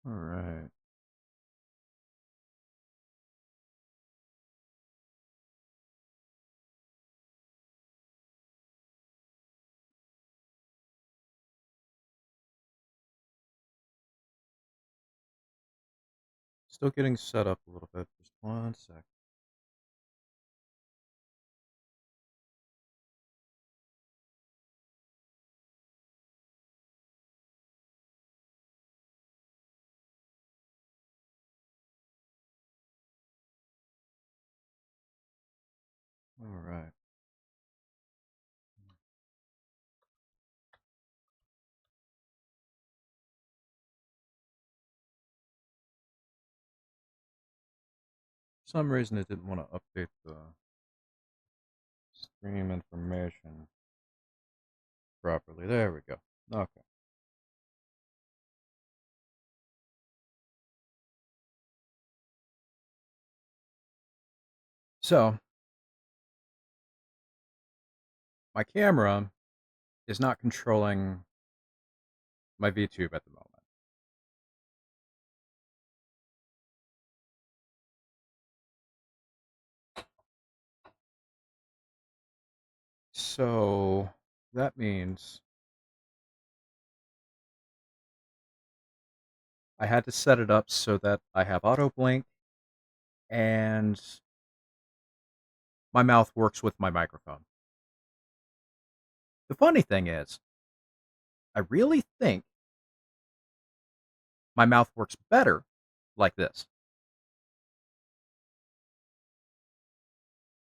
All right. Still getting set up a little bit. Just one sec. All right. For some reason, it didn't want to update the stream information properly. There we go. Okay. So, my camera is not controlling my VTube at the moment. So, that means I had to set it up so that I have auto blink and my mouth works with my microphone. The funny thing is, I really think my mouth works better like this.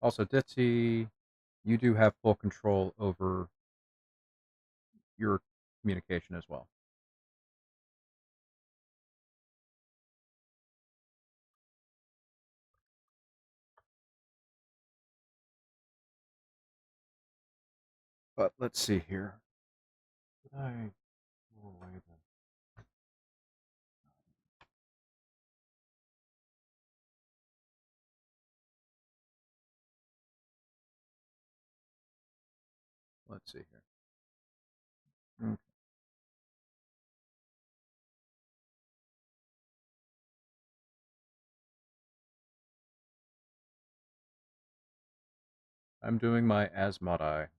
Also, Ditzy, you do have full control over your communication as well. But let's see here. Did I go away then? Let's see here. Okay. I'm doing my Asmodai.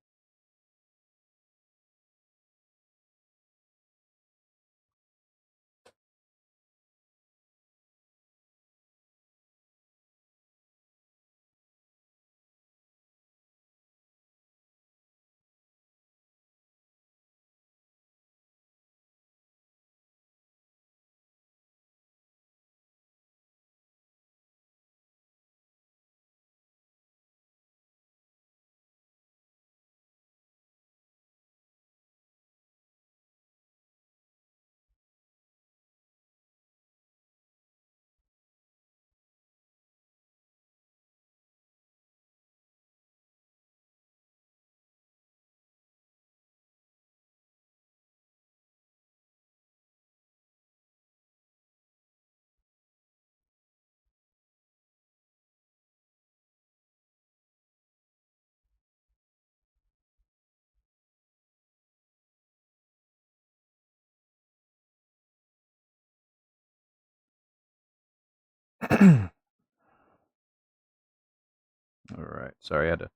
All right. Sorry, I had to.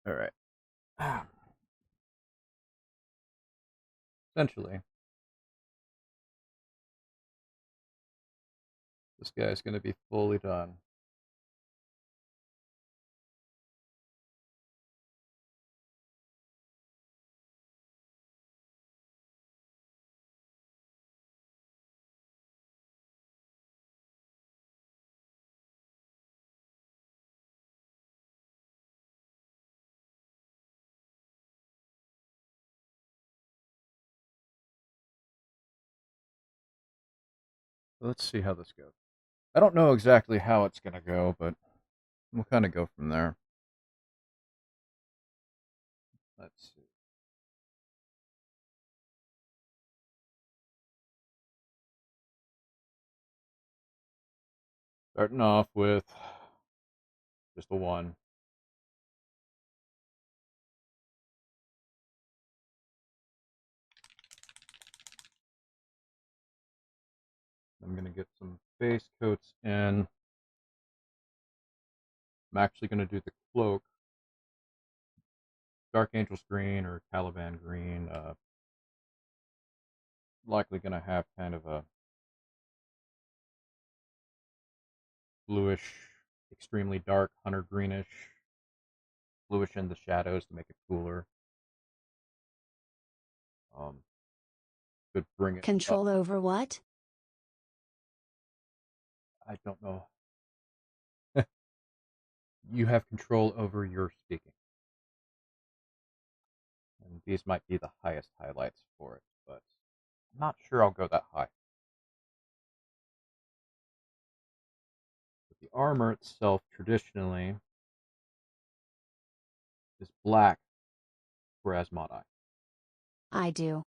All right. Essentially, this guy's going to be fully done. Let's see how this goes. I don't know exactly how it's going to go, but we'll kind of go from there. Let's see. Starting off with just a 1. I'm going to get some base coats in. I'm actually going to do the cloak. Dark Angel's green or Caliban green. Likely going to have kind of a bluish, extremely dark, hunter greenish, bluish in the shadows to make it cooler. Could bring it Control up. over what? I don't know. You have control over your speaking. And these might be the highest highlights for it, but I'm not sure I'll go that high. But the armor itself traditionally is black for Asmodai. I do.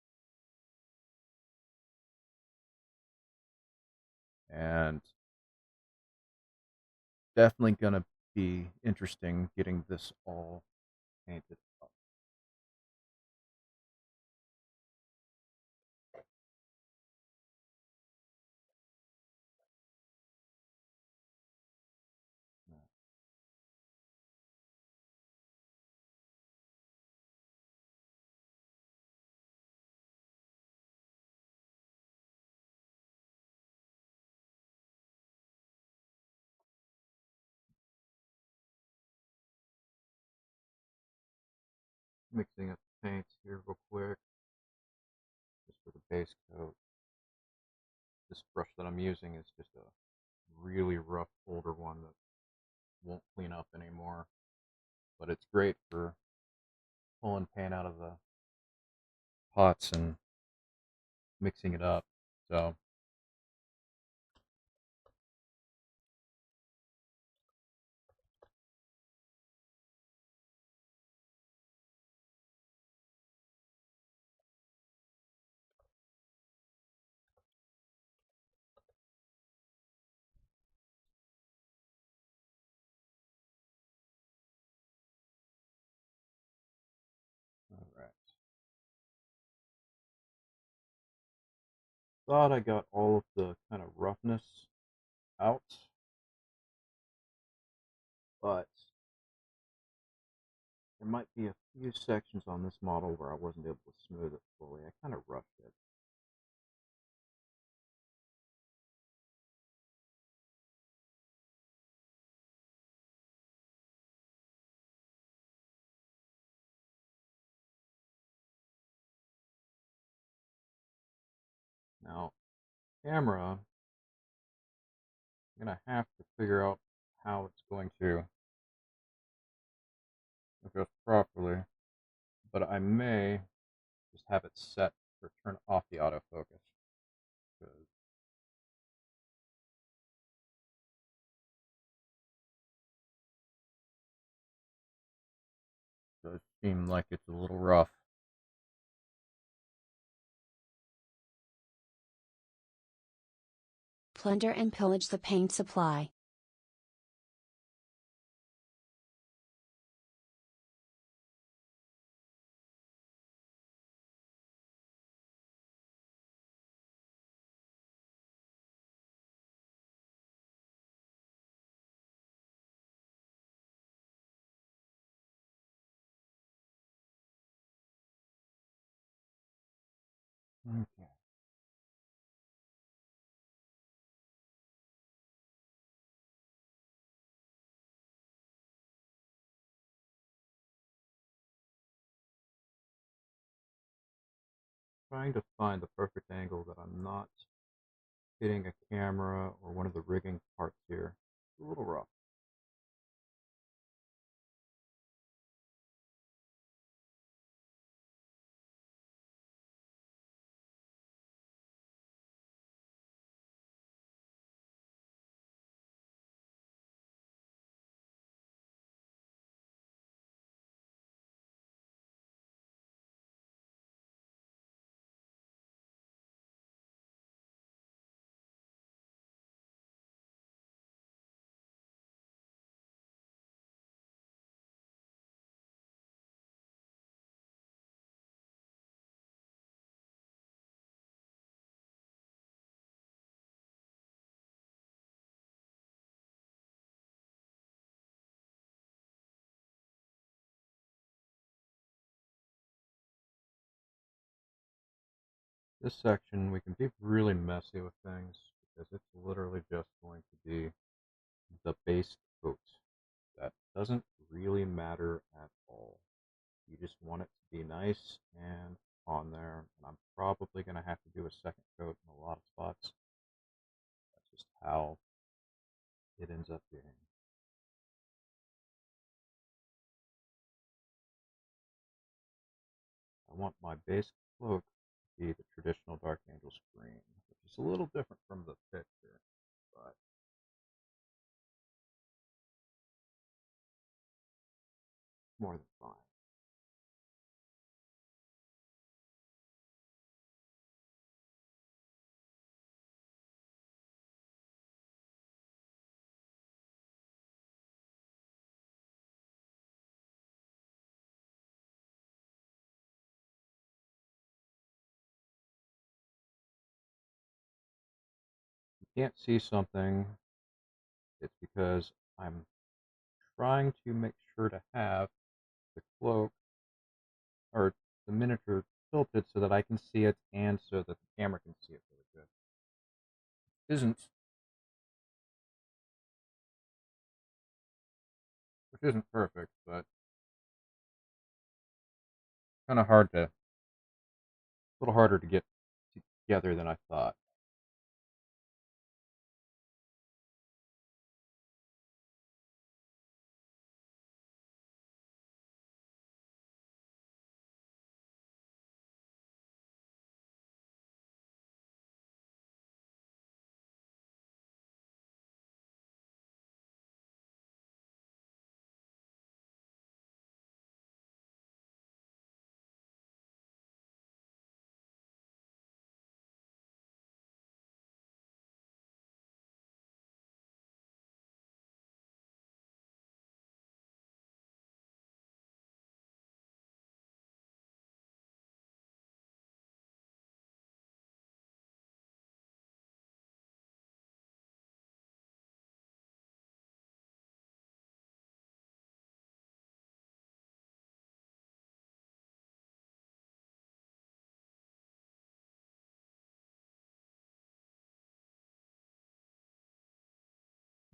And definitely going to be interesting getting this all painted up. Mixing up the paints here real quick, just for the base coat. This brush that I'm using is just a really rough older one that won't clean up anymore, but it's great for pulling paint out of the pots and mixing it up. So all right. Thought I got all of the kind of roughness out, but there might be a few sections on this model where I wasn't able to smooth it fully. I kind of rushed it. Now, camera, I'm going to have to figure out how it's going to adjust properly, but I may just have it set or turn off the autofocus. Because it does seem like it's a little rough. Plunder and pillage the paint supply. Okay. Trying to find the perfect angle that I'm not hitting a camera or one of the rigging parts here. It's a little rough. This section, we can be really messy with things because it's literally just going to be the base coat. That doesn't really matter at all. You just want it to be nice and on there. And I'm probably going to have to do a second coat in a lot of spots. That's just how it ends up being. I want my base cloak to be the traditional Dark Angel green, which is a little different from the picture, but more than fine. If you can't see something, it's because I'm trying to make sure to have the cloak or the miniature tilted so that I can see it and so that the camera can see it really good. Isn't which isn't perfect, but kind of hard to, a little harder to get together than I thought.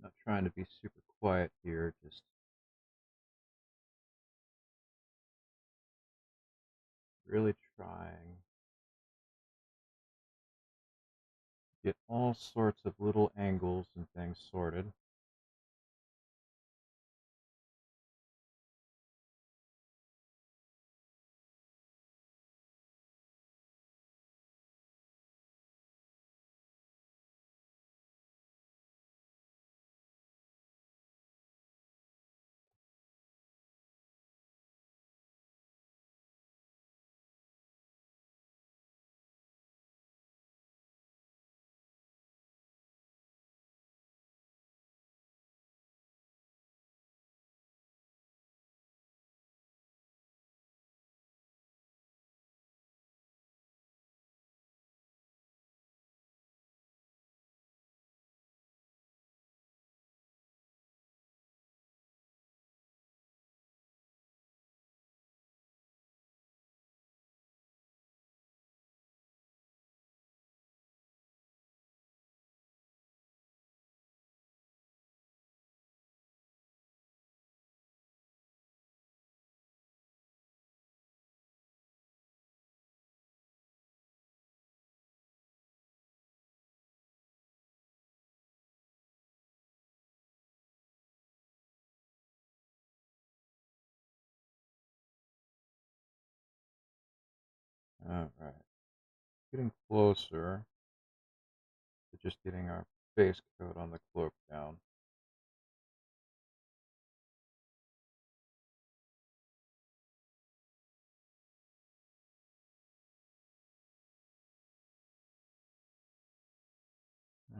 Not trying to be super quiet here, just really trying to get all sorts of little angles and things sorted. All right, getting closer to just getting our base coat on the cloak down.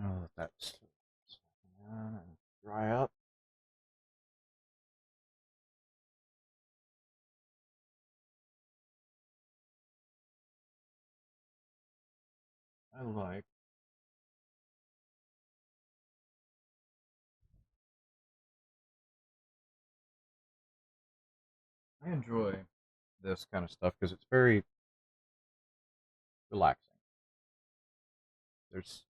I'll let that sit and dry up. I like. I enjoy this kind of stuff because it's very relaxing. There's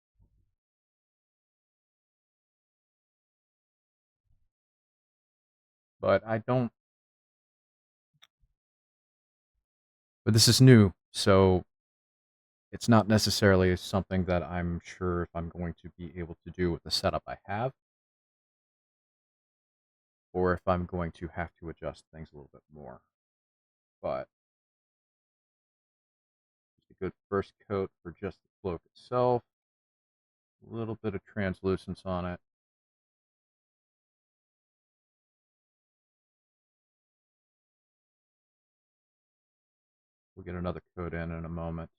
but I don't but this is new, so it's not necessarily something that I'm sure if I'm going to be able to do with the setup I have, or if I'm going to have to adjust things a little bit more. But just a good first coat for just the cloak itself, a little bit of translucence on it. We'll get another coat in a moment.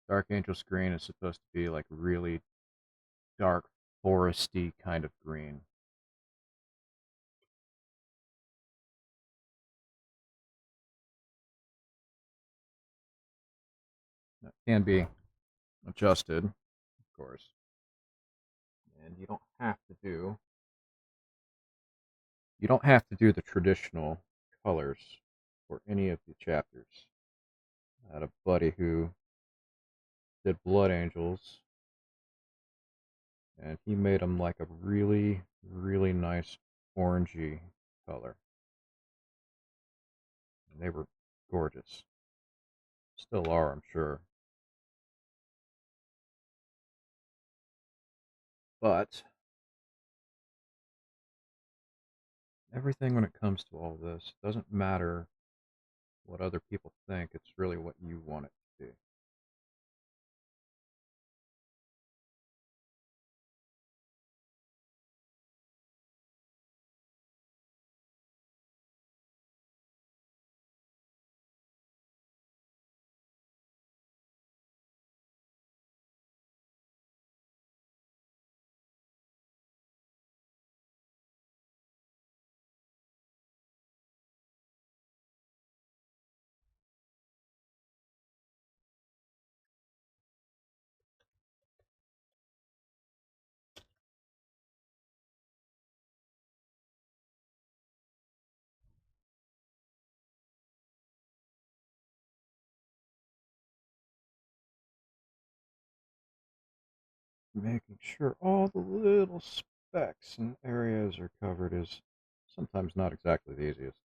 Dark Angel green is supposed to be like really dark, foresty kind of green. That can be adjusted, of course. And you don't have to do the traditional colors for any of the chapters. I had a buddy who did Blood Angels, and he made them like a really, really nice orangey color. And they were gorgeous. Still are, I'm sure. But everything when it comes to all this doesn't matter what other people think, it's really what you want it to be. Making sure all the little specks and areas are covered is sometimes not exactly the easiest.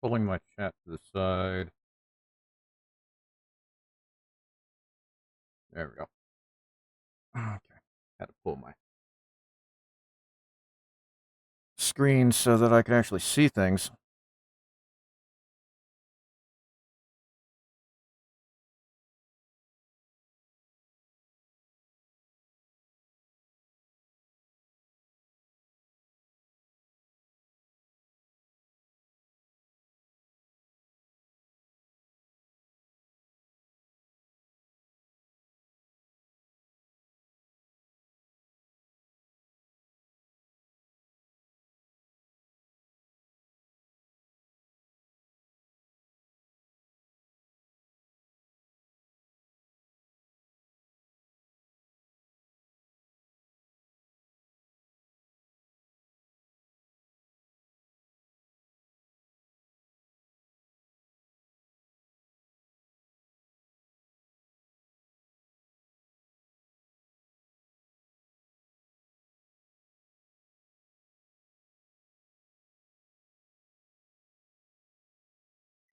Pulling my chat to the side. There we go. Okay. Had to pull my screen so that I can actually see things.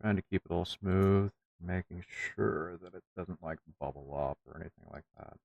Trying to keep it all smooth, making sure that it doesn't like bubble up or anything like that.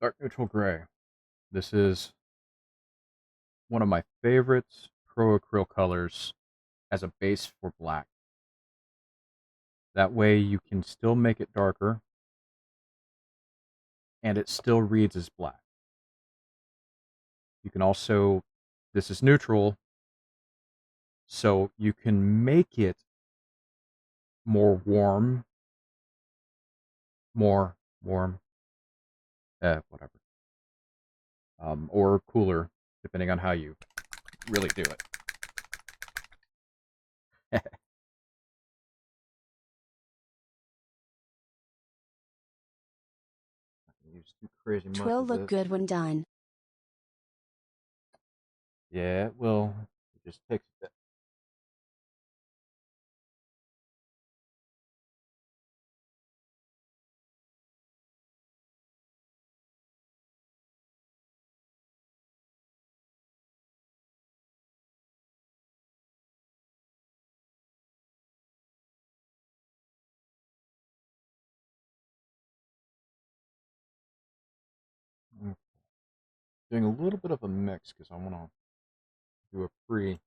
Dark neutral gray. This is one of my favorites pro acryl colors as a base for black. That way you can still make it darker and it still reads as black. You can also, this is neutral, so you can make it more warm, more warm, whatever, or cooler, depending on how you really do it. Use too crazy much Twill of look this. good when done. Yeah, it will. It just takes a bit. Mm. Doing a little bit of a mix because I want to do a pre.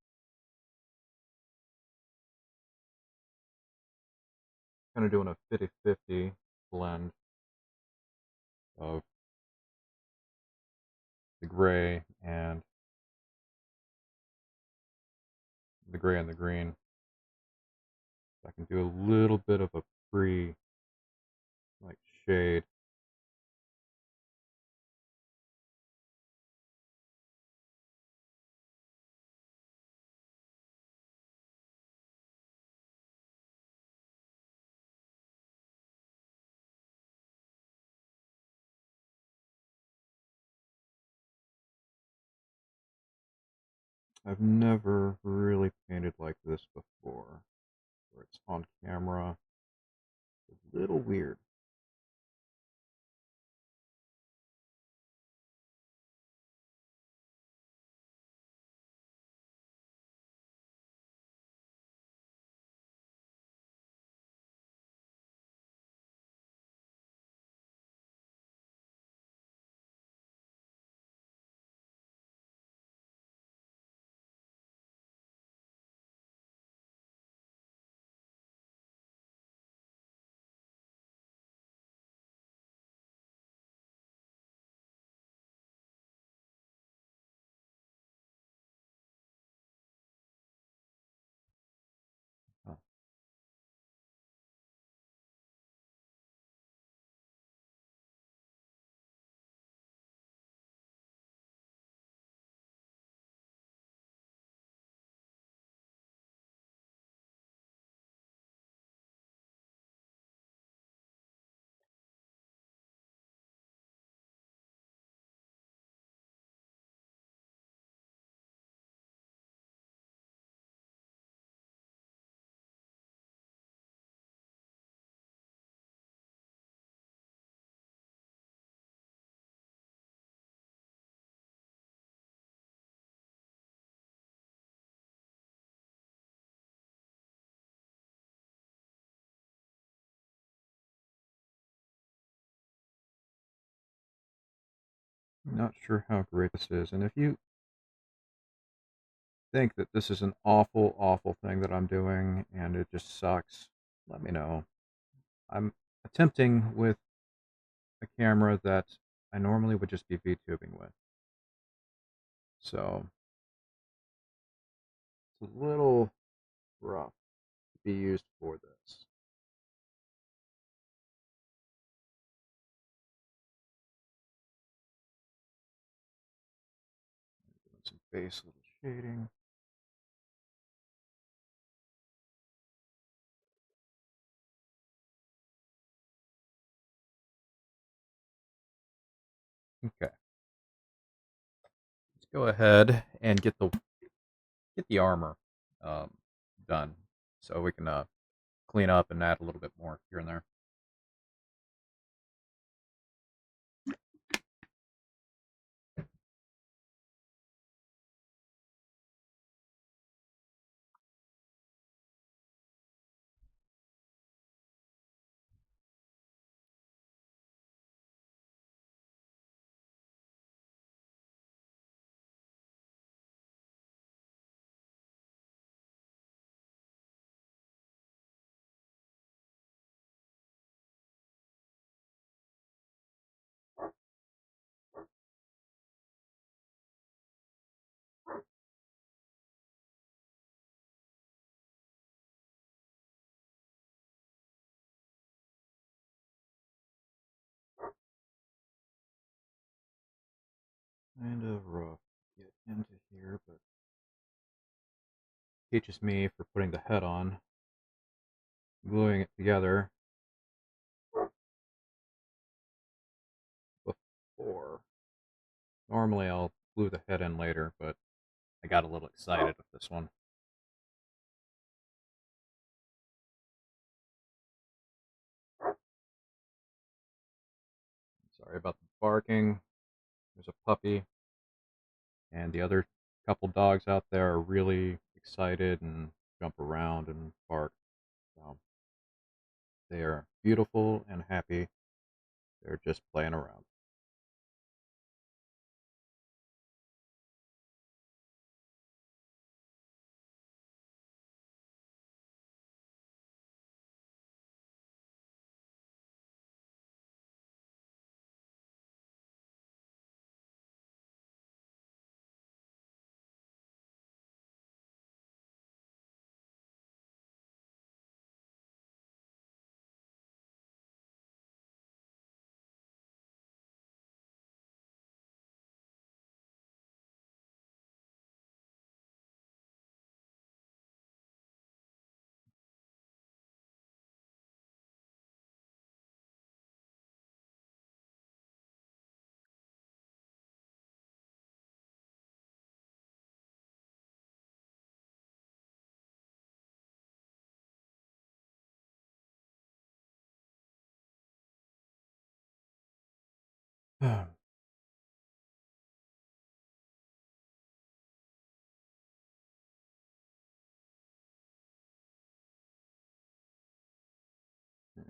Kind of doing a 50-50 blend of the gray and the gray and the green. So I can do a little bit of a pre like shade. I've never really painted like this before, where it's on camera. It's a little weird. Huh. I'm not sure how great this is, and if you think that this is an awful, awful thing that I'm doing and it just sucks, let me know. I'm attempting with a camera that I normally would just be VTubing with. So it's a little rough to be used for this. Doing some base little shading. Okay, let's go ahead and get the armor um, done, so we can clean up and add a little bit more here and there. kind of rough to get into here, but teaches me for putting the head on, gluing it together before. Normally I'll glue the head in later, but I got a little excited with this one. Sorry about the barking. There's a puppy, and the other couple dogs out there are really excited and jump around and bark. So they are beautiful and happy. They're just playing around.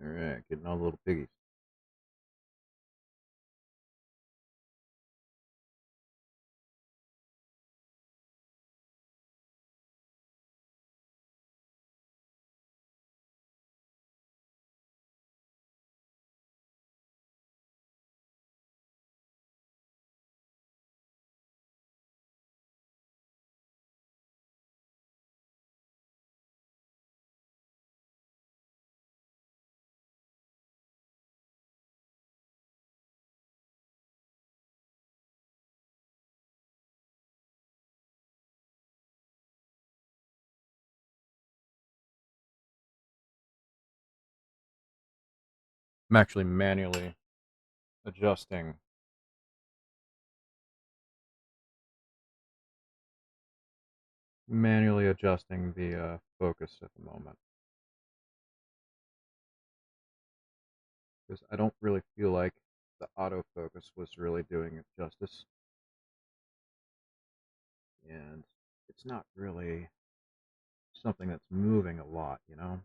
Alright, getting all the little piggies. I'm actually adjusting manually adjusting the focus at the moment because I don't really feel like the autofocus was really doing it justice, and it's not really something that's moving a lot, you know?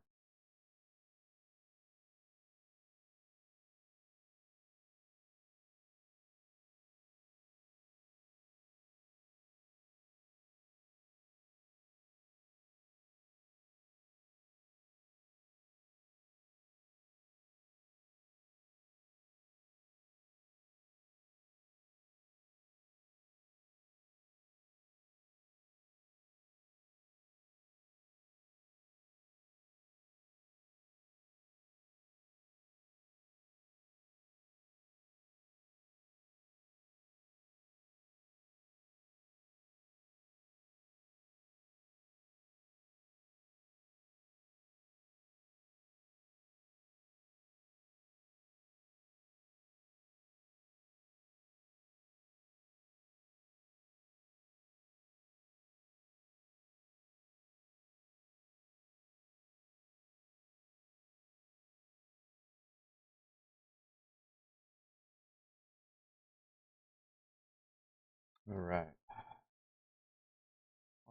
Alright,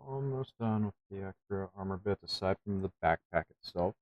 almost done with the extra armor bits aside from the backpack itself.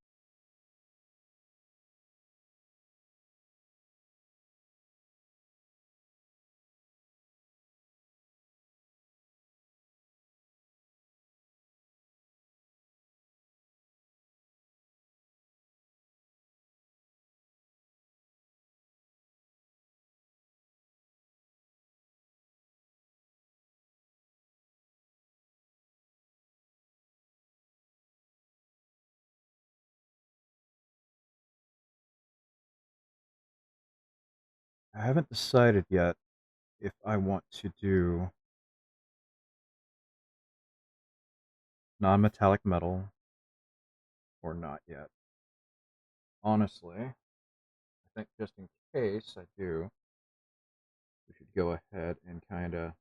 I haven't decided yet if I want to do non-metallic metal or not yet. Honestly, I think just in case I do, we should go ahead and kind of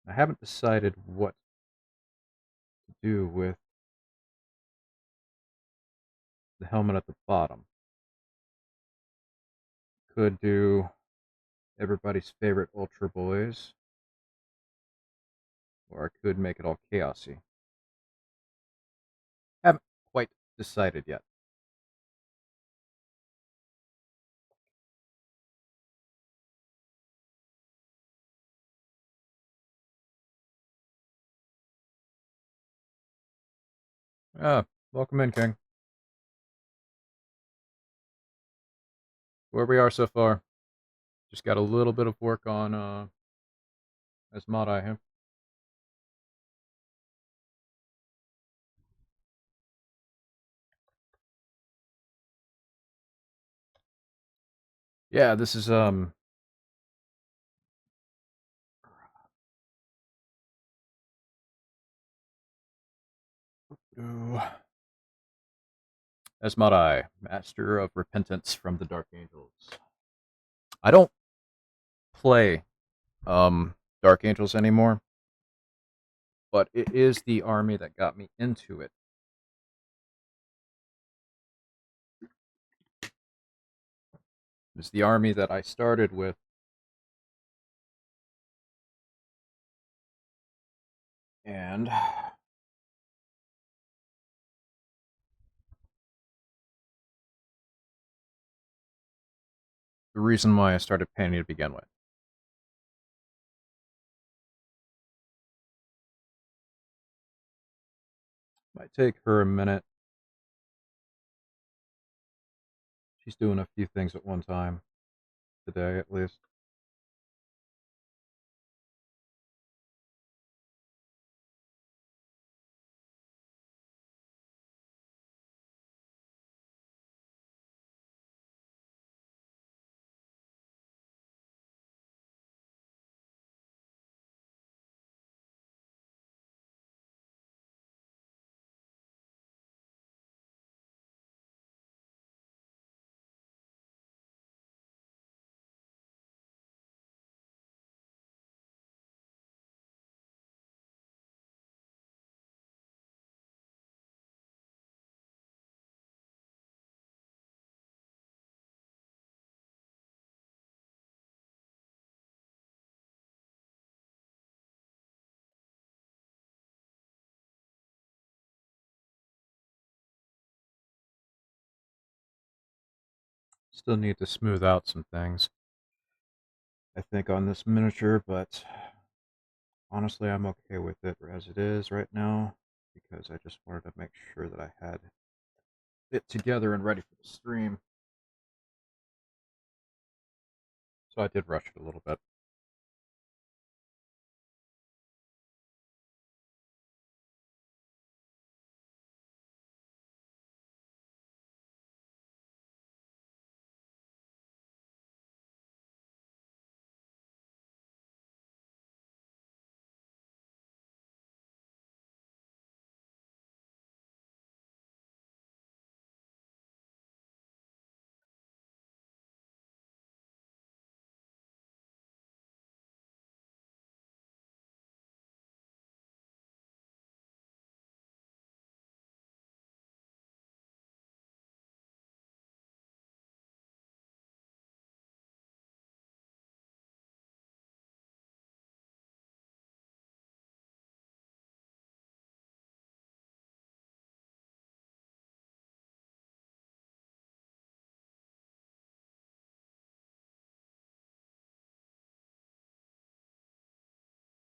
I haven't decided what to do with the helmet at the bottom. Could do everybody's favorite Ultra Boys, or I could make it all chaosy. Haven't quite decided yet. Ah, welcome in, King. Where we are so far. Just got a little bit of work on Asmodai here. Yeah, this is ooh, Asmodai, Master of Repentance from the Dark Angels. I don't play Dark Angels anymore, but it is the army that got me into it. It's the army that I started with, and the reason why I started painting to begin with. Might take her a minute. She's doing a few things at one time, today at least. Still need to smooth out some things, I think, on this miniature, but honestly, I'm okay with it as it is right now because I just wanted to make sure that I had it together and ready for the stream. So I did rush it a little bit.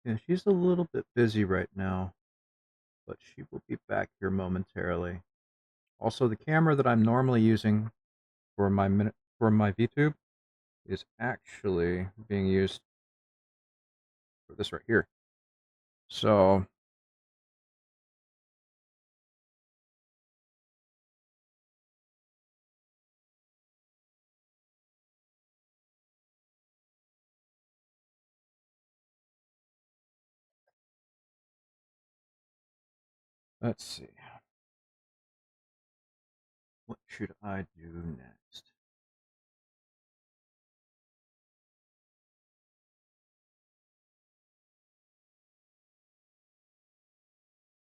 Yeah, she's a little bit busy right now. but she will be back here momentarily. Also, the camera that I'm normally using for my VTube is actually being used for this right here. So let's see. What should I do next?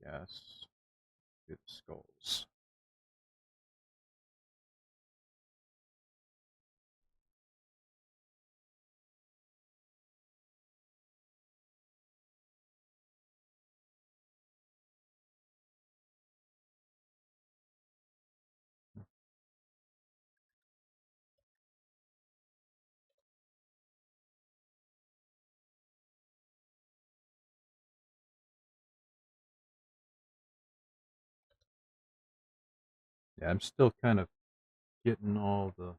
Yes, do the skulls. Yeah, I'm still kind of getting all the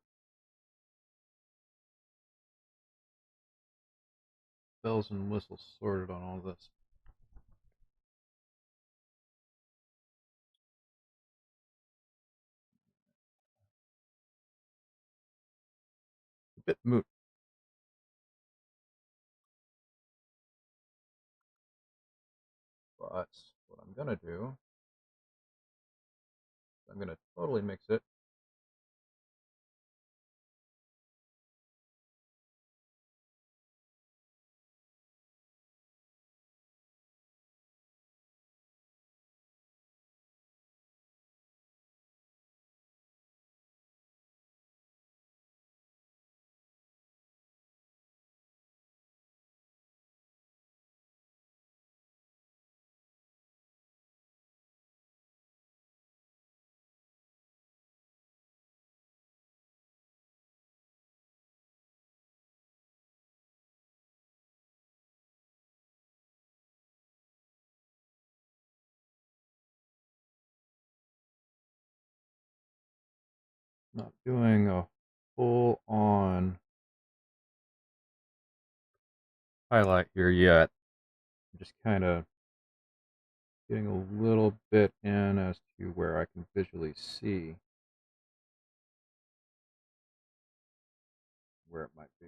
bells and whistles sorted on all this. A bit moot, but what I'm gonna do, I'm gonna totally mix it. Not doing a full on highlight here yet. I'm just kind of getting a little bit in as to where I can visually see where it might be.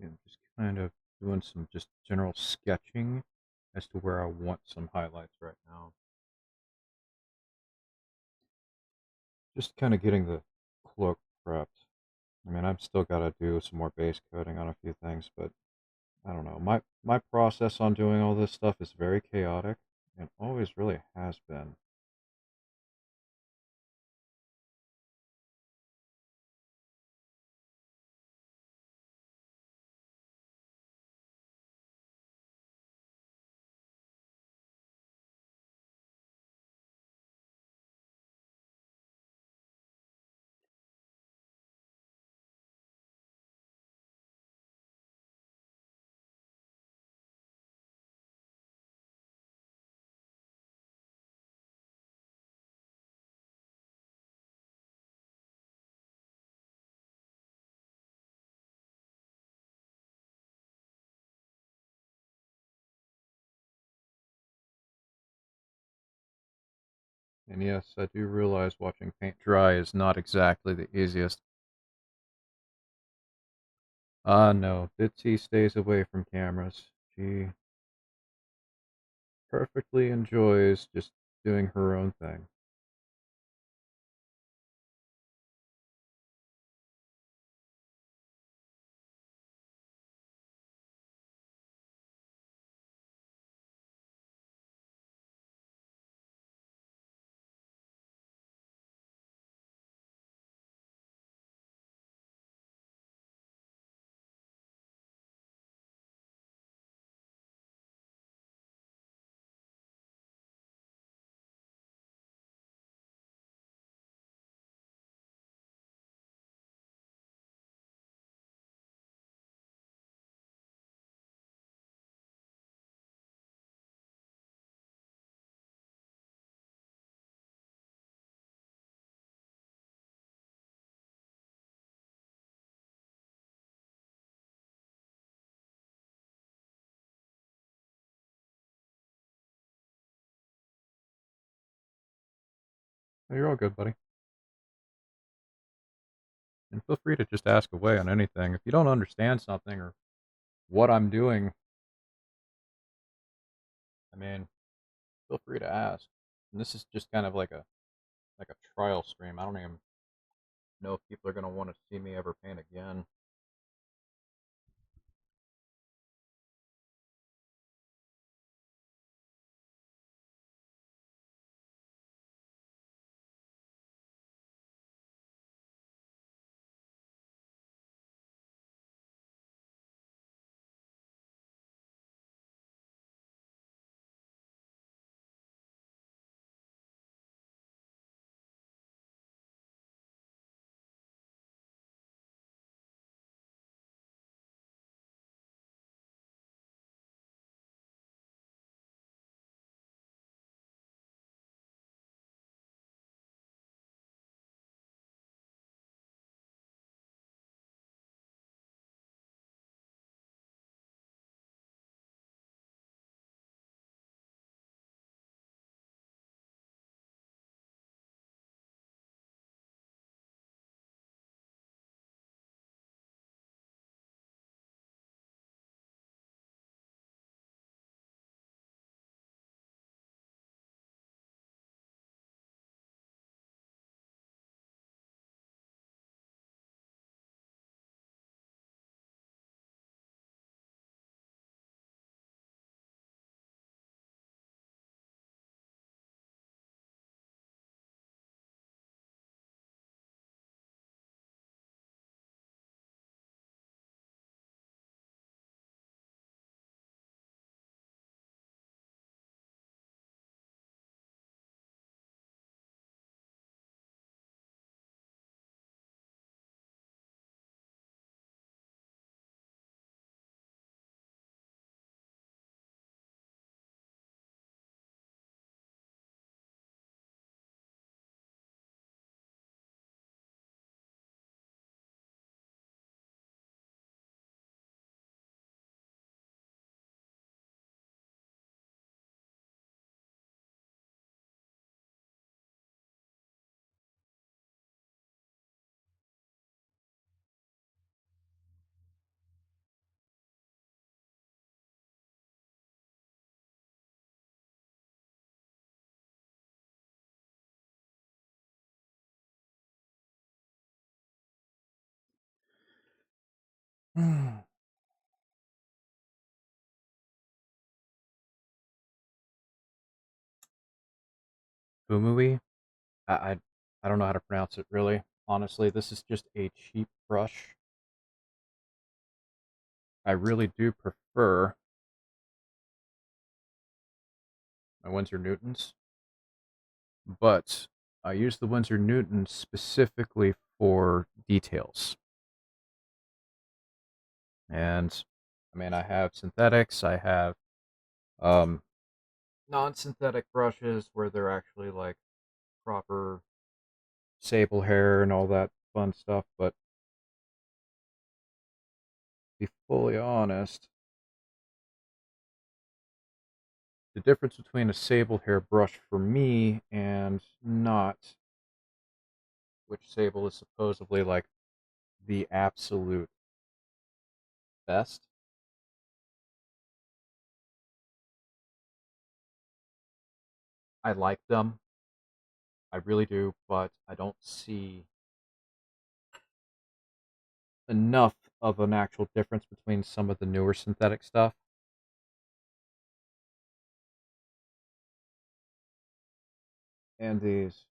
I'm just kind of doing some just general sketching as to where I want some highlights right now. Just kind of getting the cloak prepped. I mean, I've still got to do some more base coating on a few things, but I don't know. My process on doing all this stuff is very chaotic and always really has been. And yes, I do realize watching paint dry is not exactly the easiest. Ah, no, Bitsy stays away from cameras. She perfectly enjoys just doing her own thing. Oh, you're all good, buddy. And feel free to just ask away on anything. If you don't understand something or what I'm doing, I mean, feel free to ask. And this is just kind of like a trial stream. I don't even know if people are gonna want to see me ever paint again. Fumui? I, I I don't know how to pronounce it really. Honestly, this is just a cheap brush. I really do prefer my Winsor Newtons, but I use the Winsor Newtons specifically for details. And I mean, I have synthetics, I have um, non-synthetic brushes where they're actually like proper sable hair and all that fun stuff. But to be fully honest, the difference between a sable hair brush for me and not, which sable is supposedly like the absolute best. I like them, I really do, but I don't see enough of an actual difference between some of the newer synthetic stuff and these.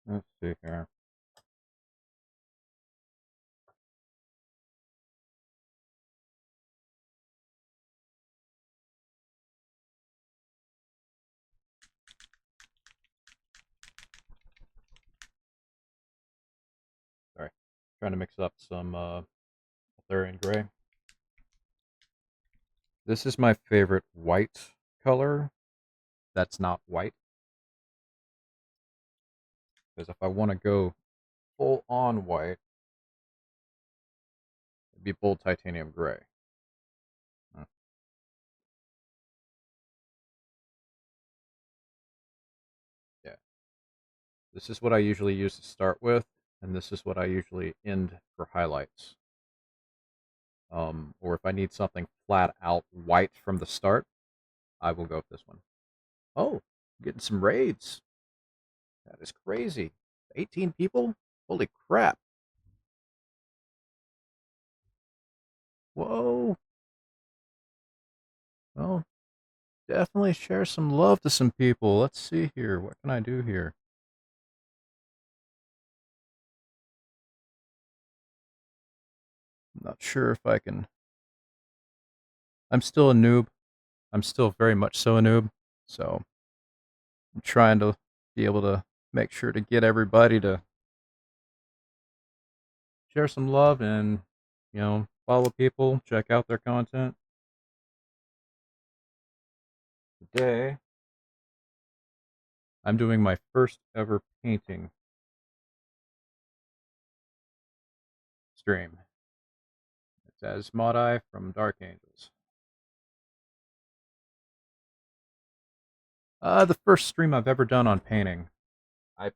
Let's see here. Sorry, trying to mix up some Arthurian gray. This is my favorite white color that's not white, because if I want to go full on white, it'd be bold titanium gray. Uh, Yeah, this is what I usually use to start with, and this is what I usually end for highlights. Or if I need something flat out white from the start, I will go with this one. Oh, getting some raids. That is crazy. 18 people? Holy crap. Whoa. Well, definitely share some love to some people. Let's see here. What can I do here? I'm not sure if I can. I'm still a noob. I'm still very much so a noob. So I'm trying to be able to make sure to get everybody to share some love and, follow people, check out their content. Today, I'm doing my first ever painting stream. It's Asmodai from Dark Angels. The first stream I've ever done on painting. I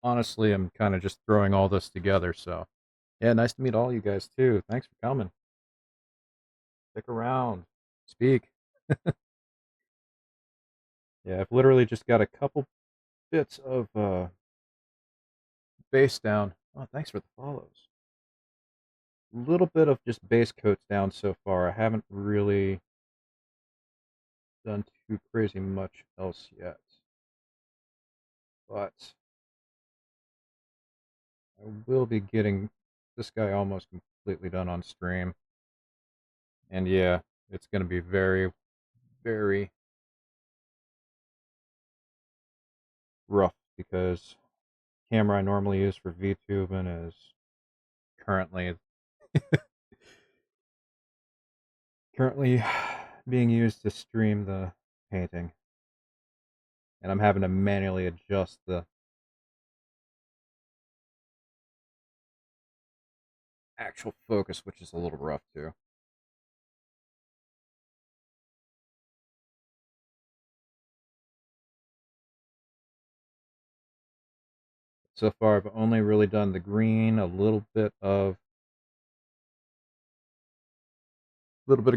honestly am kind of just throwing all this together, so yeah, nice to meet all you guys too. Thanks for coming. Stick around. Speak. Yeah, I've literally just got a couple bits of base down. Oh, thanks for the follows. A little bit of just base coats down so far. I haven't really done too crazy much else yet. But I will be getting this guy almost completely done on stream. And yeah, it's going to be very, very rough because the camera I normally use for VTubing is currently currently being used to stream the painting, and I'm having to manually adjust the actual focus, which is a little rough too. So far, I've only really done the green, a little bit of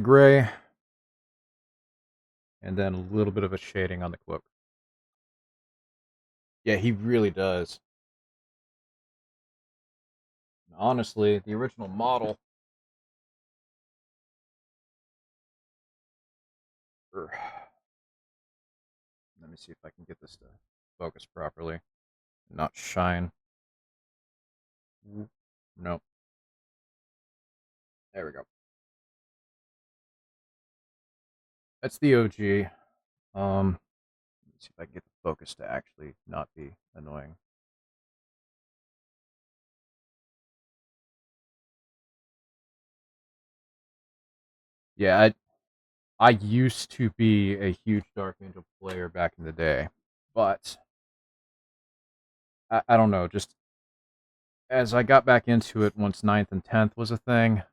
gray, and then a little bit of a shading on the cloak. Yeah, he really does. Honestly, the original model. er, Let me see if I can get this to focus properly, not shine. Nope. There we go. That's the OG. Let's see if I can get the focus to actually not be annoying. Yeah, I used to be a huge Dark Angel player back in the day, but I don't know. Just as I got back into it once ninth and 10th was a thing.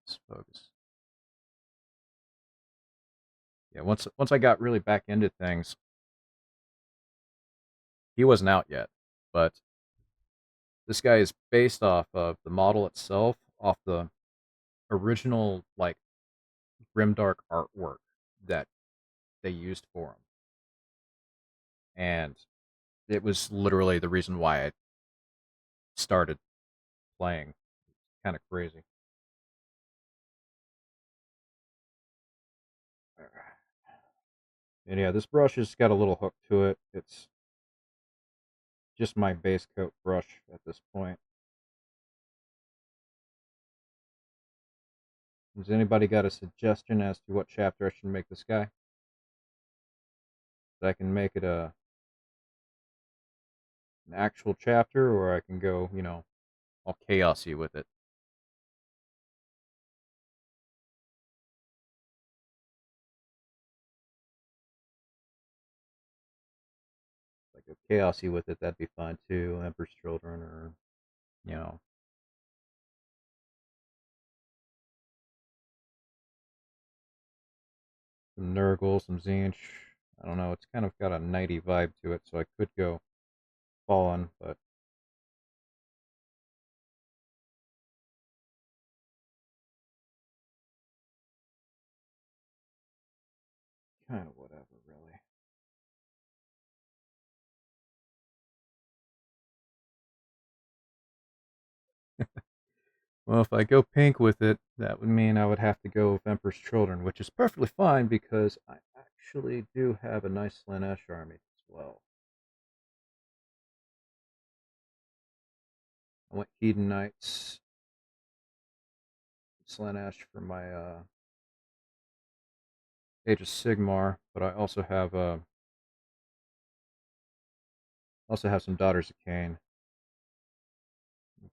Let's focus. Yeah, once I got really back into things, he wasn't out yet, but this guy is based off of the model itself, off the original like grimdark artwork that they used for him, and it was literally the reason why I started playing. Kind of crazy. And yeah, this brush has got a little hook to it. It's just my base coat brush at this point. Has anybody got a suggestion as to what chapter I should make this guy? That I can make it an actual chapter, or I can go, all chaosy with it. Like go chaosy with it, that'd be fine too. Emperor's Children, or you know, some Nurgle, some Zinch. I don't know. It's kind of got a nighty vibe to it, so I could go Fallen, but kind of whatever, really. Well, if I go pink with it, that would mean I would have to go with Emperor's Children, which is perfectly fine because I actually do have a nice Slanesh army as well. I went Hedon Knights, Slanesh for my Age of Sigmar, but I also have some Daughters of Cain.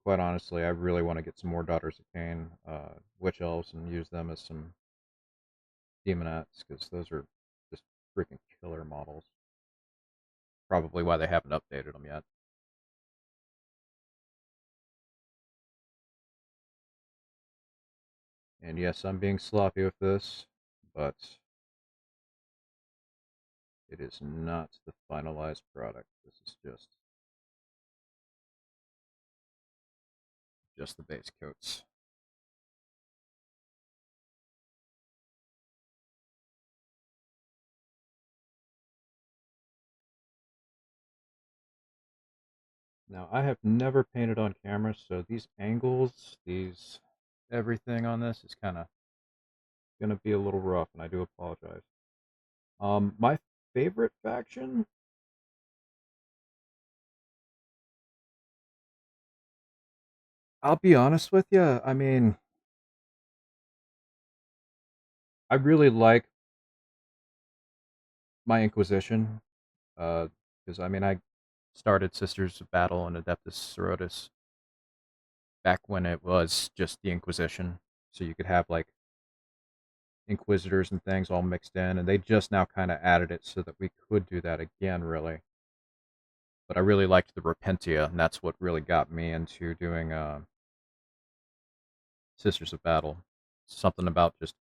Quite honestly, I really want to get some more Daughters of Cain, Witch Elves, and use them as some Demonettes because those are just freaking killer models. Probably why they haven't updated them yet. And yes, I'm being sloppy with this, but it is not the finalized product. This is just the base coats. Now, I have never painted on camera, so these angles, everything on this is kind of going to be a little rough, and I do apologize. My favorite faction, I'll be honest with you. I mean, I really like my Inquisition, because I mean, I started Sisters of Battle and Adeptus Sororitas back when it was just the Inquisition, so you could have like Inquisitors and things all mixed in, and they just now kind of added it so that we could do that again, really. But I really liked the Repentia, and that's what really got me into doing Sisters of Battle. Something about just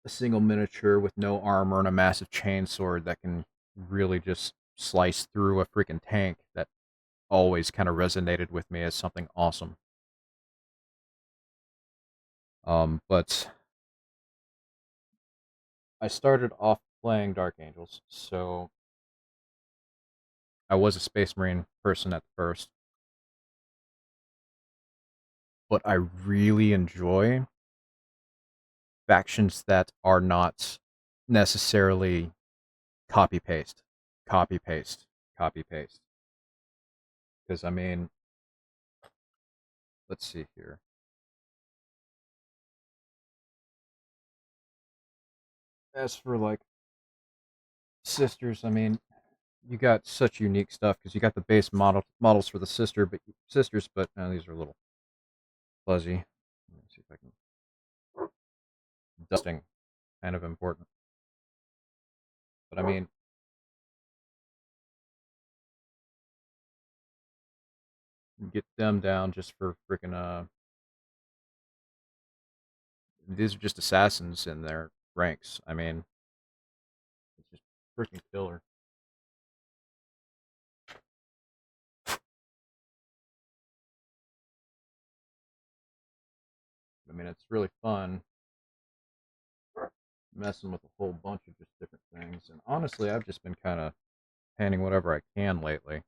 a single miniature with no armor and a massive chainsword that can really just slice through a freaking tank that always kind of resonated with me as something awesome. But I started off playing Dark Angels, so I was a Space Marine person at first, but I really enjoy factions that are not necessarily copy paste, copy paste, copy paste. Because I mean, let's see here. As for like sisters, I mean, you got such unique stuff because you got the base models for the sisters, but these are a little fuzzy. Let me see if I can dusting, kind of important. But I mean, get them down just for freaking these are just assassins in their ranks. I mean, it's just freaking killer. I mean, it's really fun messing with a whole bunch of just different things. And honestly, I've just been kind of painting whatever I can lately.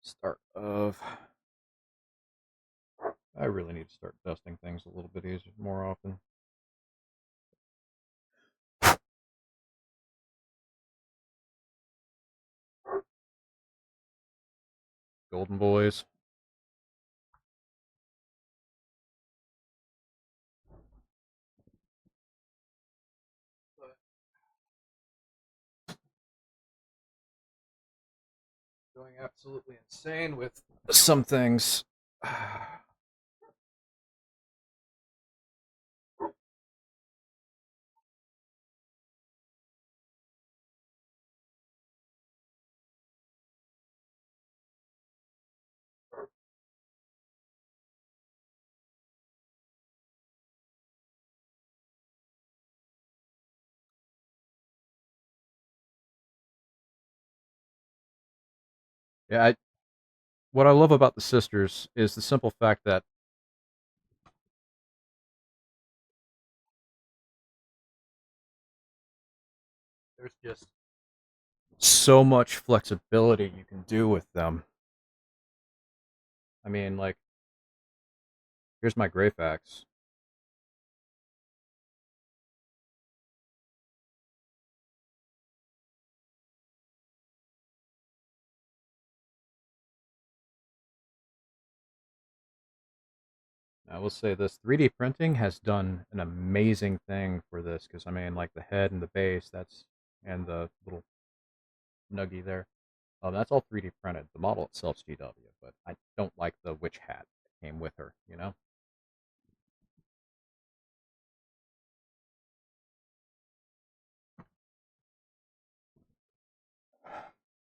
Start of I really need to start dusting things a little bit easier, more often. Golden Boys. But going absolutely insane with some things. Yeah, what I love about the sisters is the simple fact that there's just so much flexibility you can do with them. I mean, like, here's my Greyfax. I will say this: 3D printing has done an amazing thing for this because I mean, like the head and the base, and the little nuggy there. That's all 3D printed. The model itself's GW, but I don't like the witch hat that came with her. You know,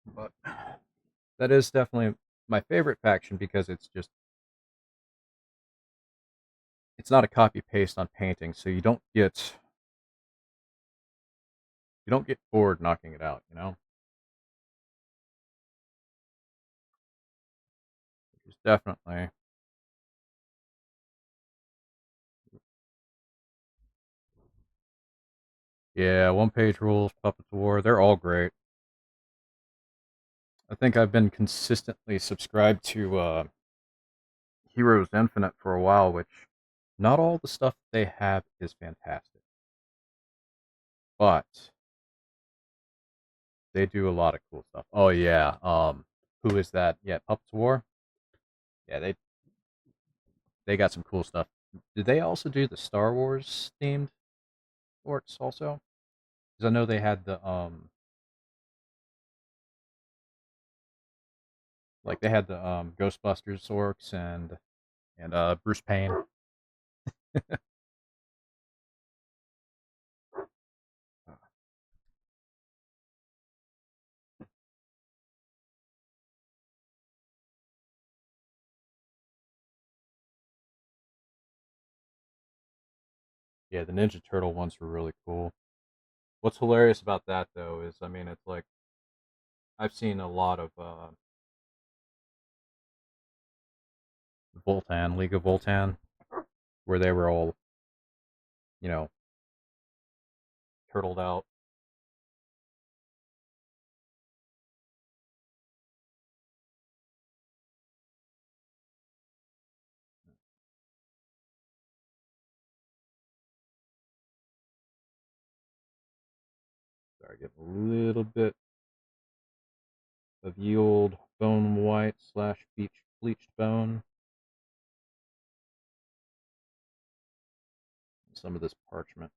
but that is definitely my favorite faction because it's not a copy paste on painting, so you don't get bored knocking it out. You know, which is definitely yeah. One page rules, Puppets of War, they're all great. I think I've been consistently subscribed to Heroes Infinite for a while, which not all the stuff they have is fantastic, but they do a lot of cool stuff. Oh yeah, who is that? Yeah, Puppets of War. Yeah, they got some cool stuff. Did they also do the Star Wars themed orcs also? Because I know they had the they had the Ghostbusters orcs and Bruce Payne. Yeah, the Ninja Turtle ones were really cool. What's hilarious about that though is, I mean, it's like I've seen a lot of Voltan, League of Voltan, where they were all, you know, turtled out. Sorry, getting a little bit of ye old bone white slash bleached bone. And some of this parchment,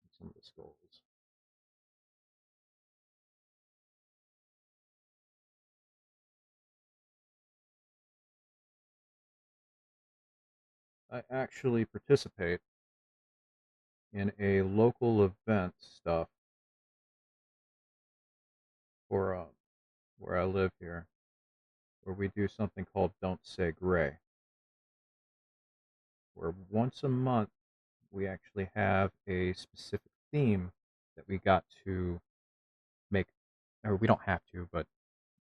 and some of the skulls. I actually participate in a local event stuff for where I live here, where we do something called Don't Say Gray, where once a month we actually have a specific theme that we got to make, or we don't have to, but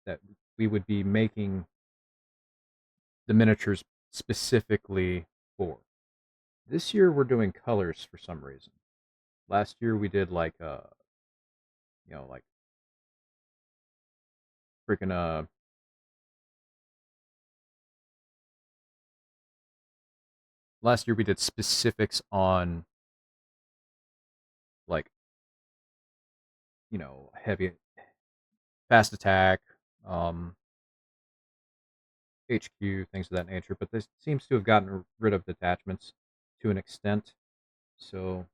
that we would be making the miniatures specifically for. This year we're doing colors for some reason. Last year we did like like freaking last year we did specifics on like, heavy fast attack, um HQ, things of that nature, but this seems to have gotten rid of detachments to an extent. So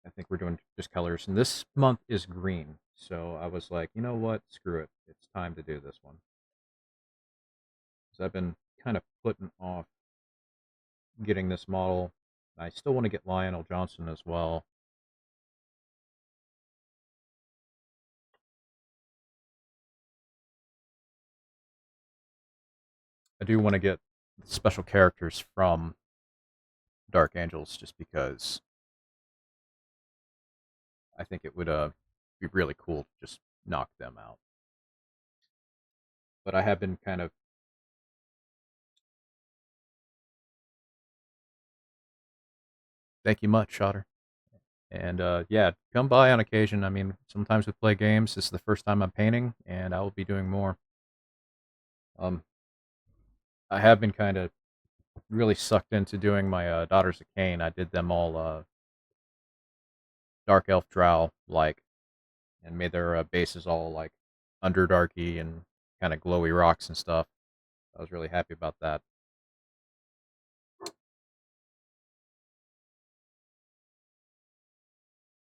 I think we're doing just colors. And this month is green. So I was like, you know what? Screw it. It's time to do this one. So I've been kind of putting off getting this model. I still want to get Lionel Johnson as well. I do want to get special characters from Dark Angels just because I think it would be really cool to just knock them out. But I have been kind of. Thank you much, Shotter. And yeah, come by on occasion. I mean, sometimes we play games. This is the first time I'm painting, and I will be doing more. Um, I have been kind of really sucked into doing my Daughters of Cain. I did them all Dark Elf Drow like, and made their bases all like underdarky and kind of glowy rocks and stuff. I was really happy about that.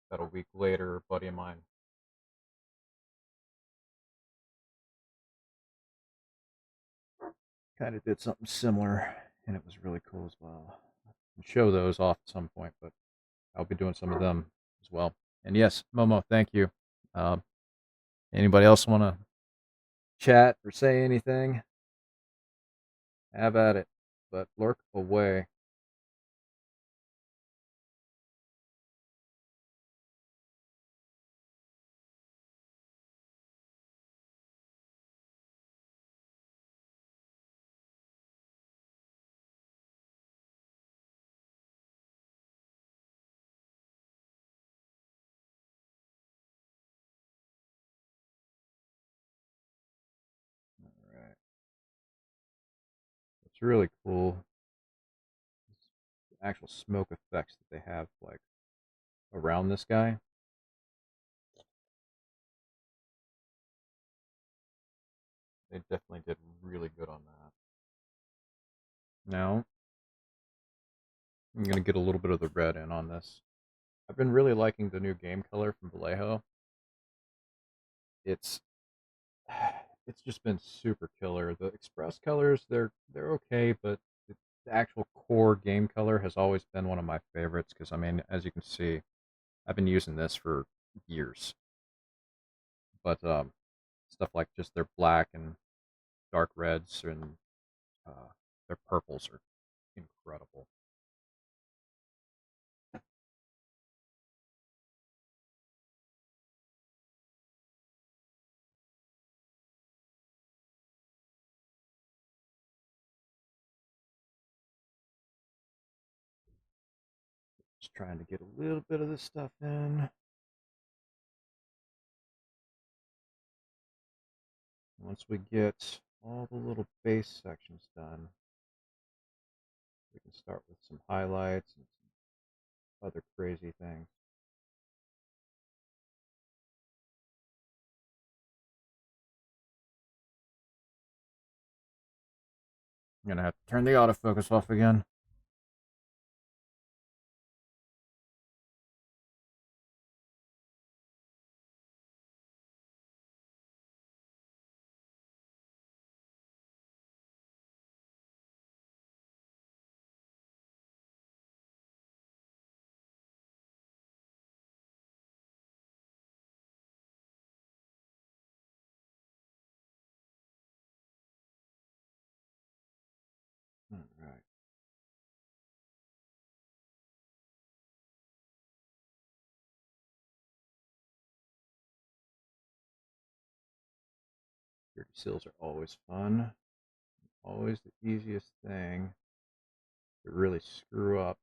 About a week later, a buddy of mine kind of did something similar, and it was really cool as well. I'll show those off at some point, but I'll be doing some of them as well. And yes, Momo, thank you. Um, Anybody else want to chat or say anything? Have at it, but lurk away. All right. It's really cool. The actual smoke effects that they have, like around this guy. They definitely did really good on that. Now I'm gonna get a little bit of the red in on this. I've been really liking the new game color from Vallejo. It's it's just been super killer. The express colors, they're okay, but the actual core game color has always been one of my favorites because, I mean, as you can see, I've been using this for years. But stuff like just their black and dark reds and their purples are incredible. trying to get a little bit of this stuff in. Once we get all the little base sections done, we can start with some highlights and some other crazy things. I'm gonna have to turn the autofocus off again. All right. Dirty seals are always fun. Always the easiest thing to really screw up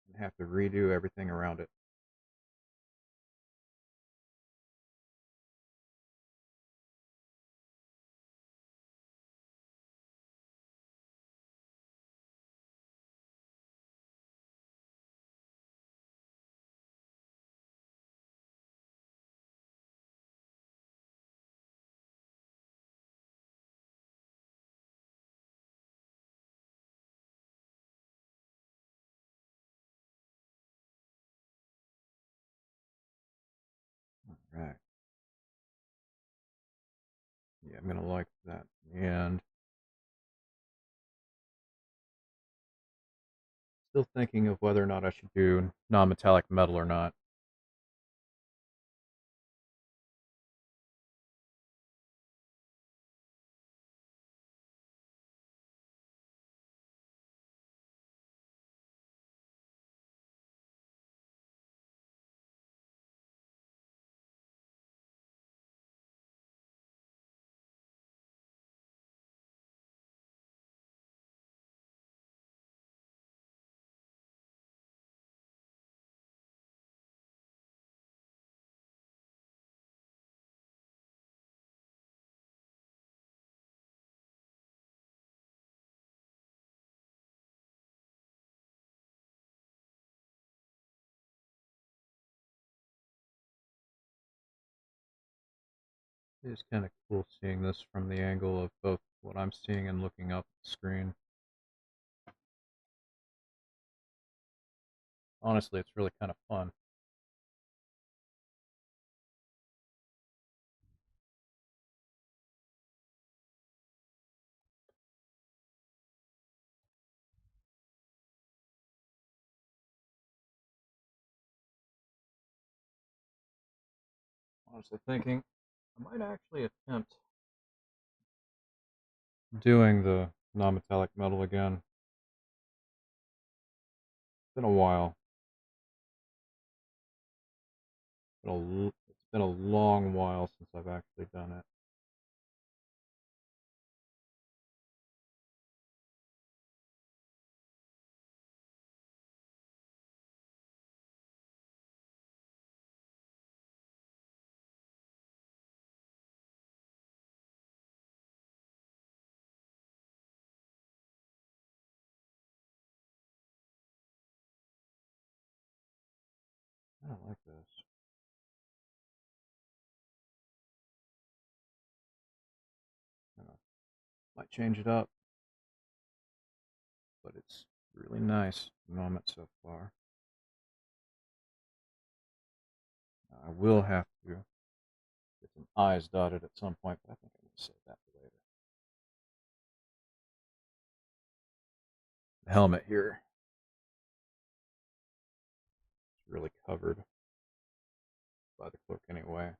and have to redo everything around it. All right. Yeah, I'm gonna like that. And still thinking of whether or not I should do non-metallic metal or not. It is kind of cool seeing this from the angle of both what I'm seeing and looking up at the screen. Honestly, it's really kind of fun. Honestly thinking I might actually attempt doing the non-metallic metal again. It's been a while. It's been a long while since I've actually done it. I don't like this. I don't know. Might change it up, but it's really nice at the moment so far. I will have to get some I's dotted at some point, but I think I'm going to save that for later. The helmet here is really covered by the cloak anyway.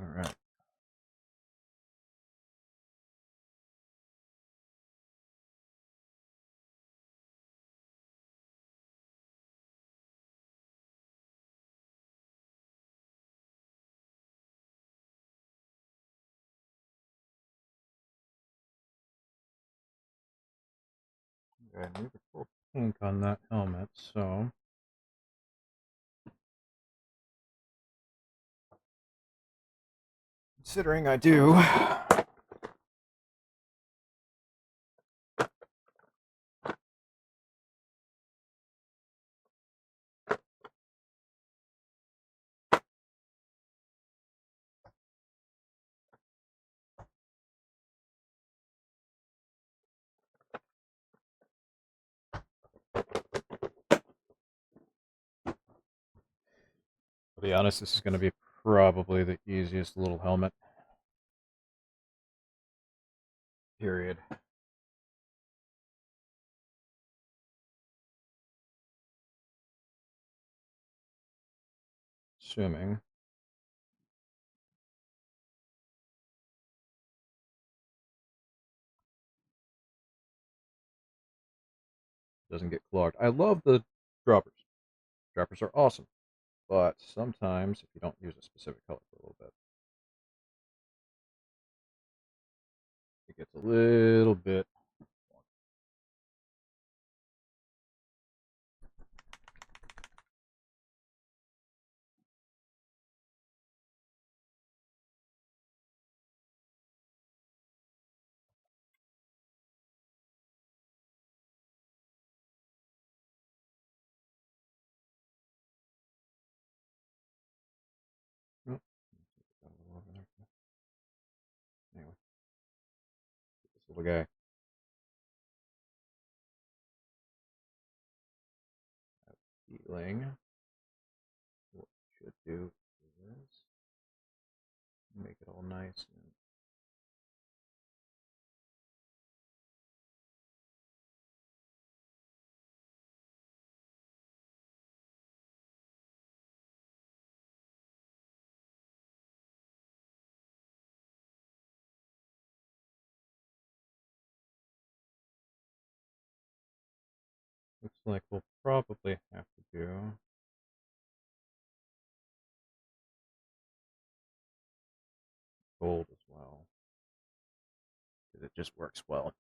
All right. Okay, leave a little pink on that helmet, so considering I do. To be honest, this is going to be probably the easiest little helmet. Period. Assuming it doesn't get clogged. I love the droppers. Droppers are awesome, but sometimes if you don't use a specific color for a little bit, it gets a little bit. Oh, got a little over there. Anyway, this little guy. Feeling what we should do is make it all nice and looks like we'll probably have to do gold as well because it just works well.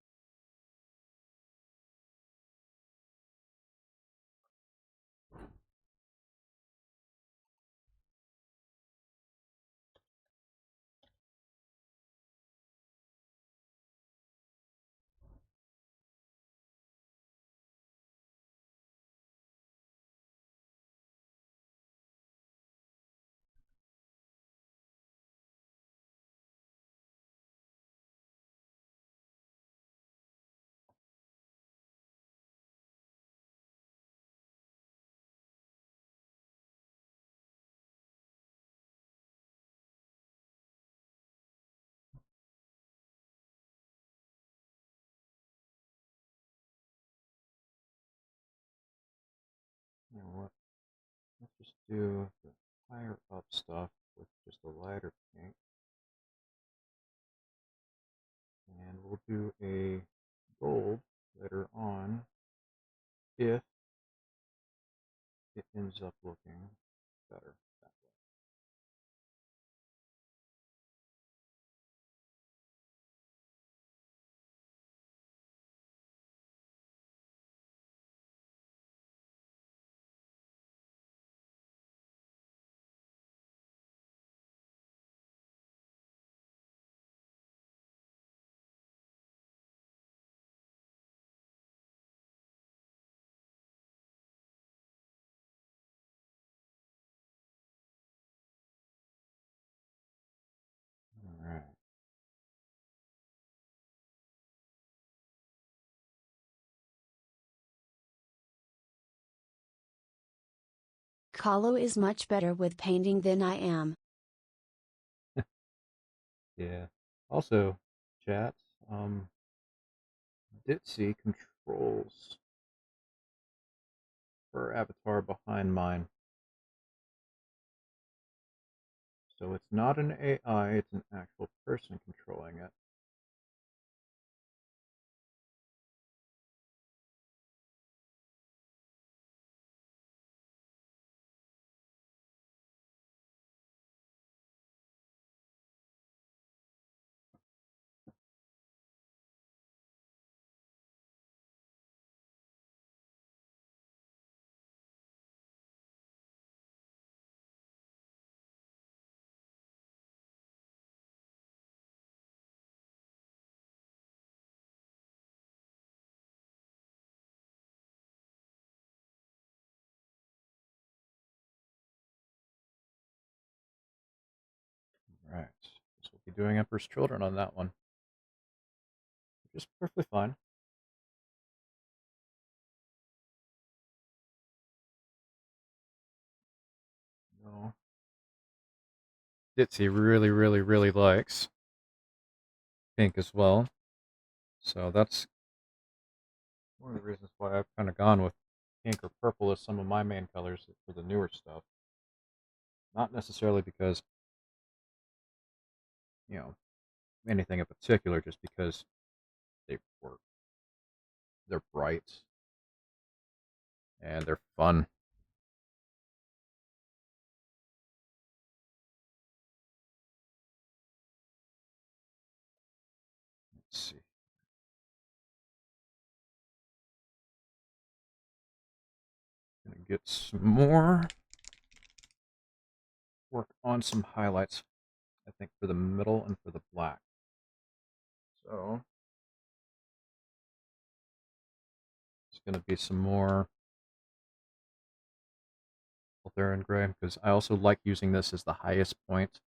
You know what? Let's just do the higher up stuff with just a lighter pink, and we'll do a gold later on if it ends up looking better that way. All right. Kalu is much better with painting than I am. Yeah. Also, chat, um, Ditsy controls her avatar behind mine. So it's not an AI, it's an actual person controlling it. Right. So we'll be doing Emperor's Children on that one. Which is perfectly fine. No. Ditsy really, really, really likes pink as well. So that's one of the reasons why I've kind of gone with pink or purple as some of my main colors for the newer stuff. Not necessarily because, you know, anything in particular, just because they work. They're bright and they're fun. Let's see. Gonna get some more work on some highlights, I think, for the middle and for the black. So it's gonna be some more there in gray because I also like using this as the highest point,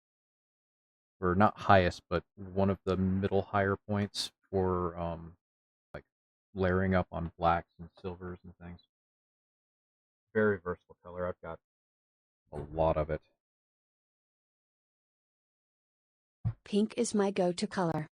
or not highest, but one of the middle higher points for like layering up on blacks and silvers and things. Very versatile color. I've got a lot of it. Pink is my go-to color.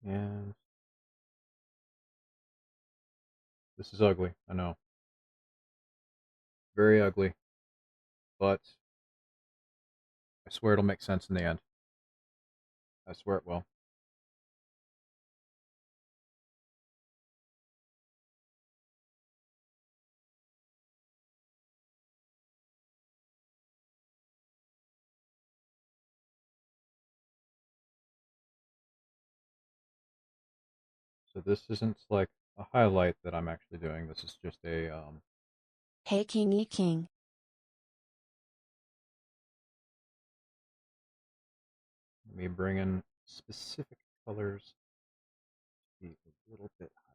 And this is ugly. I know. Very ugly. But I swear it'll make sense in the end. I swear it will. So this isn't like a highlight that I'm actually doing. This is just a Hey Kingy King. me bring in specific colors to be a little bit higher.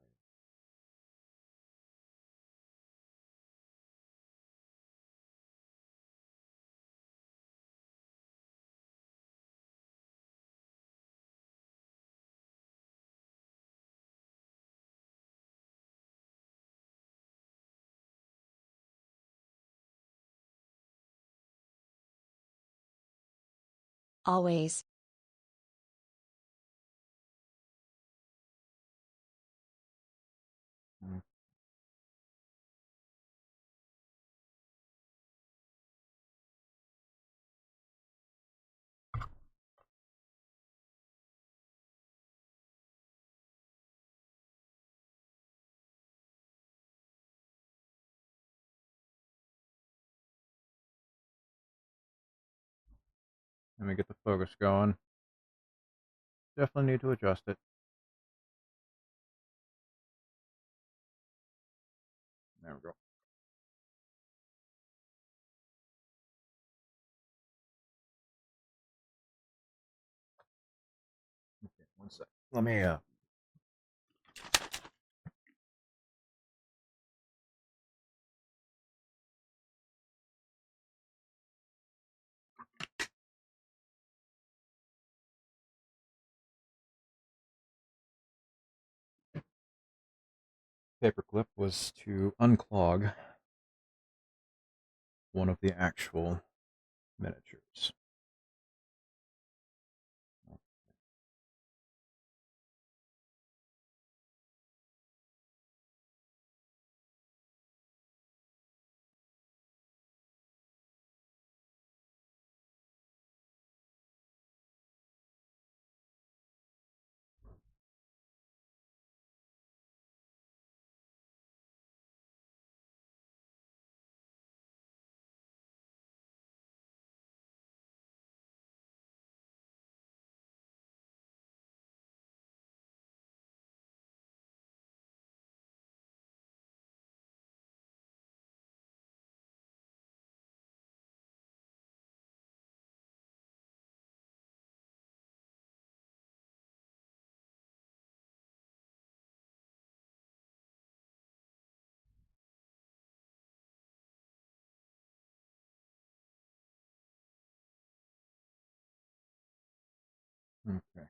Always. Mm. Let me get the focus going. Definitely need to adjust it. There we go. Okay, one sec. Let me paperclip was to unclog one of the actual miniatures. Okay.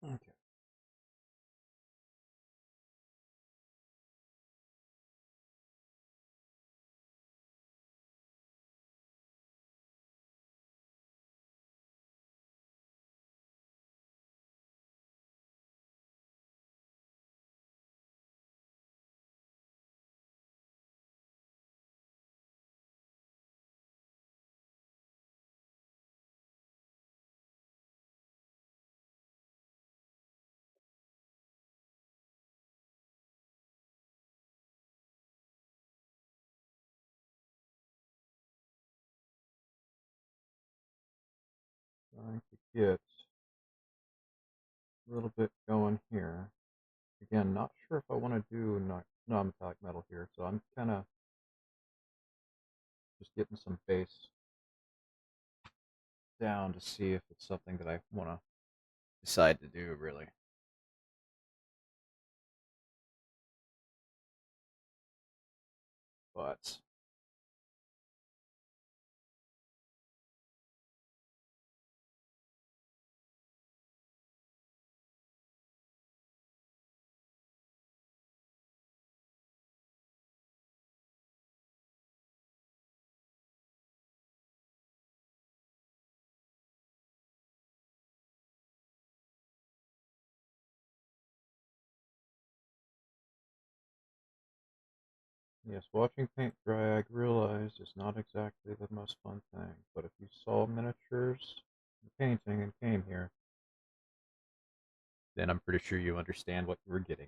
Okay. Trying to get a little bit going here. Again, not sure if I want to do non-metallic metal here, so I'm kind of just getting some bass down to see if it's something that I want to decide to do, really. But yes, watching paint dry, I realized, is not exactly the most fun thing. But if you saw miniatures and painting and came here, then I'm pretty sure you understand what you were getting.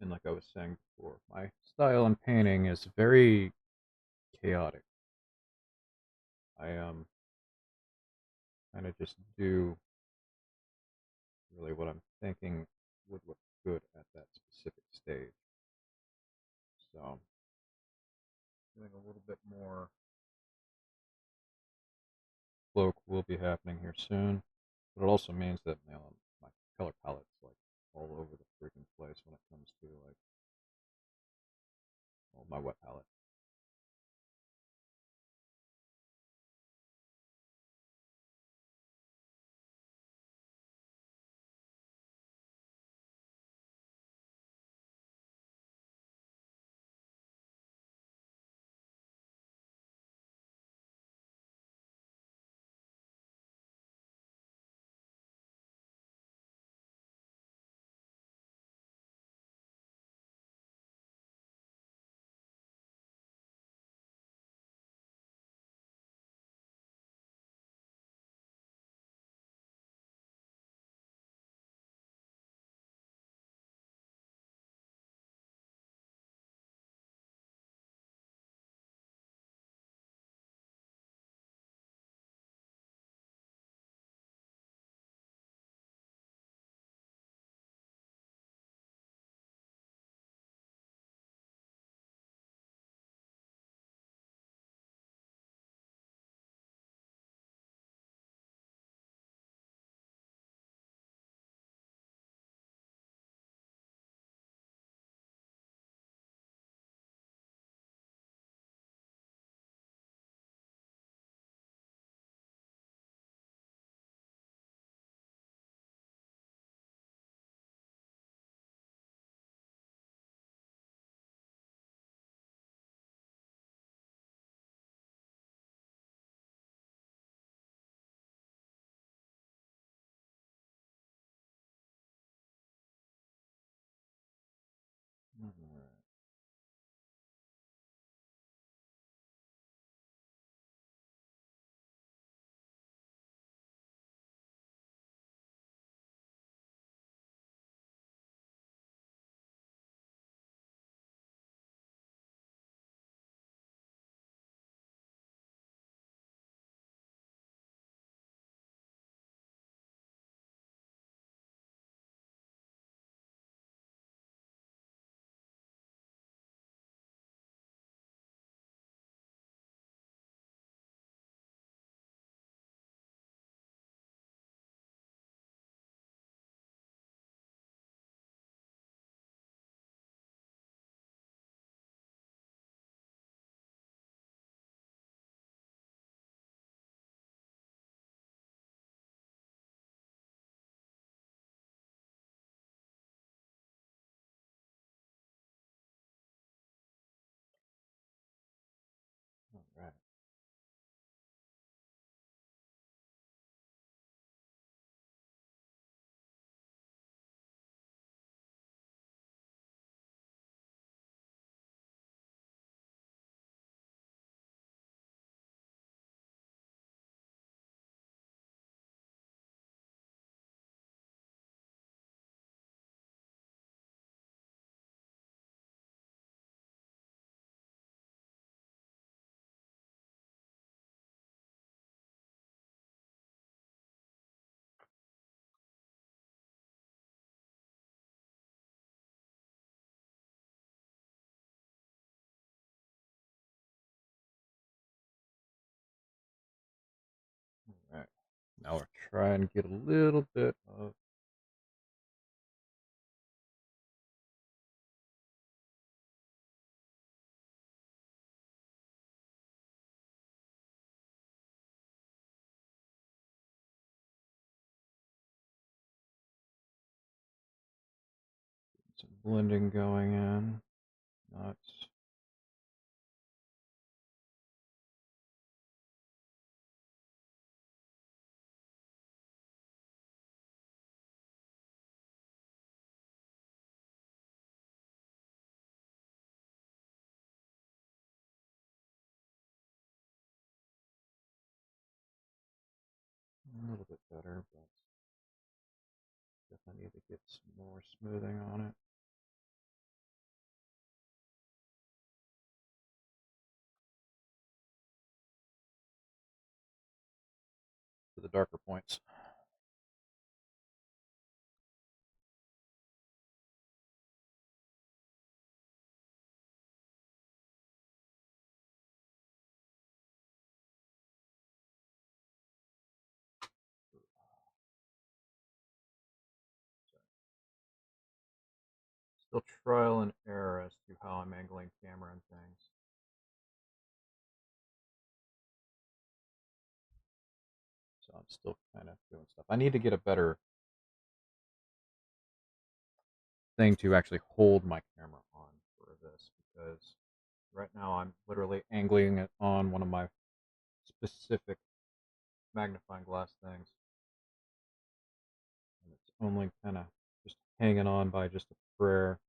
And like I was saying before, my style in painting is very chaotic. I kind of just do really what I'm thinking would look good at that specific stage. So doing a little bit more cloak will be happening here soon, but it also means that my color palette's like all over the freaking place when it comes to like my wet palette. Alright. Alright. Alright. Now we'll try and get a little bit of some blending going in. Not a little bit better, but definitely need to get some more smoothing on it. To the darker points. Still trial and error as to how I'm angling camera and things. So I'm still kind of doing stuff. I need to get a better thing to actually hold my camera on for this, because right now I'm literally angling it on one of my specific magnifying glass things, and it's only kind of just hanging on by just a prayer.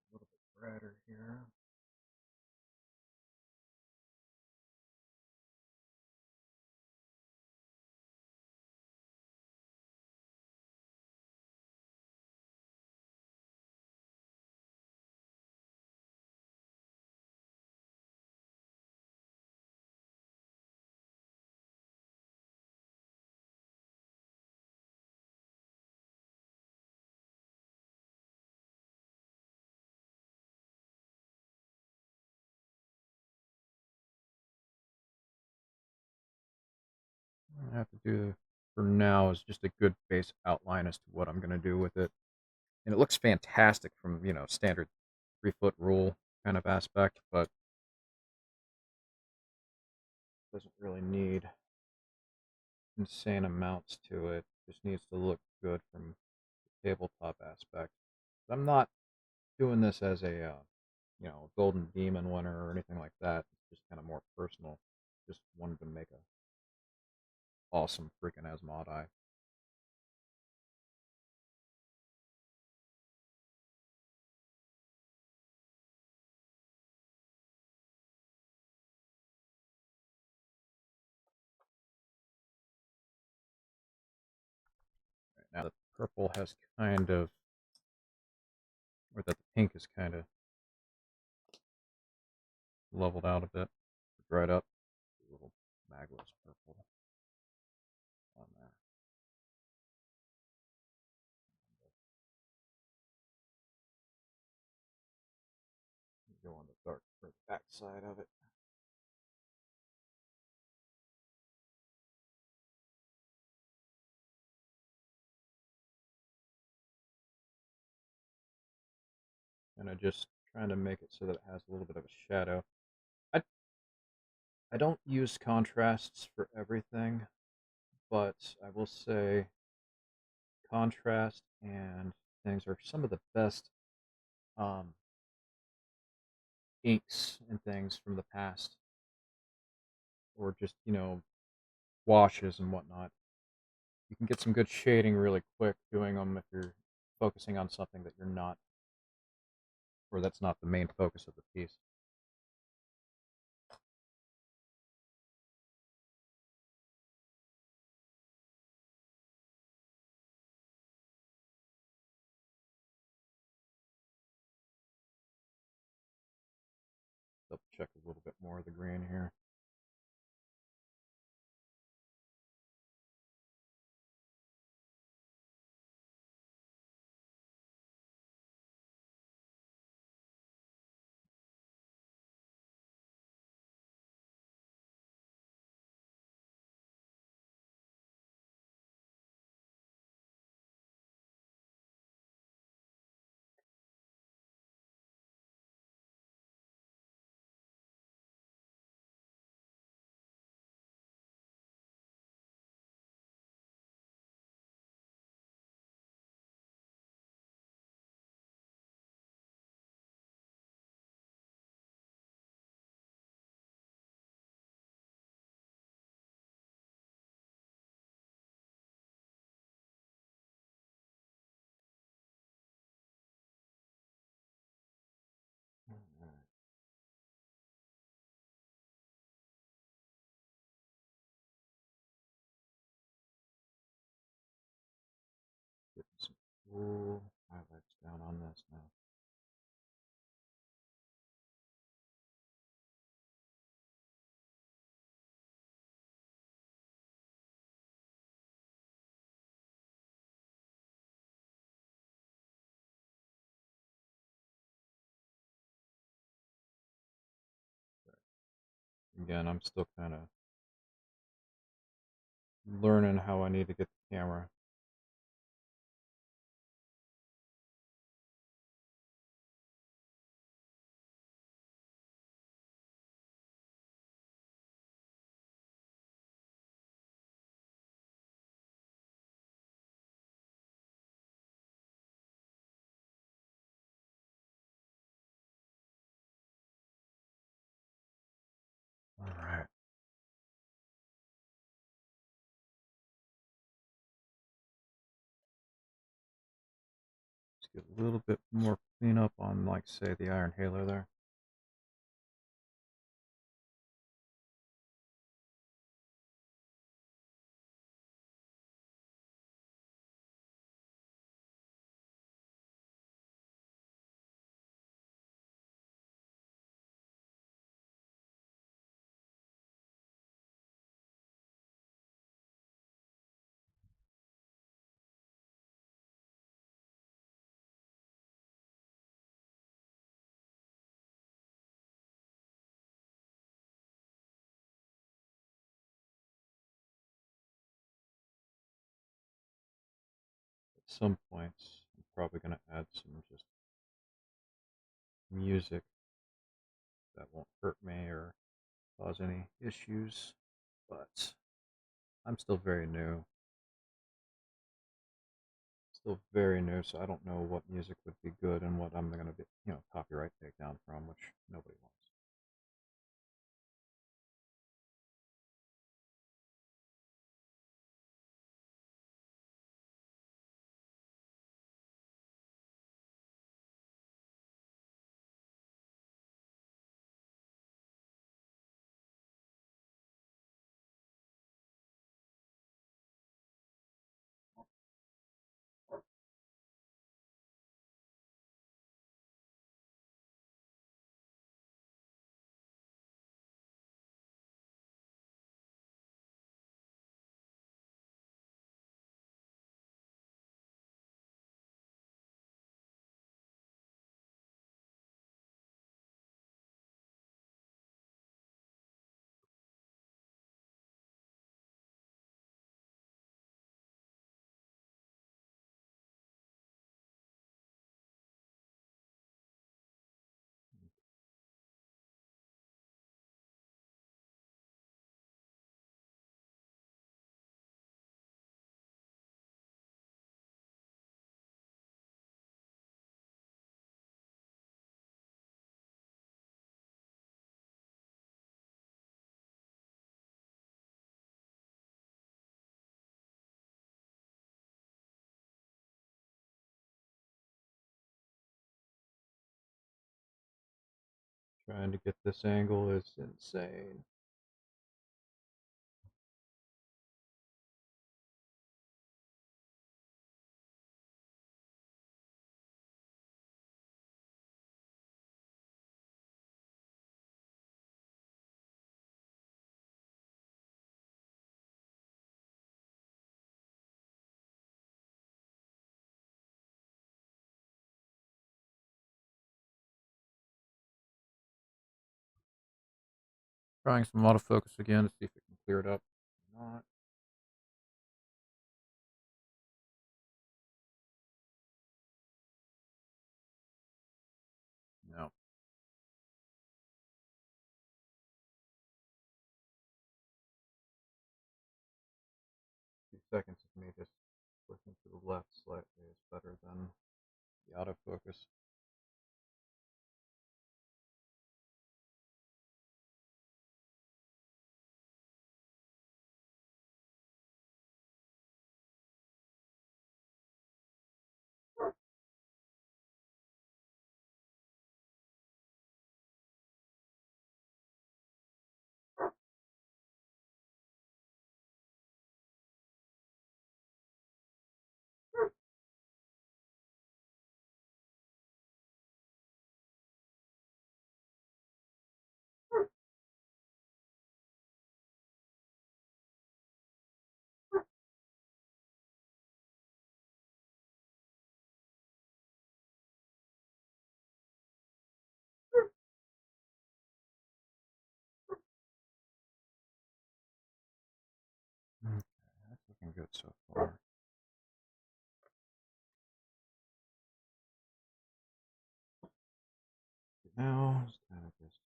A little bit brighter here. I have to do for now is just a good base outline as to what I'm going to do with it, and it looks fantastic from standard 3 foot rule kind of aspect, but doesn't really need insane amounts to it. Just needs to look good from the tabletop aspect. I'm not doing this as a golden demon winner or anything like that. It's just kind of more personal. Just wanted to make a awesome freaking Asmodai. Right now the purple has kind of, or that the pink is kind of leveled out a bit, dried up. A little magless purple on there. Go on the dark for the back side of it. And I just trying to make it so that it has a little bit of a shadow. I I don't use contrasts for everything, but I will say contrast and things are some of the best um, inks and things from the past, or just washes and whatnot. You can get some good shading really quick doing them if you're focusing on something that you're not, or that's not the main focus of the piece. Double check a little bit more of the green here. cool highlights down on this now. Again, I'm still kind of learning how I need to get the camera. All right. Let's get a little bit more cleanup on, like, say, the iron halo there. At some points, I'm probably going to add some just music that won't hurt me or cause any issues, but I'm still very new. Still very new, so I don't know what music would be good and what I'm going to be, copyright takedown from, which nobody wants. Trying to get this angle is insane. Trying some autofocus again to see if it can clear it up. Not. No. 2 seconds of me just pushing to the left slightly is better than the autofocus. so far. Now it's kind of just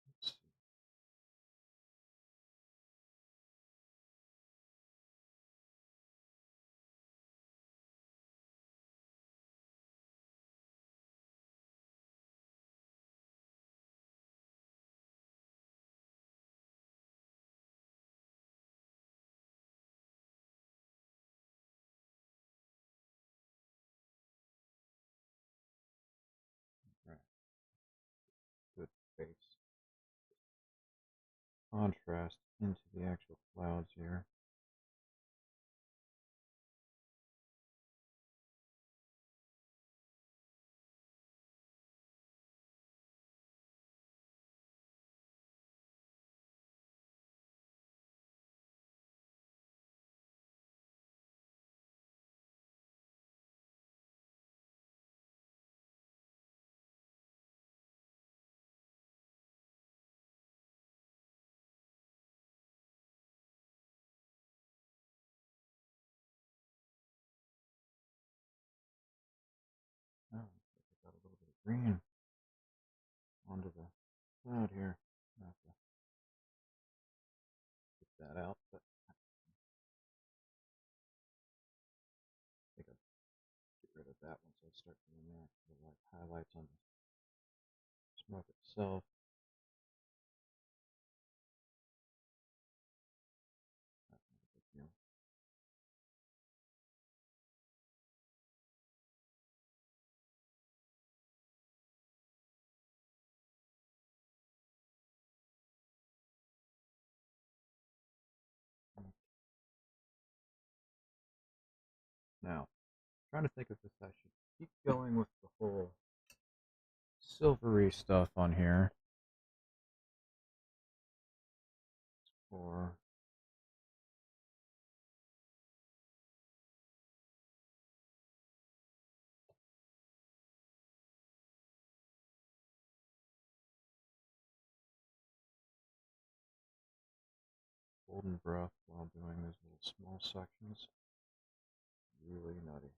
let's see. Right, good base contrast into the actual clouds here. Oh, looks like I got a little bit of green onto the cloud here. I have to get that out, but I think I'll get rid of that once I start doing that. The like highlights on the smoke itself. That's not a big deal. Now, trying to think of if I should keep going with the whole silvery stuff on here, or golden breath while doing these little small sections. Really nutty.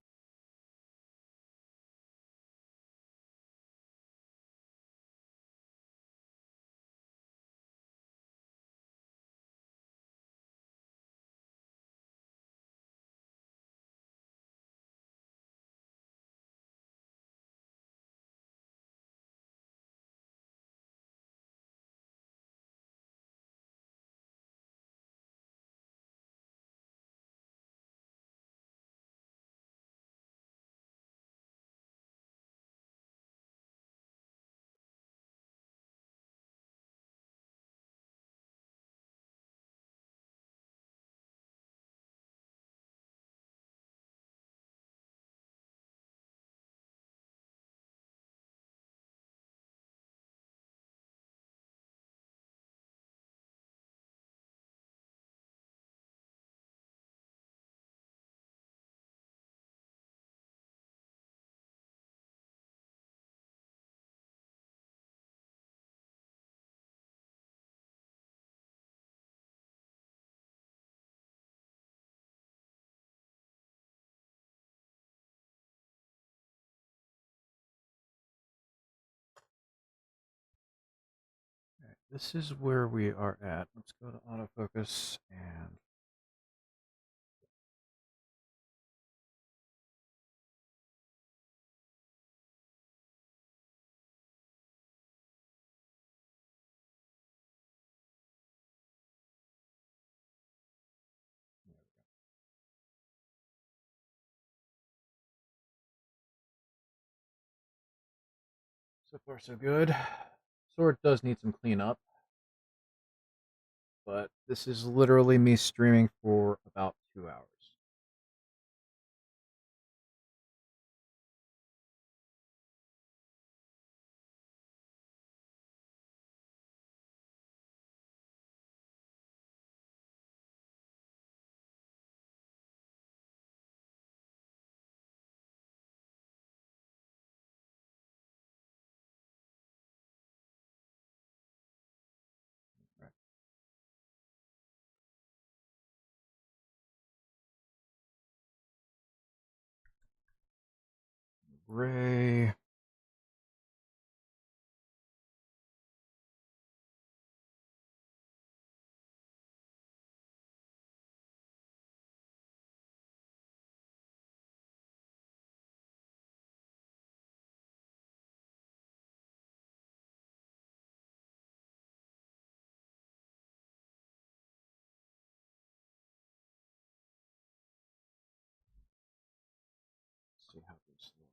this is where we are at. Let's go to autofocus and so far so good. Sword does need some cleanup, but this is literally me streaming for about 2 hours. Right. Gray. Let's see how this looks.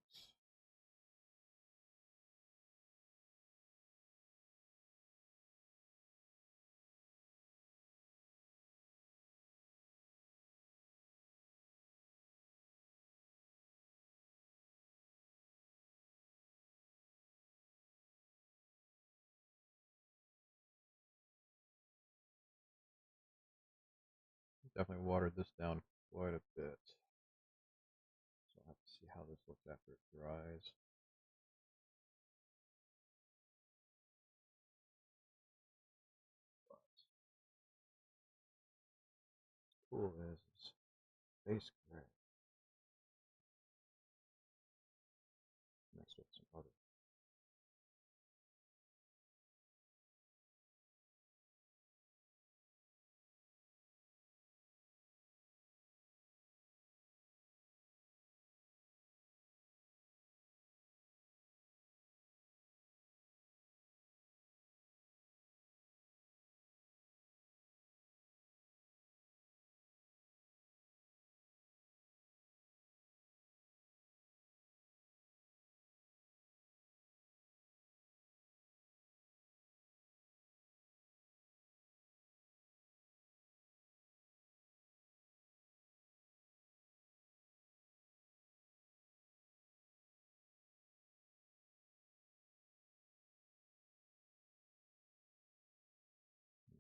Definitely watered this down quite a bit. So I'll have to see how this looks after it dries. But cool is base gray mixed with some other.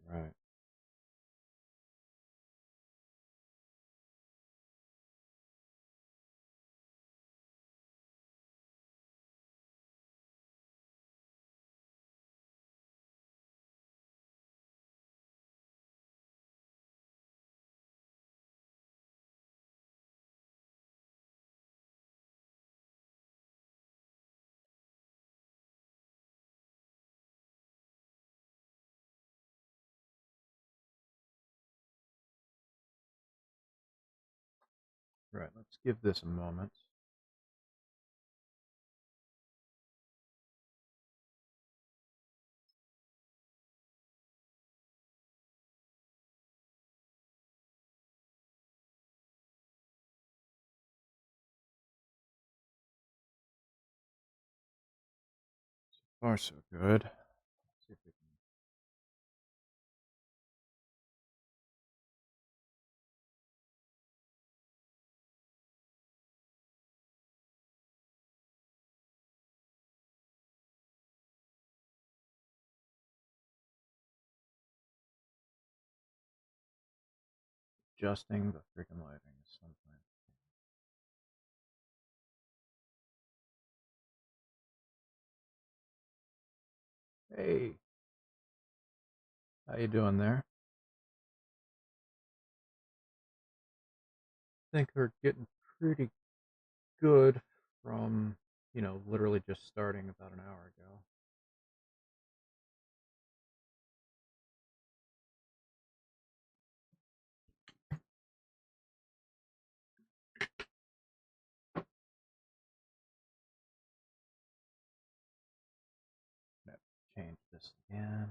Right. Right. Let's give this a moment. So far so good. Let's see if we can adjusting the freaking lighting sometimes. Hey, how you doing there? I think we're getting pretty good from, literally just starting about an hour ago. this again.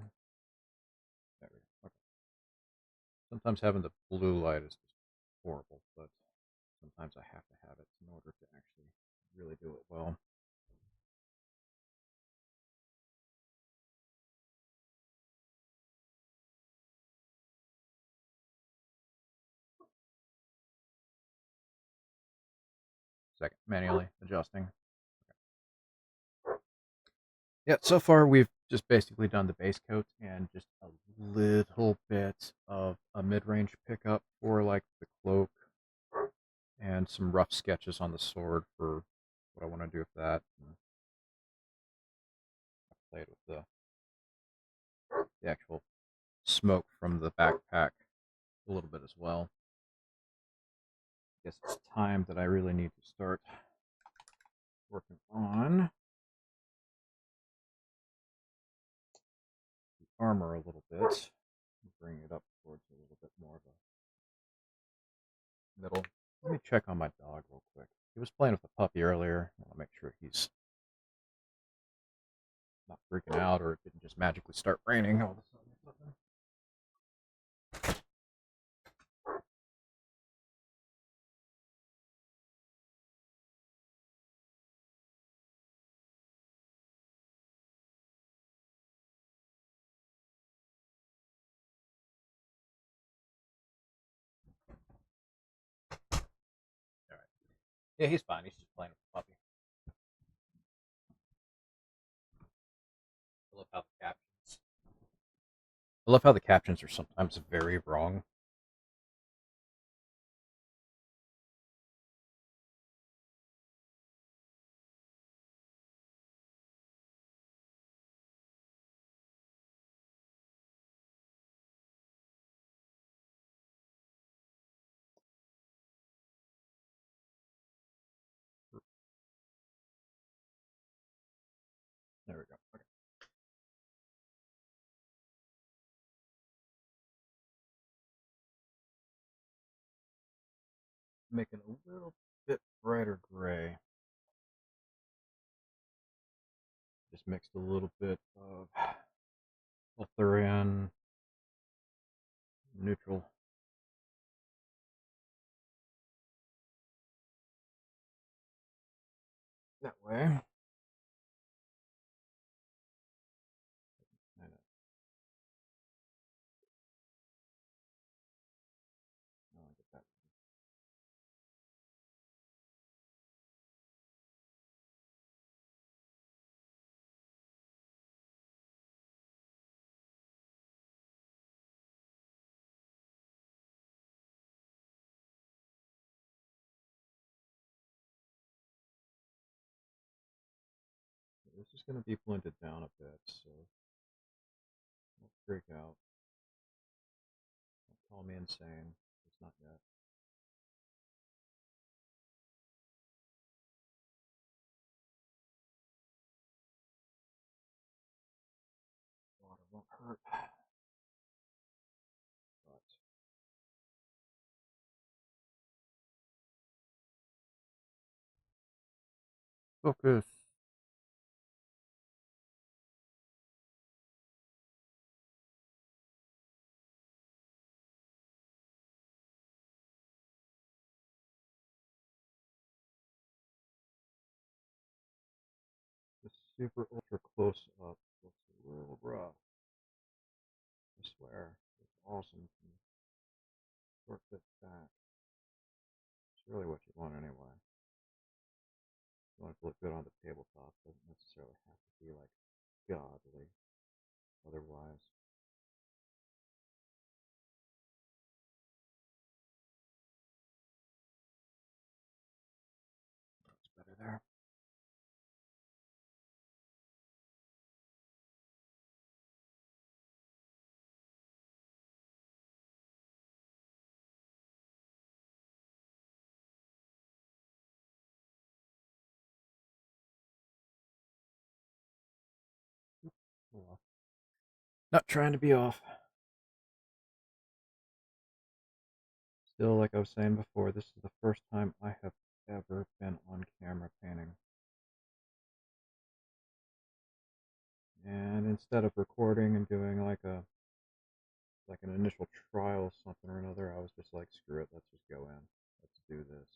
There we go. Okay. Sometimes having the blue light is just horrible, but sometimes I have to have it in order to actually really do it well. Second, manually adjusting. Yeah, so far we've just basically done the base coat and just a little bit of a mid-range pickup for like the cloak and some rough sketches on the sword for what I want to do with that. And I played with the actual smoke from the backpack a little bit as well. I guess it's time that I really need to start working on the armor a little bit. Bring it up towards a little bit more of a middle. Let me check on my dog real quick. He was playing with the puppy earlier. I want to make sure he's not freaking out or it didn't just magically start raining all of a sudden. All right. Yeah, he's fine. He's just playing with the puppy. I love how the captions. I love how the captions are sometimes very wrong. There we go. Okay. Making a little bit brighter gray. Just mixed a little bit of Ulthurian neutral. That way. Kind of, get that. This is going to be blended down a bit, so don't freak out. Don't call me insane. It's not yet. Water won't hurt. But focus. Just super ultra close up looks a little rough. I swear. It's awesome from short bit back. It's really what you want anyway. You want it to look good on the tabletop. Doesn't necessarily have to be like godly. Otherwise, it's better there. Oh well. Not trying to be off. Still, like I was saying before, this is the first time I have ever been on camera painting. And instead of recording and doing like an initial trial of something or another, I was just like, screw it, let's just go in. Let's do this.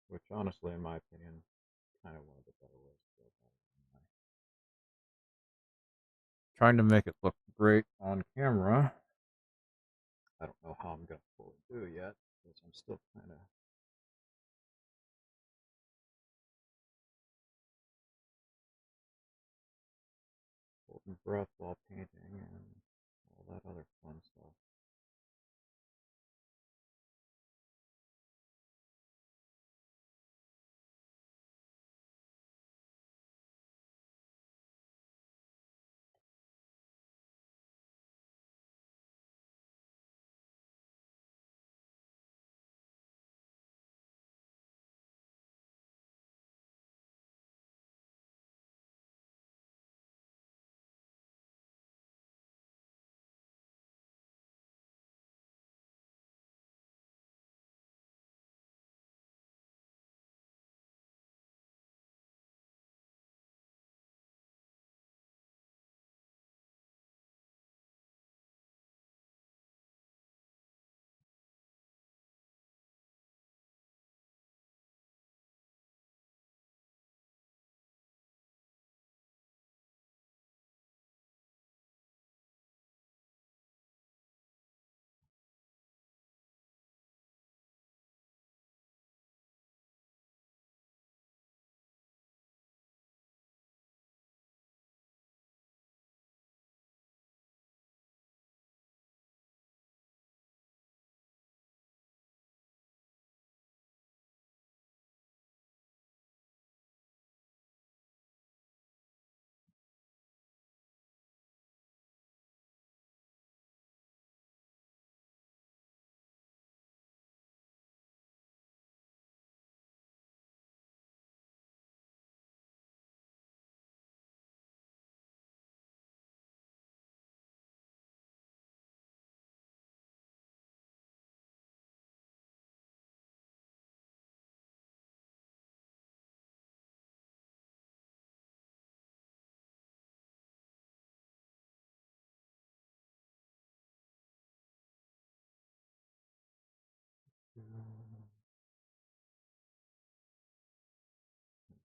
Which honestly, in my opinion, kind of one of the better ways to go about it. Trying to make it look great on camera. I don't know how I'm gonna fully do it yet, because I'm still kind of holding breath while painting and all that other fun stuff.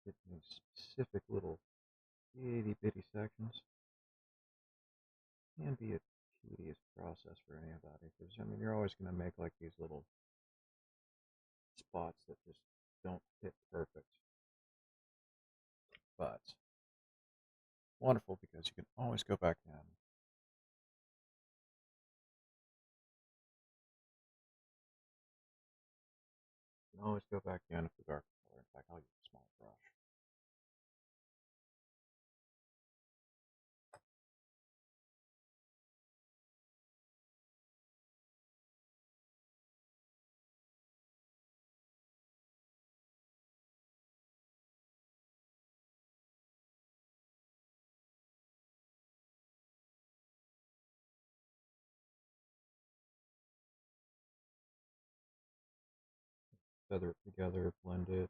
Get these specific little itty bitty sections. Can be a tedious process for anybody, because I mean you're always going to make like these little spots that just don't hit perfect. But wonderful because you can always go back in. You can always go back in with the dark color. In fact, I'll use a small brush. Feather it together, blend it.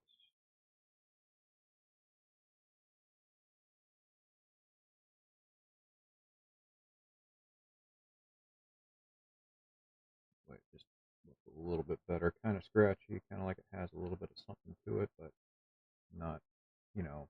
Wait, just look a little bit better. Kind of scratchy, kind of like it has a little bit of something to it, but not, you know.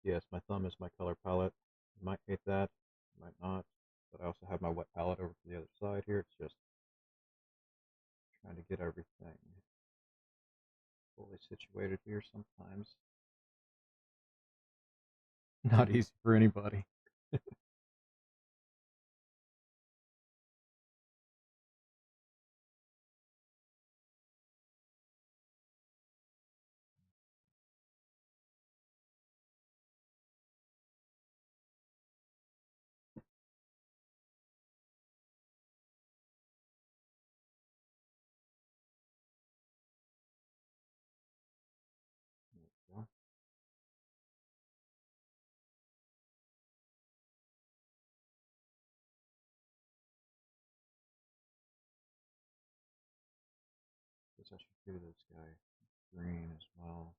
Yes, my thumb is my color palette. You might hate that, you might not. But I also have my wet palette over to the other side here. It's just trying to get everything fully situated here sometimes. Not easy for anybody. I should do this guy green as well.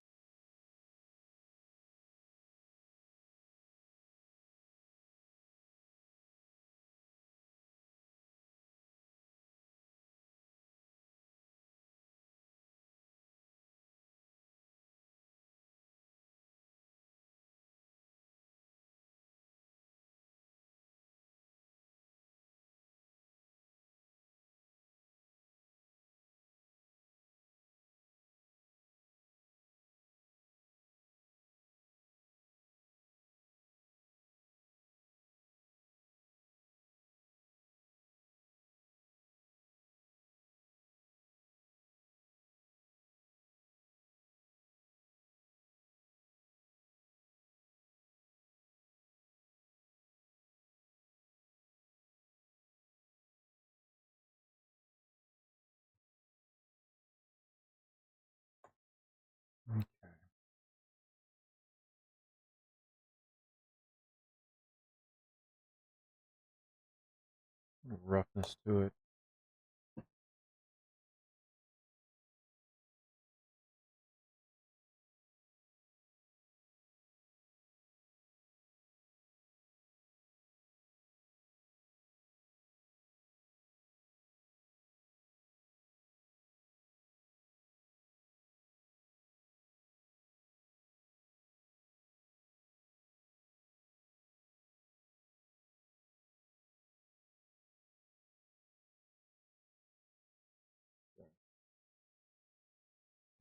Okay. Roughness to it.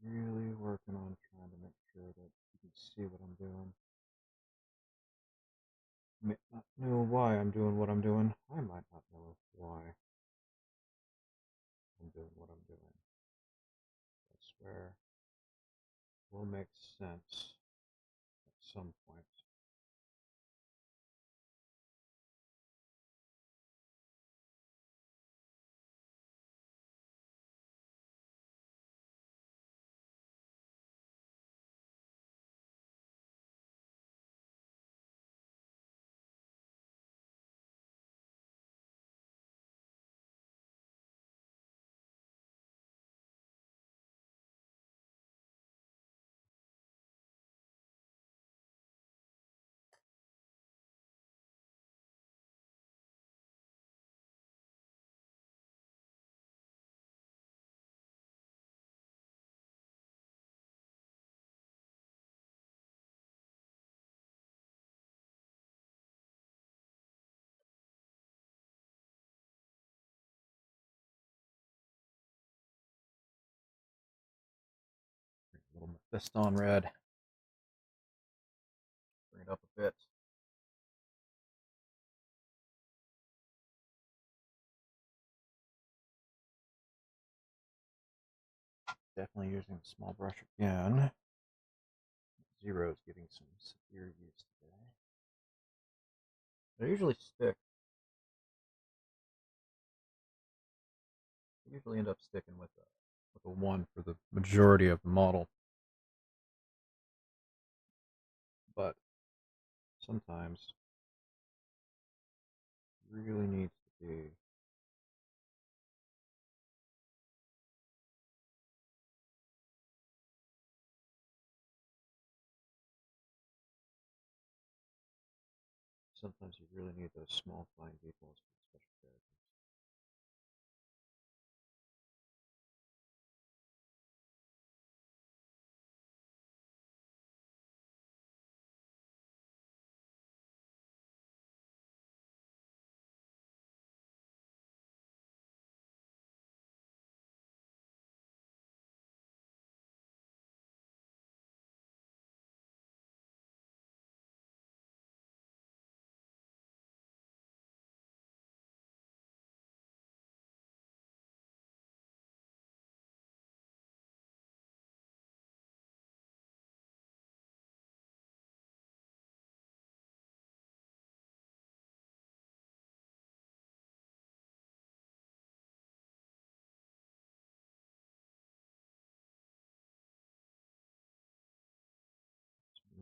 Really working on trying to make sure that you can see what I'm doing. May not know why I'm doing what I'm doing. I might not know why I'm doing what I'm doing. I swear it will make sense at some point. A little Mephiston red. Bring it up a bit. Definitely using a small brush again. Zero's getting some severe use today. They usually stick. I usually end up sticking with a 1 for the majority of the model. But sometimes really needs to be sometimes you really need those small fine details for special characters.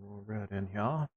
More red in here.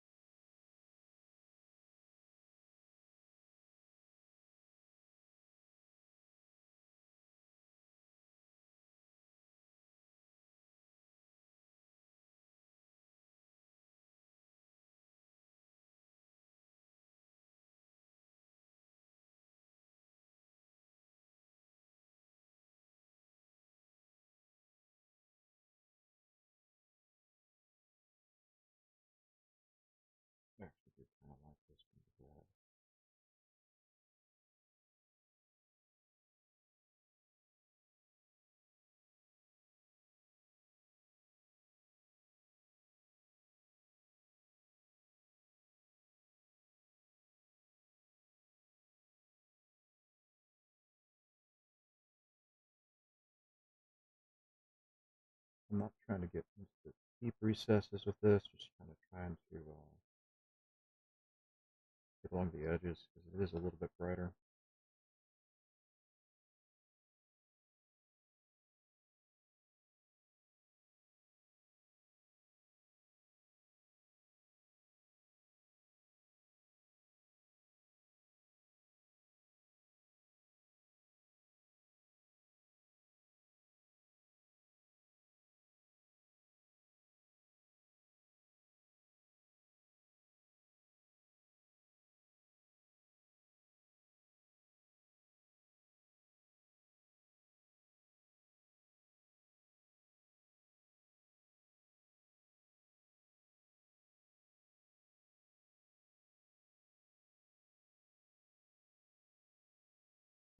I'm not trying to get into the deep recesses with this, just kind of trying to get along the edges because it is a little bit brighter.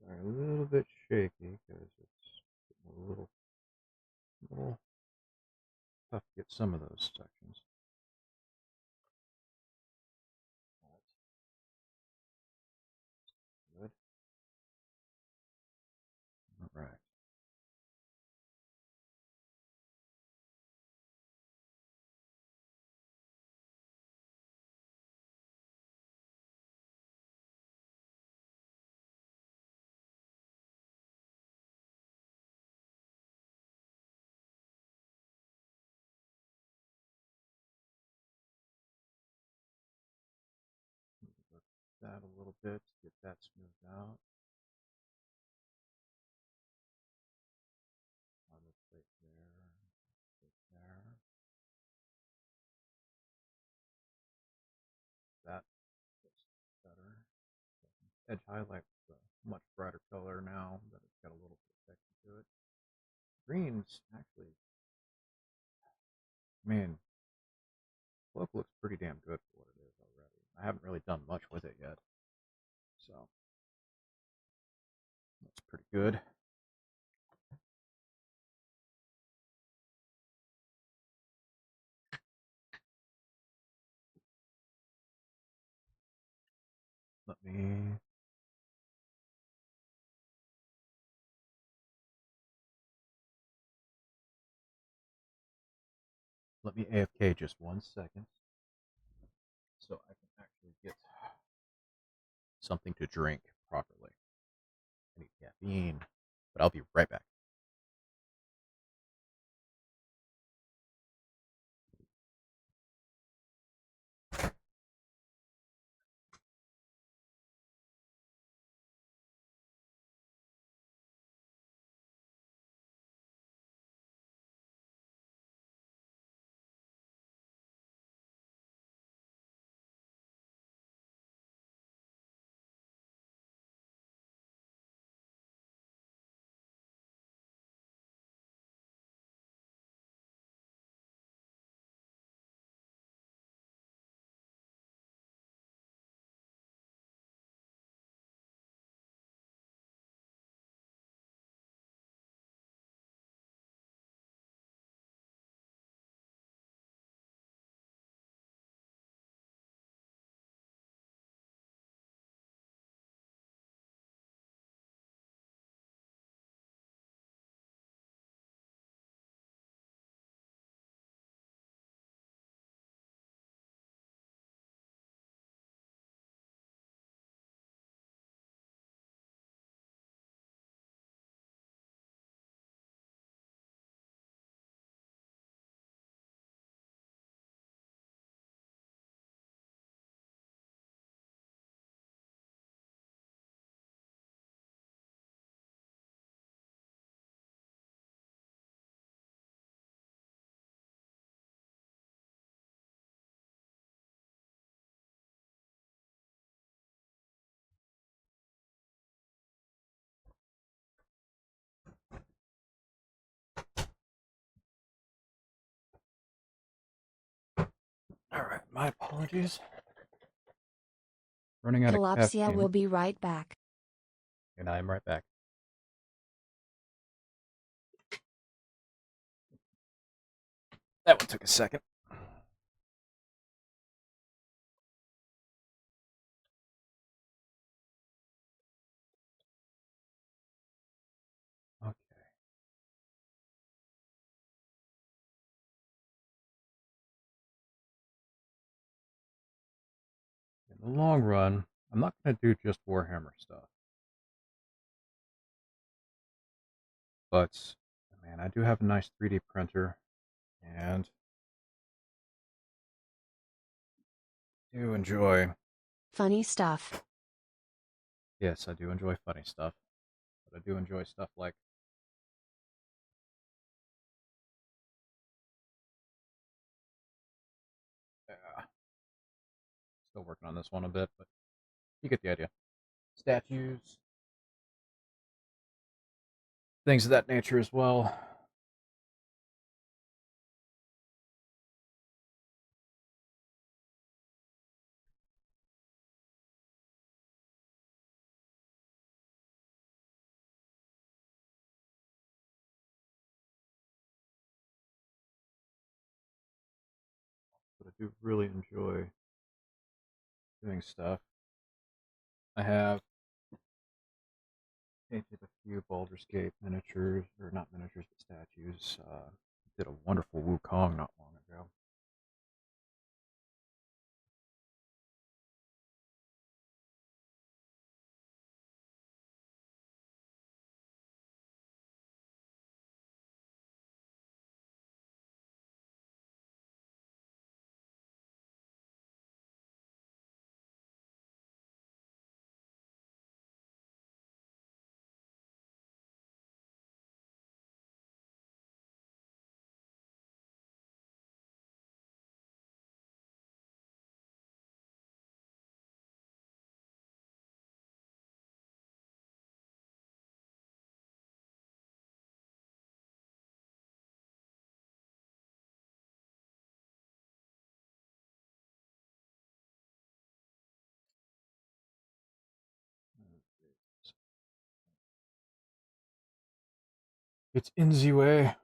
Sorry, a little bit shaky because it's getting a little tough to get some of those sections. Good. All right. Work that a little bit to get that smoothed out. On the plate there. That looks better. Edge highlight with a much brighter color now that it's got a little bit of texture to it. Green's actually, I mean, cloak looks pretty damn good for what it is already. I haven't really done much with it yet, so that's pretty good. Let me let me AFK just 1 second so I can actually get something to drink properly. I need caffeine, but I'll be right back. All right, my apologies. Running out of Kalopsia caffeine, will be right back. and I am right back. That one took a second. Okay. In the long run, I'm not going to do just Warhammer stuff, but man, I do have a nice 3D printer, and do enjoy. Funny stuff. Yes, I do enjoy funny stuff, but I do enjoy stuff like still working on this one a bit, but you get the idea. Statues, things of that nature as well. But I do really enjoy doing stuff. I have painted a few Baldur's Gate miniatures, or not miniatures, but statues. Did a wonderful Wukong not long ago. It's in the way.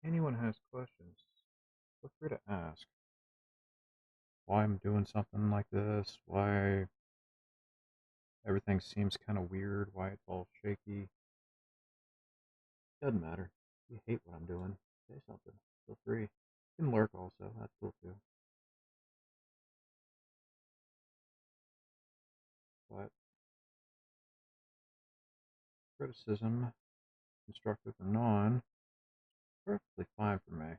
Anyone has questions, feel free to ask. Why I'm doing something like this, why everything seems kind of weird, why it's all shaky. Doesn't matter. If you hate what I'm doing, say something. Feel free. You can lurk also. That's cool too. But criticism, constructive or non, perfectly fine for me.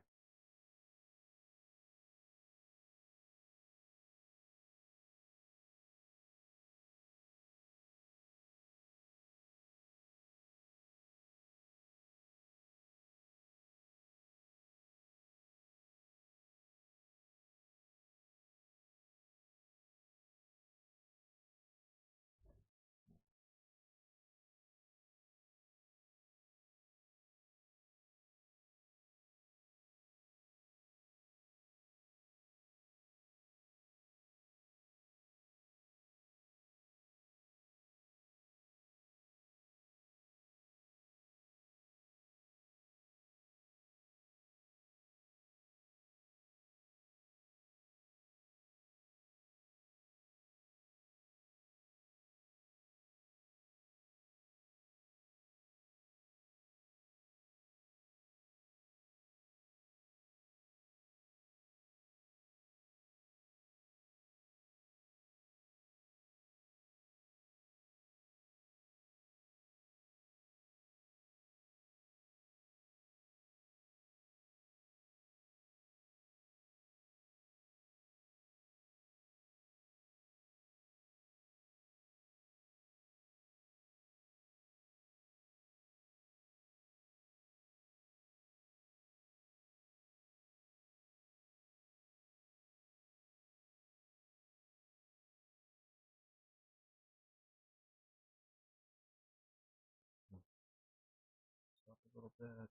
that.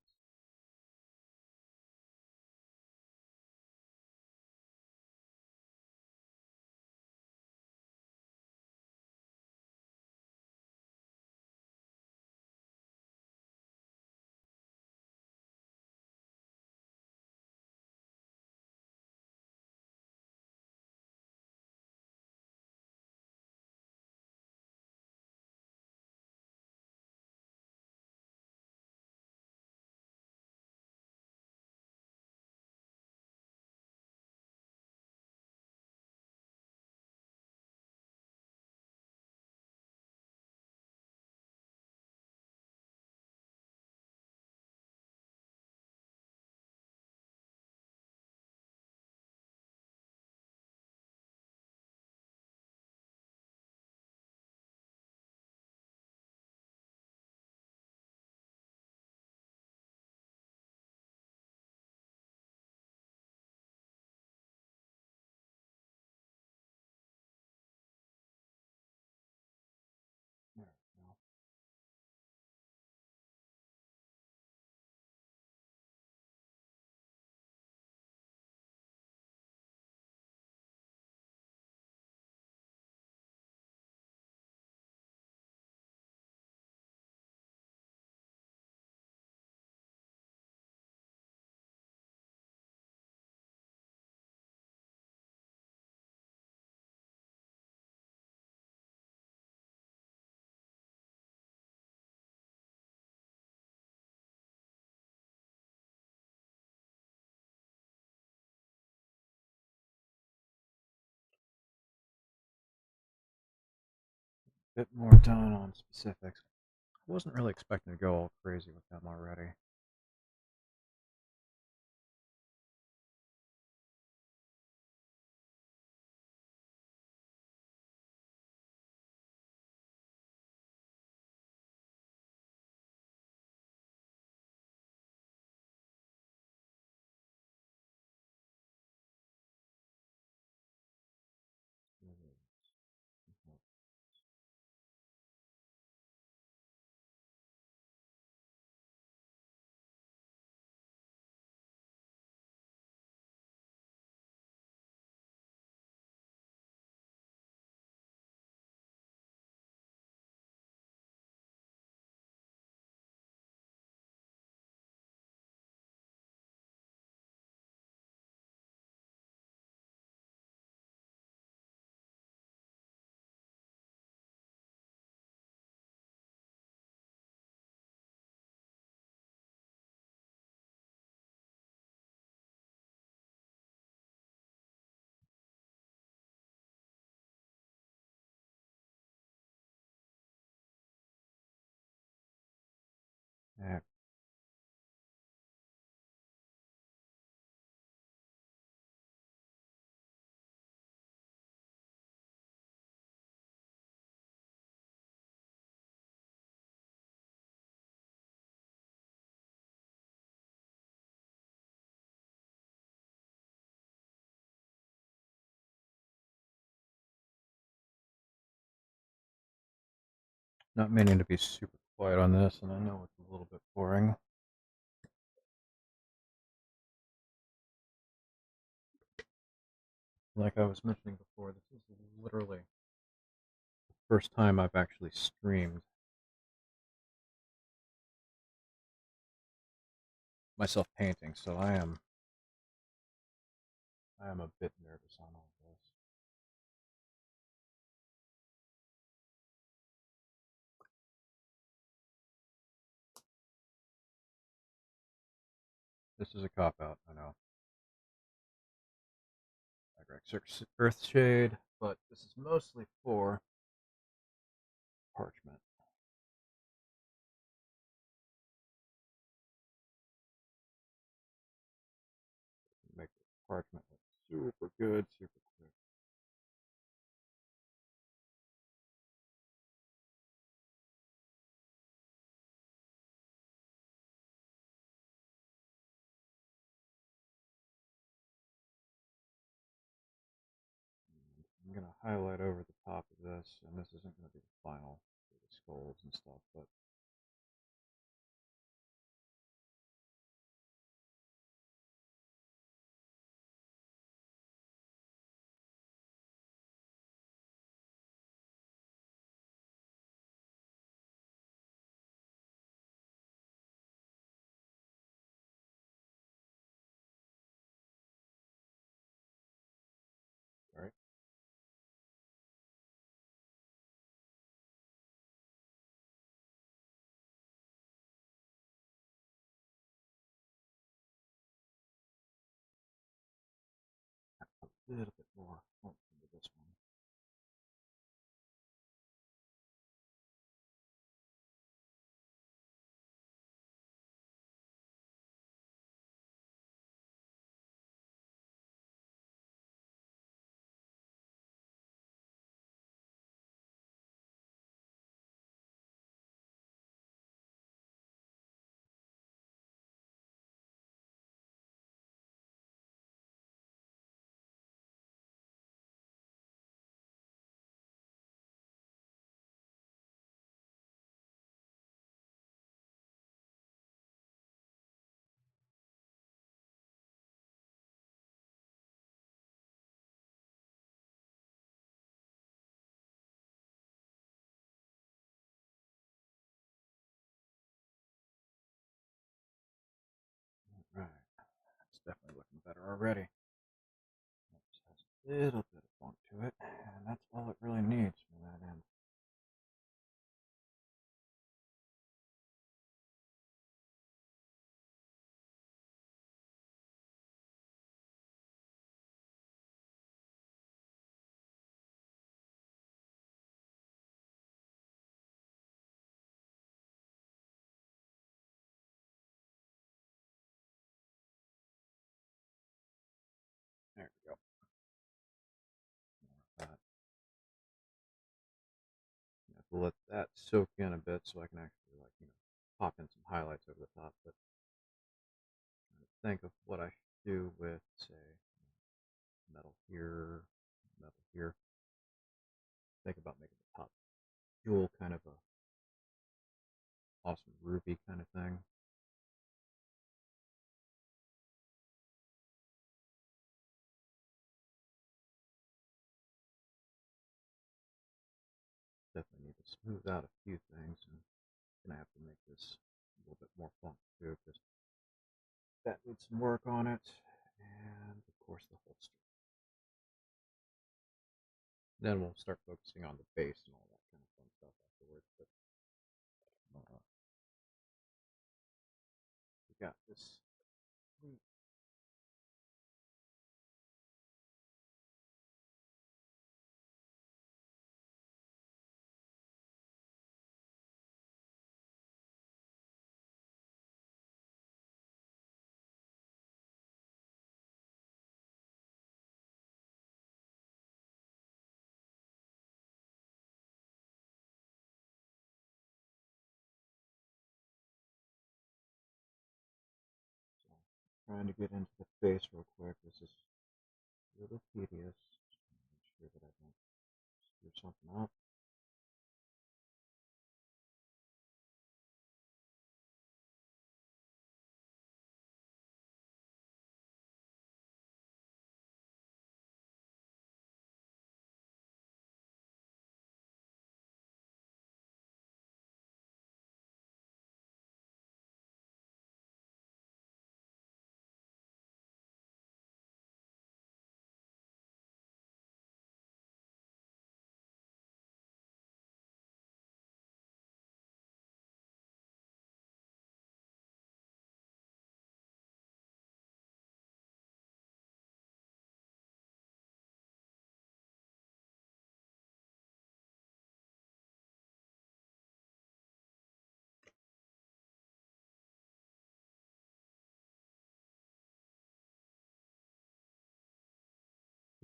There we go. Bit more done on specifics. I wasn't really expecting to go all crazy with them already. Yeah, not meaning to be super quiet on this, and I know it's a little bit boring. Like I was mentioning before, this is literally the first time I've actually streamed myself painting, so I am a bit nervous on all this. This is a cop out, I know. Earthshade, but this is mostly for parchment. Make the parchment look super good, super quick. I'm gonna highlight over the top of this, and this isn't gonna be the final for the skulls and stuff, but a little bit more oomph into this one. Right, it's definitely looking better already. It just has a little bit of funk to it, and that's all it really needs from that end. There we go. You have to let that soak in a bit so I can actually, like, pop in some highlights over the top. But I'm trying to think of what I should do with, say, metal here, metal here. Think about making the top jewel kind of a awesome ruby kind of thing. Definitely need to smooth out a few things, and I'm gonna have to make this a little bit more fun too, because that needs some work on it, and of course the holster. Then we'll start focusing on the base and all that kind of fun stuff afterwards. But we got this. So, trying to get into the face real quick. This is a little tedious. Just make sure that I don't screw something up.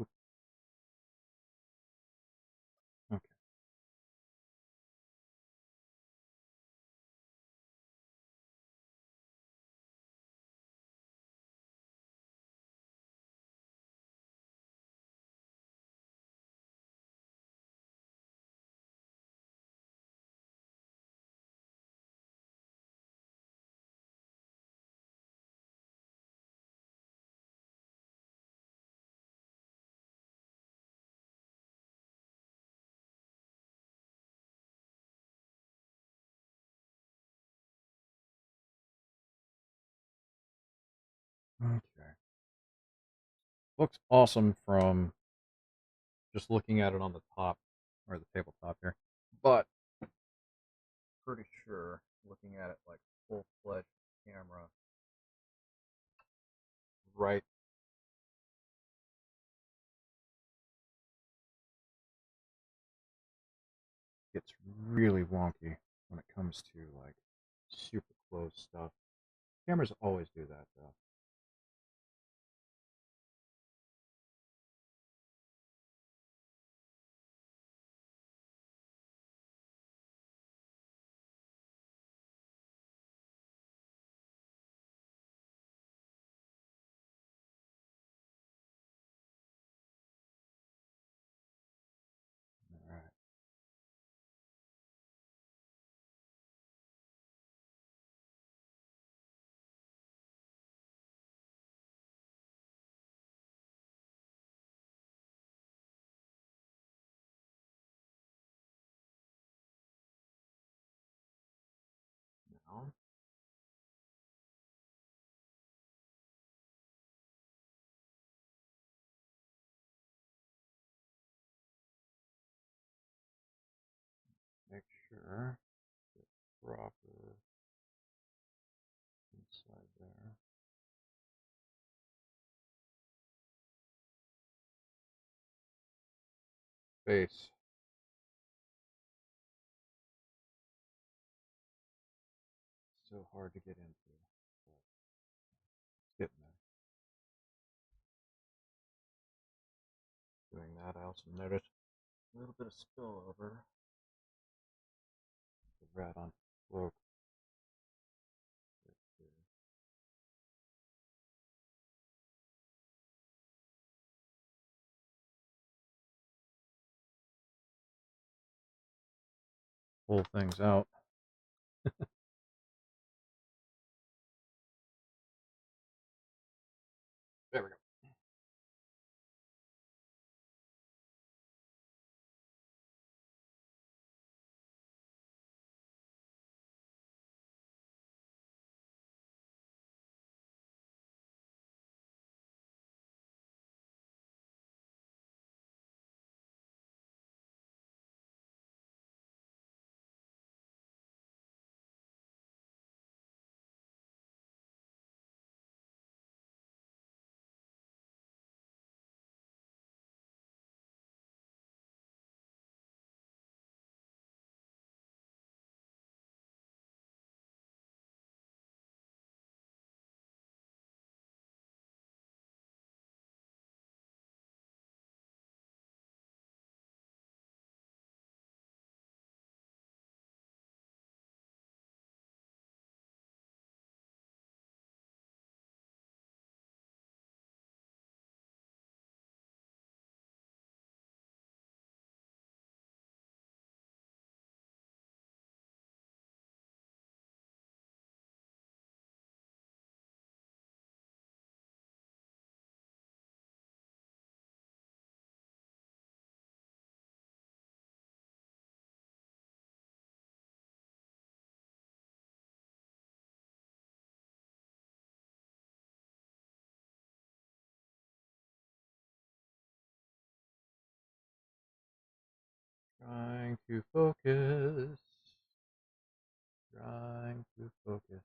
Oop, okay. Okay. Looks awesome from just looking at it on the top or the tabletop here, but pretty sure looking at it like full fledged camera right gets really wonky when it comes to like super close stuff. Cameras always do that though. All right. Now, make sure it's proper inside there. Base. So hard to get into. But it's getting there. Doing that, I also noticed a little bit of spillover. The red on cloak. Pull things out. There we go. Trying to focus. Trying to focus.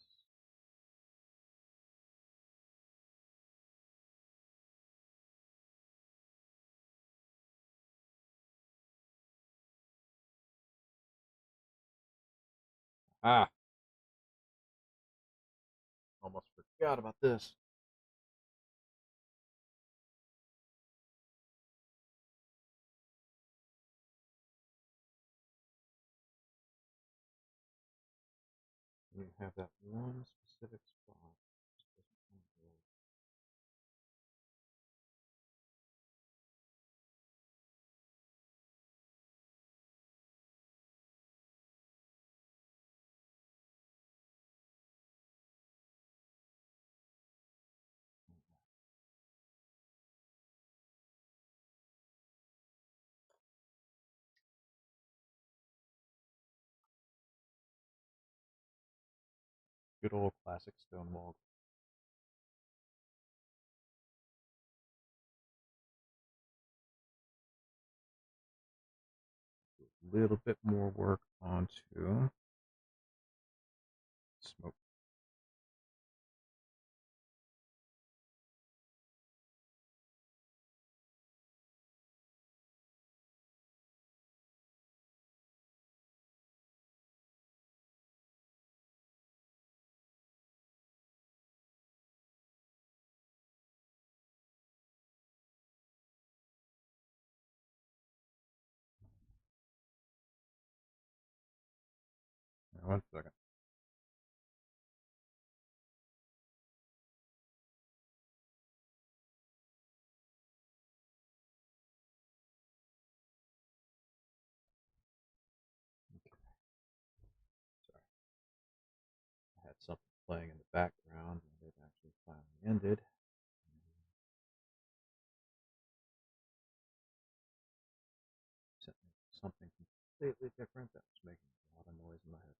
Ah, almost forgot about this. You have that one specific spot. Good old classic Stonewall. A little bit more work onto smoke. One second. Okay, sorry. I had something playing in the background and it actually finally ended. Sent me something completely different that was making a lot of noise in my headset.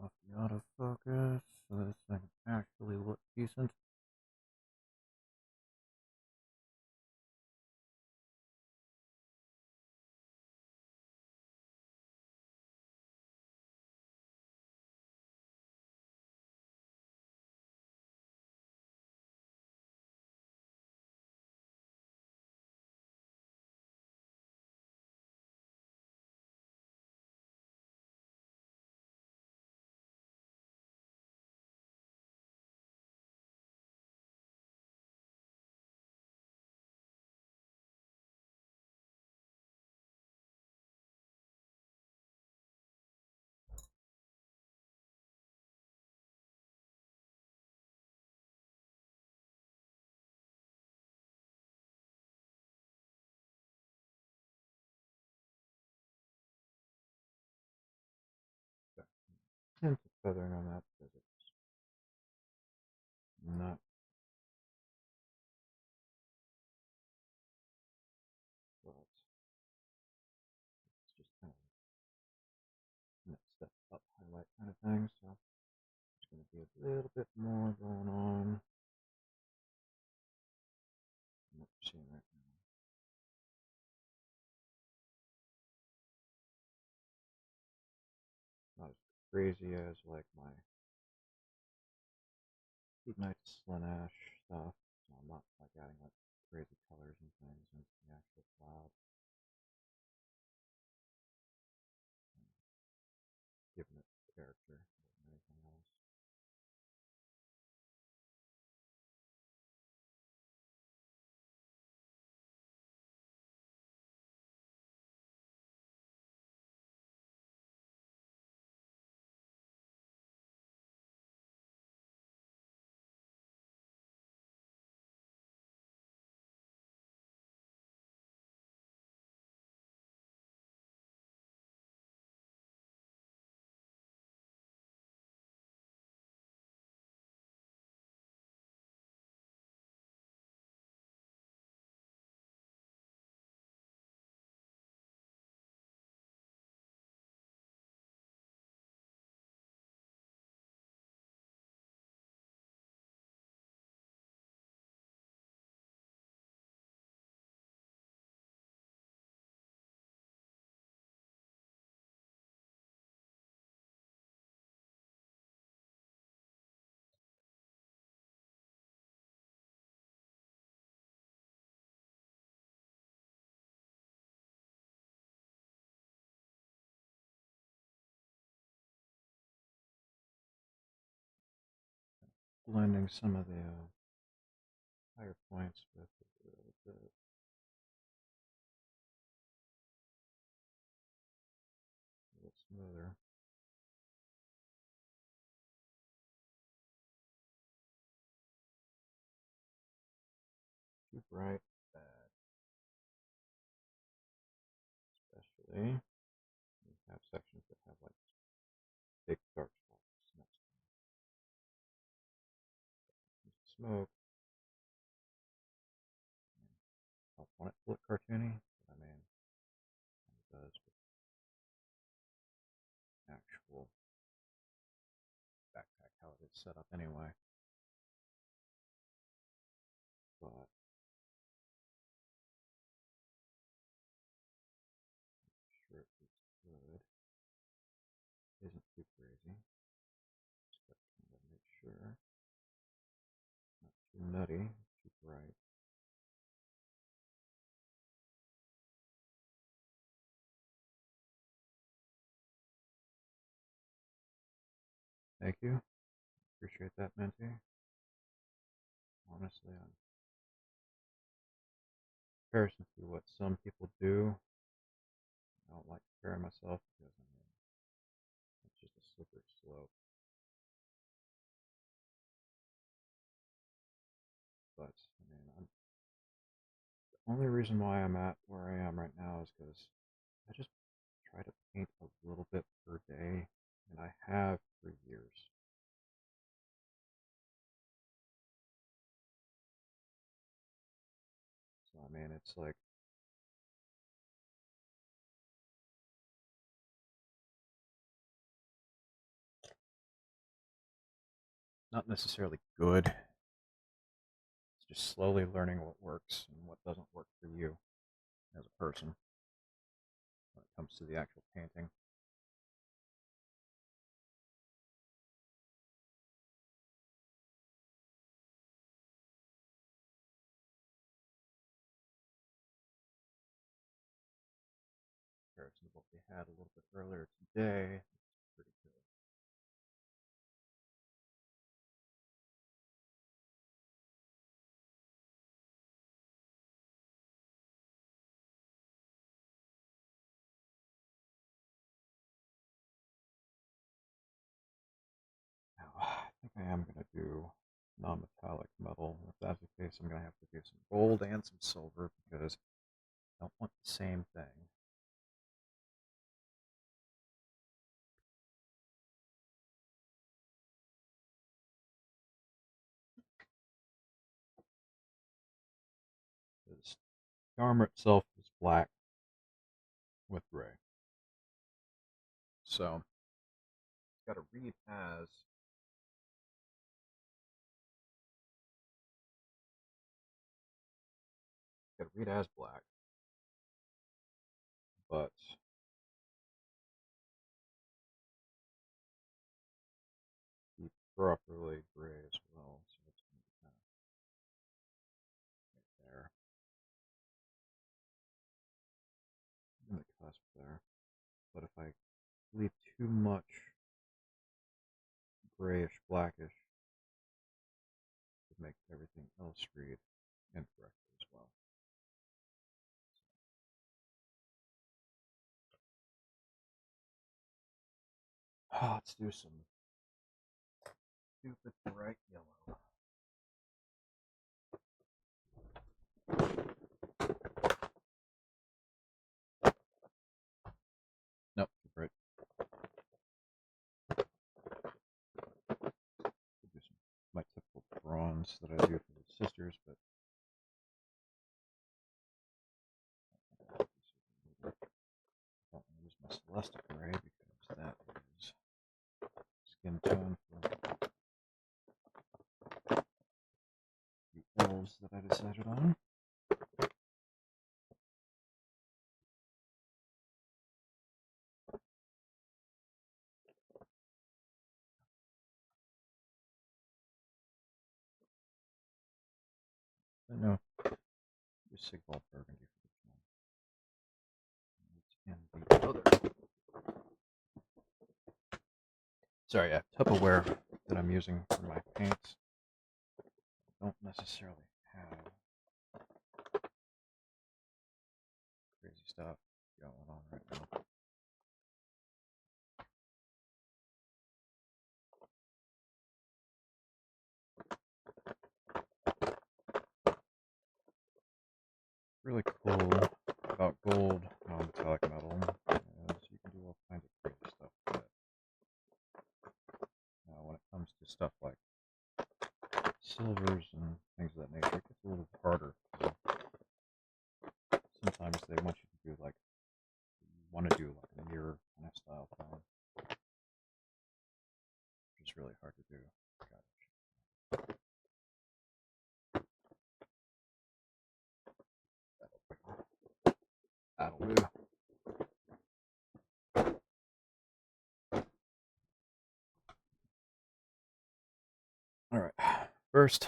Off the autofocus so this thing actually looks decent. Okay. Tint of feathering on that because it's not, well, it's just kind of next step up highlight kind of thing. So there's going to be a little bit more going on than what you're seeing right now. Not as crazy as like my Night Slanesh stuff. So I'm not like adding like crazy colors and things into the actual cloud, giving it character more than anything else. Blending some of the higher points with a little smoother. Too bright, bad. Especially you have sections that have like big dark spots next to them. Smoke. I don't want it to look cartoony, but I mean, it does with actual backpack how it is set up anyway. nutty, too bright. Thank you. Appreciate that, Minty. Honestly, in comparison to what some people do, I don't like comparing myself because I mean it's just a slippery slope. But I mean, the only reason why I'm at where I am right now is because I just try to paint a little bit per day, and I have for years. So I mean, it's like not necessarily good. It's just slowly learning what works and what doesn't work for you as a person when it comes to the actual painting. Comparison to what we had a little bit earlier today, it's pretty good. Now, I think I am going to do non-metallic metal. If that's the case, I'm going to have to do some gold and some silver because I don't want the same thing. The armor itself is black with gray. So it's got to read as black, but be properly gray as well. So it's going to be kind of right there in the cusp there. But if I leave too much grayish blackish, it would make everything else read incorrectly as well. Let's do some stupid bright yellow. Nope, too bright. Could do some my typical bronze that I do for the sisters, but I don't want to use my Celestic Gray because that is skin tone for the elves that I decided on. But no, just Sigval Burgundy for this one. And the other. Sorry, yeah, Tupperware that I'm using for my paints don't necessarily have crazy stuff going on right now. Really cool about gold non-metallic metal is you can do all kinds of crazy stuff with it. Now, when it comes to stuff like silvers and things of that nature, it gets a little harder. So sometimes they want you to do like you want to do like a mirror kind of style thing, which is really hard to do. That'll do. All right. First,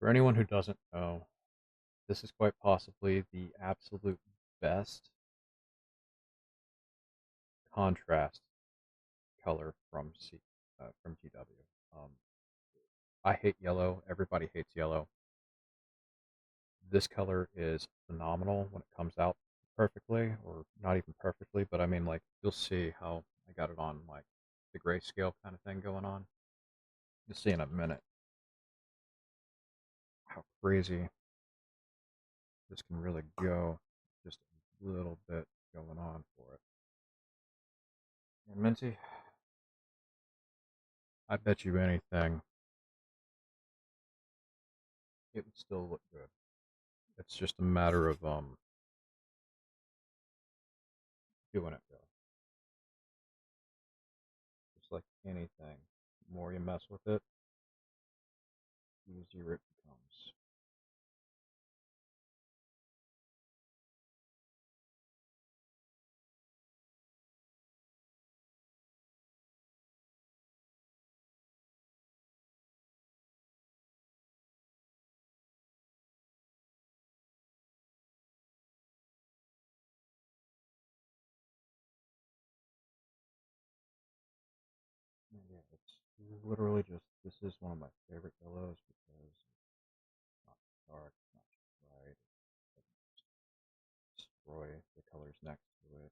For anyone who doesn't know, this is quite possibly the absolute best contrast color from GW. Um, I hate yellow. Everybody hates yellow. This color is phenomenal when it comes out perfectly, or not even perfectly, but I mean, like, you'll see how I got it on, like, the grayscale kind of thing going on. You'll see in a minute how crazy this can really go. Just a little bit going on for it. And Minty, I bet you anything it would still look good. It's just a matter of doing it good. Just like anything, the more you mess with it, the easier it becomes. And yeah, it's literally just, this is one of my favorite yellows because it's not dark, it's not too bright, it doesn't destroy the colors next to it.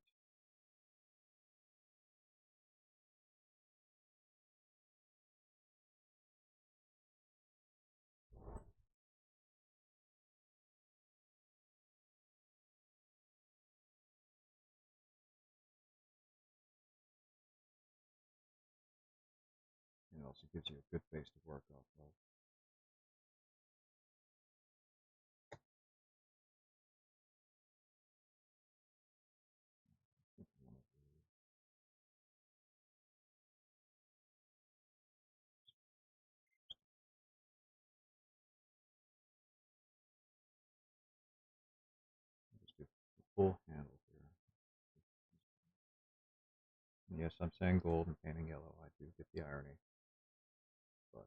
And it also gives you a good base to work off of. Just do the full handle here. And yes, I'm saying gold and painting yellow. I do get the irony, but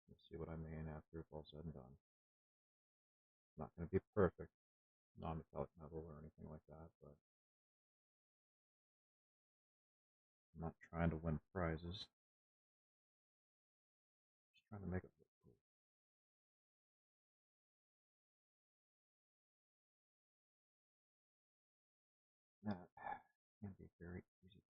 you'll see what I mean after it's all said and done. It's not going to be perfect, non-metallic metal or anything like that, but I'm not trying to win prizes. Just trying to make it look cool. That can be very easy to do.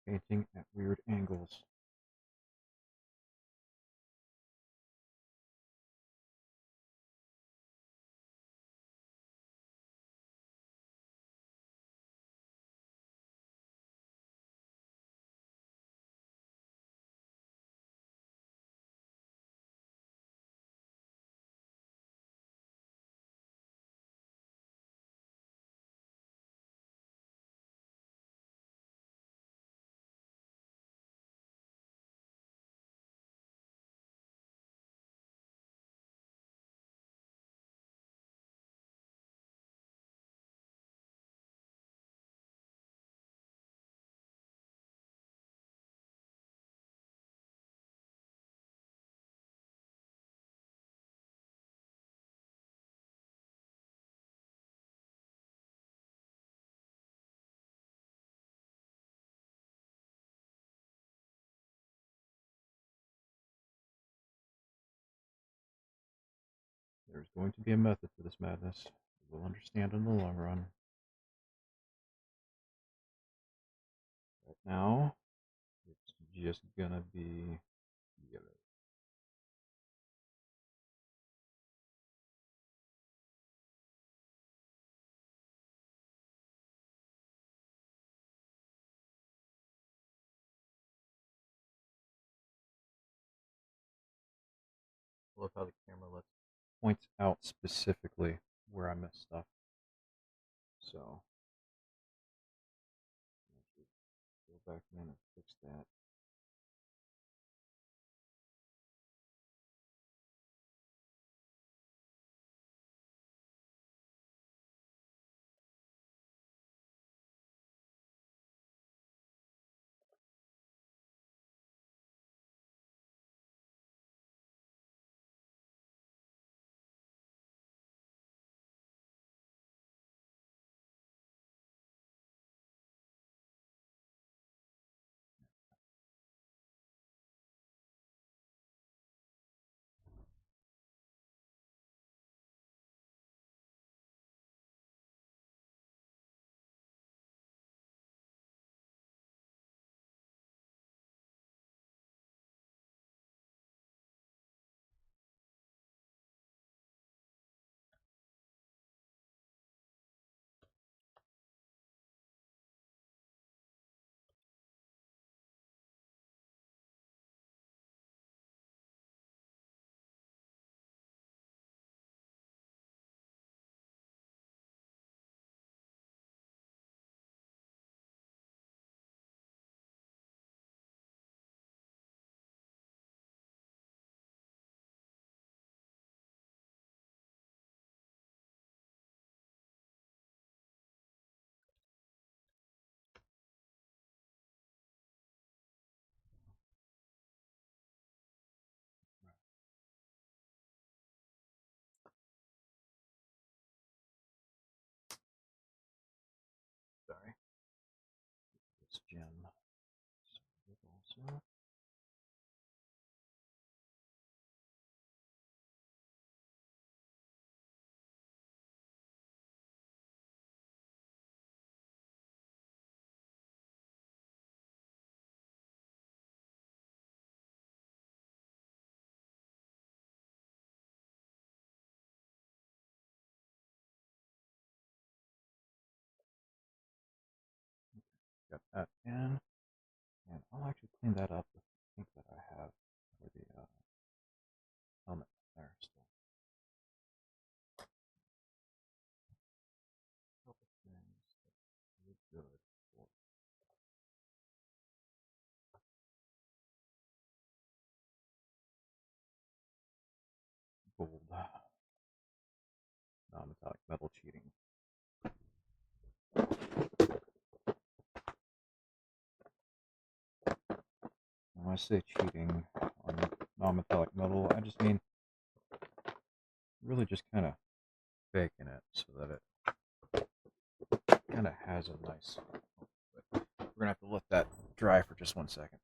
Painting at weird angles. There's going to be a method to this madness. You will understand in the long run. Right now, it's just gonna be yellow. love how the camera points out specifically where I missed stuff. So go back in and fix that. Sorry. This gem. Also. Got that in. And I'll actually clean that up with the ink that I have for the helmet there still. A couple things that are good for gold non-metallic metal cheating. When I say cheating on non-metallic metal, I just mean really just kind of baking it so that it kind of has a nice. But we're gonna have to let that dry for just 1 second.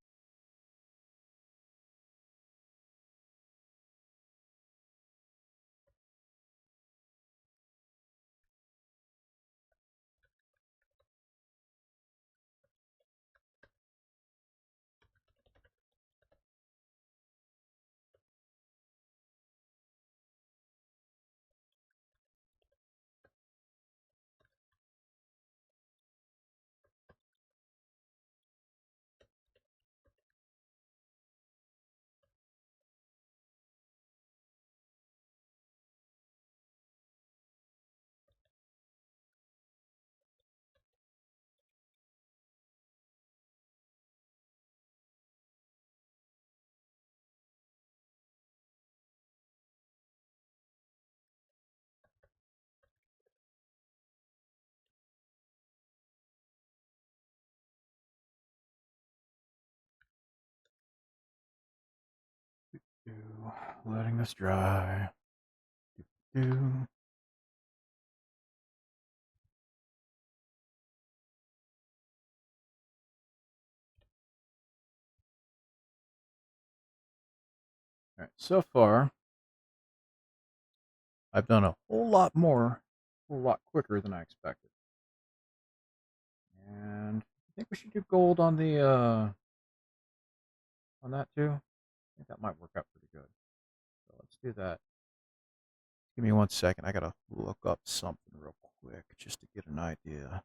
Letting this dry. Do. All right, so far, I've done a whole lot more, a whole lot quicker than I expected. And I think we should do gold on the on that too. I think that might work out pretty good. So let's do that. Give me 1 second. I gotta look up something real quick just to get an idea.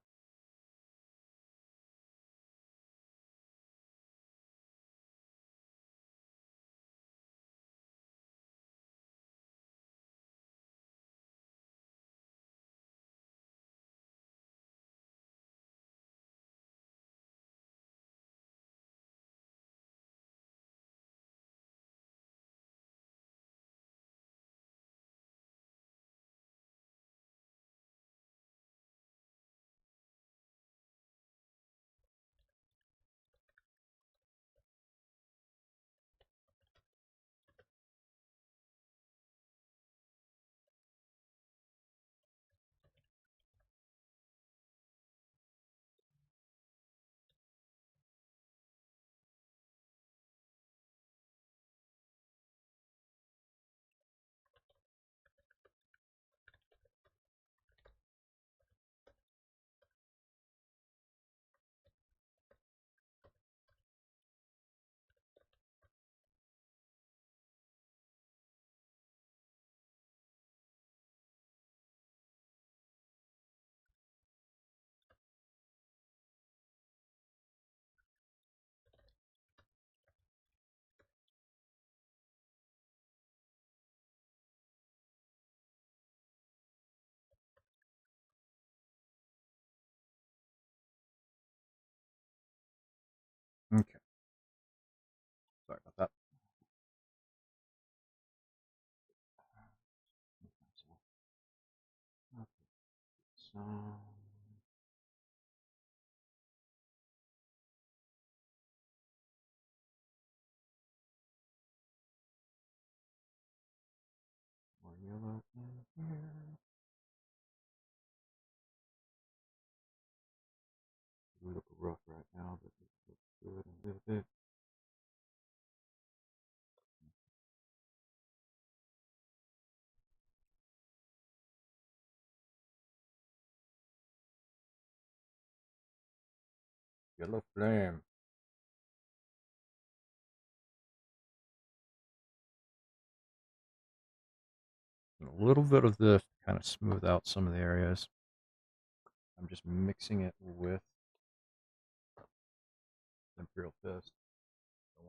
Sorry about that. Okay, so more yellow in here. A little rough right now, but it looks good a little bit. Yellow flame. And a little bit of this to kind of smooth out some of the areas. I'm just mixing it with Imperial Fist. I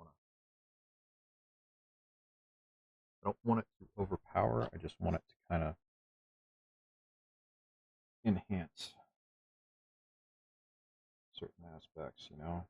don't want it to overpower. I just want it to kind of enhance certain aspects, you know.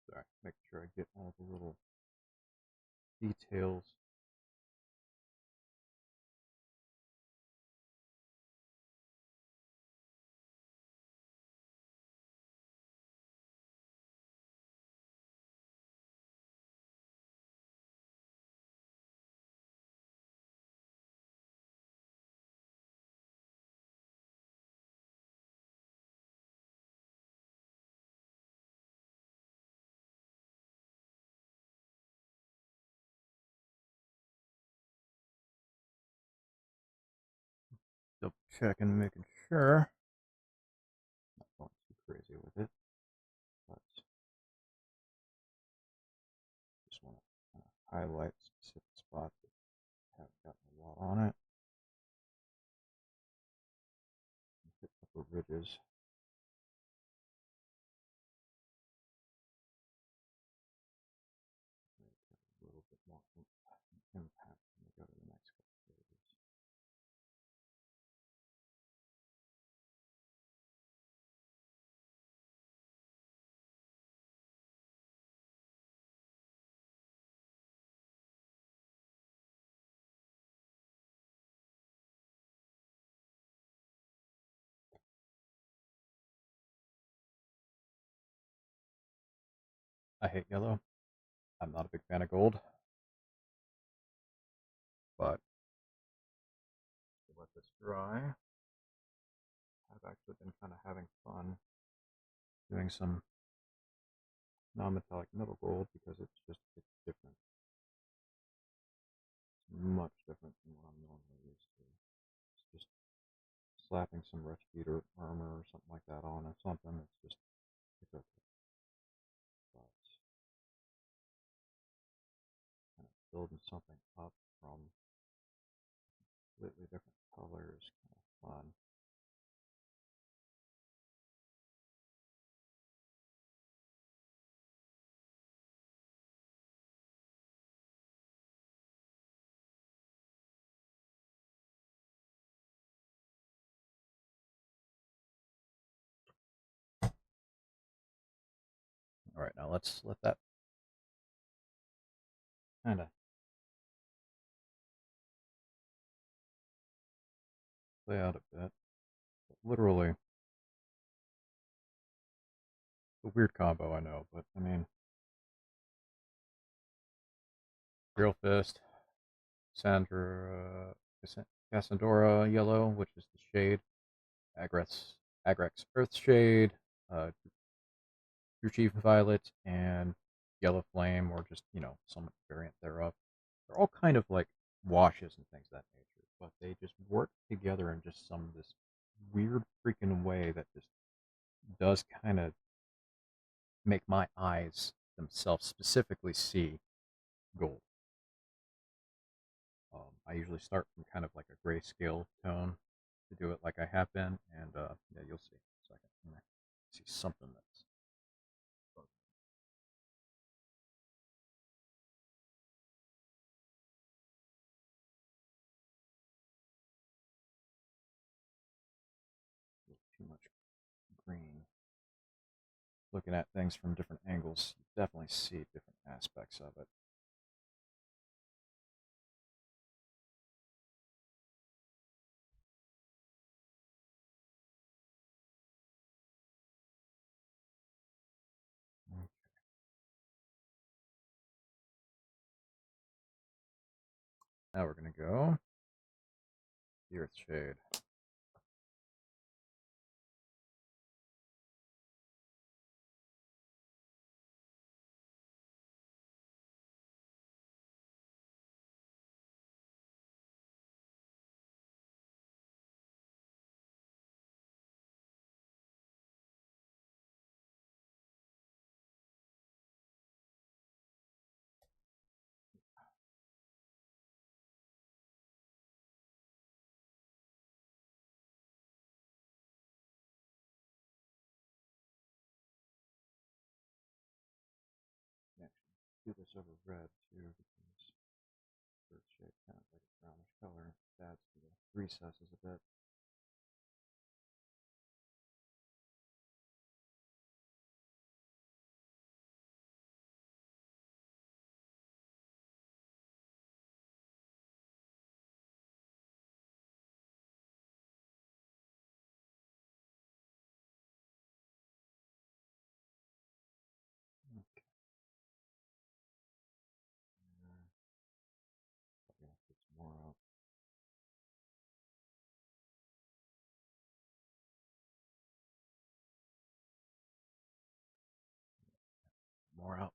Sorry, make sure I get all the little details. Double checking, making sure. Not going too crazy with it, but just want to highlight specific spots that haven't gotten a lot on it. Hit a couple ridges. A little bit more impact when we go to the next couple pages. I hate yellow. I'm not a big fan of gold, but let this dry. I've actually been kind of having fun doing some non-metallic middle gold because it's different. It's much different than what I'm normally used to. It's just slapping some rush beater armor or something like that on or something. It's okay. But kind of building something up from completely different colors, kind of fun. All right, now let's let that kind of play out a bit. But literally, a weird combo, I know, but I mean, Real Fist, Sandra, Cassandora Yellow, which is the shade, Agrex Earth Shade, uh, True Chief Violet, and Yellow Flame, or just, some variant thereof. They're all kind of like washes and things of that nature, but they just work together in just some this weird freaking way that just does kind of make my eyes themselves specifically see gold. I usually start from kind of like a grayscale tone to do it like I have been, and yeah, you'll see in a second. See something that's too much green. Looking at things from different angles, you definitely see different aspects of it. Mm. Now we're gonna go the earth shade. Actually, do this over red too, because earth shade kind of like a brownish color adds to the recesses a bit. Okay. Probably gonna put some more out. More out.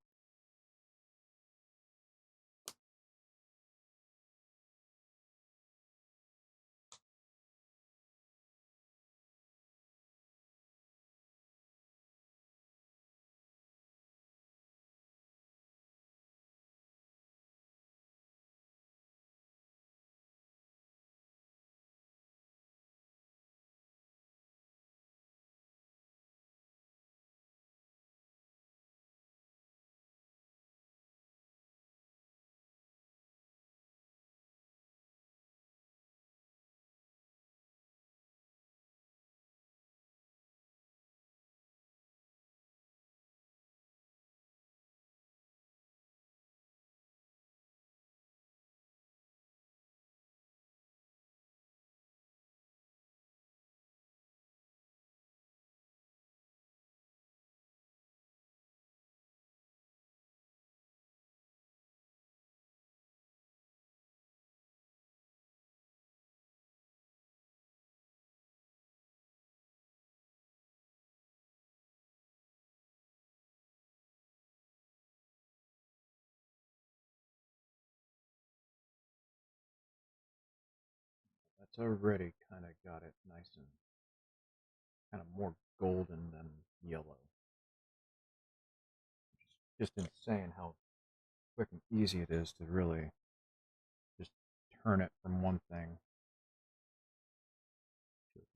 That's already kind of got it nice and kind of more golden than yellow. Just insane how quick and easy it is to really just turn it from one thing to a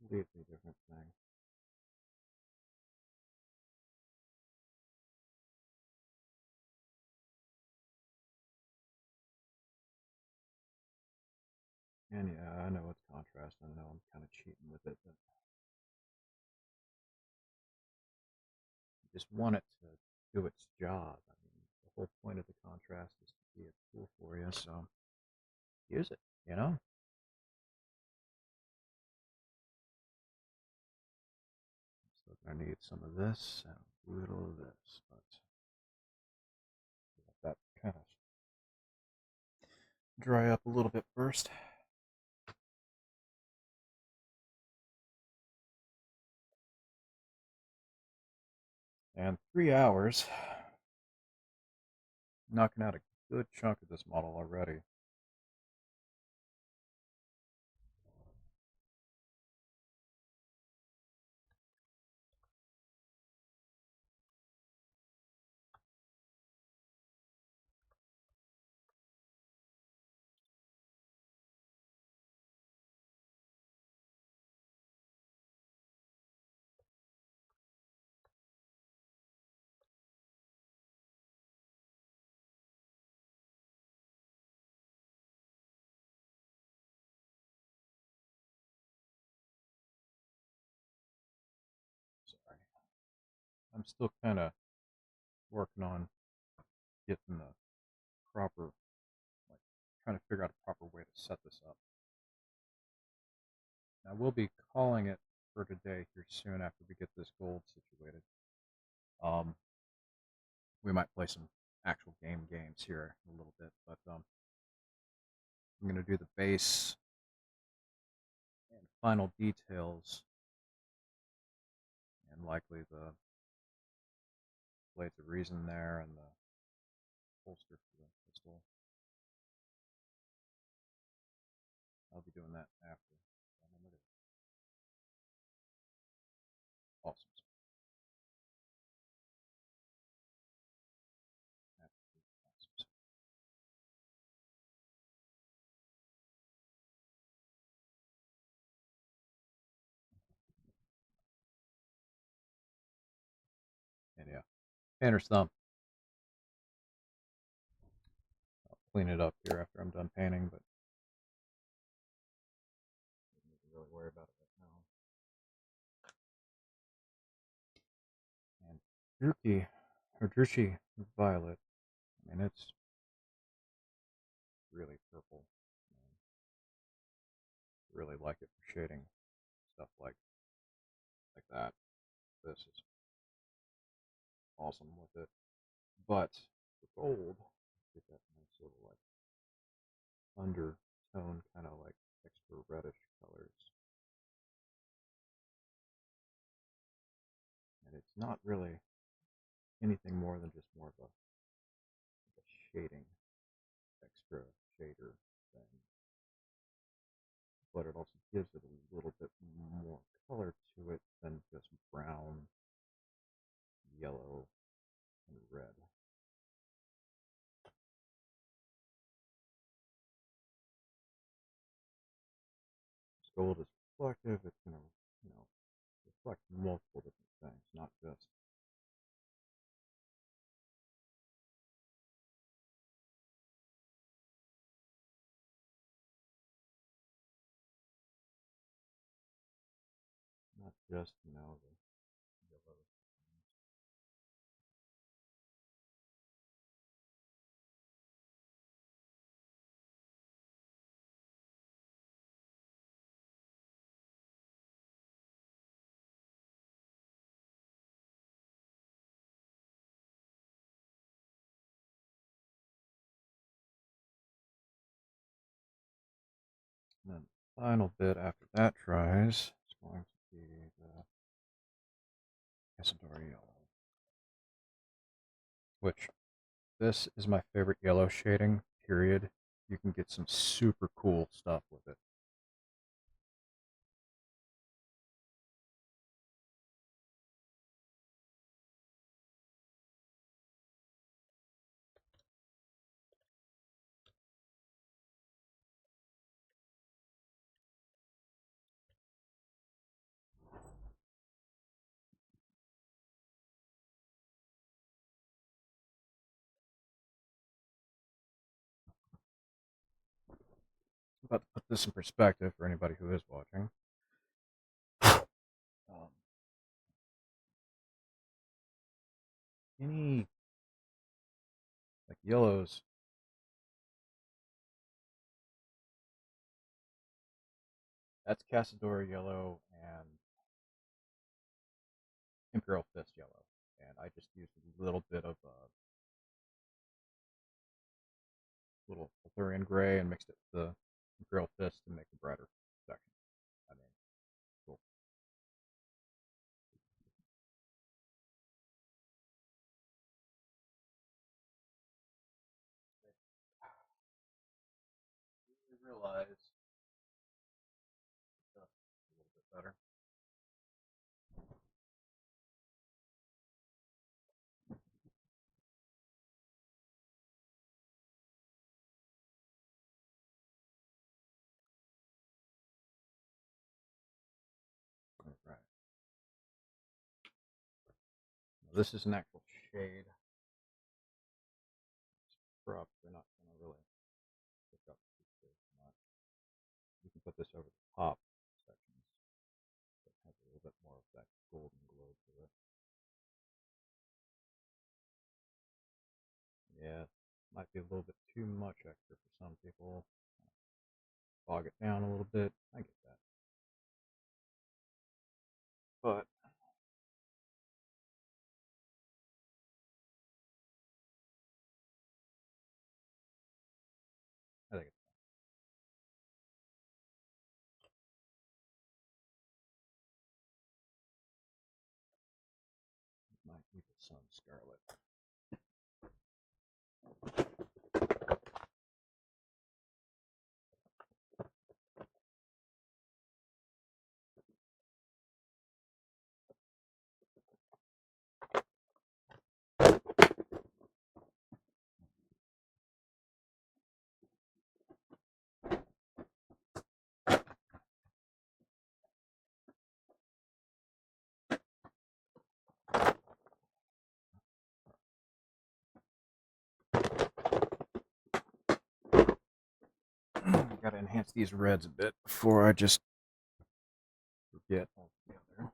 completely different thing. And yeah, I know it's contrast. I know I'm kind of cheating with it, but I just want it to do its job. I mean, the whole point of the contrast is to be a tool for you, so use it, you know? So I need some of this and a little of this, but let that kind of dry up a little bit first. And 3 hours, knocking out a good chunk of this model already. I'm still kind of working on getting the proper, like, trying to figure out a proper way to set this up. Now, we'll be calling it for today here soon after we get this gold situated. Um, we might play some actual games here in a little bit, but I'm going to do the base and final details, and likely the blades of reason there and the holster for the pistol. I'll be doing that after. Awesome. Awesome. And yeah, painter's thumb. I'll clean it up here after I'm done painting, but I don't need to really worry about it right now. And Druchi Violet. I mean, it's really purple. I really like it for shading stuff like that. This is awesome with it. But for gold, get that nice sort of like undertone, kind of like extra reddish colors. And it's not really anything more than just more of a shading, extra shader thing. But it also gives it a little bit more color to it than just brown, yellow, and red. This gold is reflective. It's going to, you know, reflect multiple different things, not just you know, the yellow. And then the final bit after that dries is going to be the Casador yellow, which this is my favorite yellow shading, period. You can get some super cool stuff with it. But to put this in perspective for anybody who is watching, any like yellows, that's Casador yellow and Imperial Fist yellow. And I just used a little bit of a little Arthurian gray and mixed it with the Imperial Fist to make a brighter section. I mean, cool. You realize a little bit better. All right. Now, this is an actual shade. Probably not going to really pick up too much. You can put this over the top sections that has a little bit more of that golden glow to it. Yeah, might be a little bit too much extra for some people. Bog it down a little bit. I get that. But I think it might be the Sun Scarlet. Gotta enhance these reds a bit before I just forget altogether.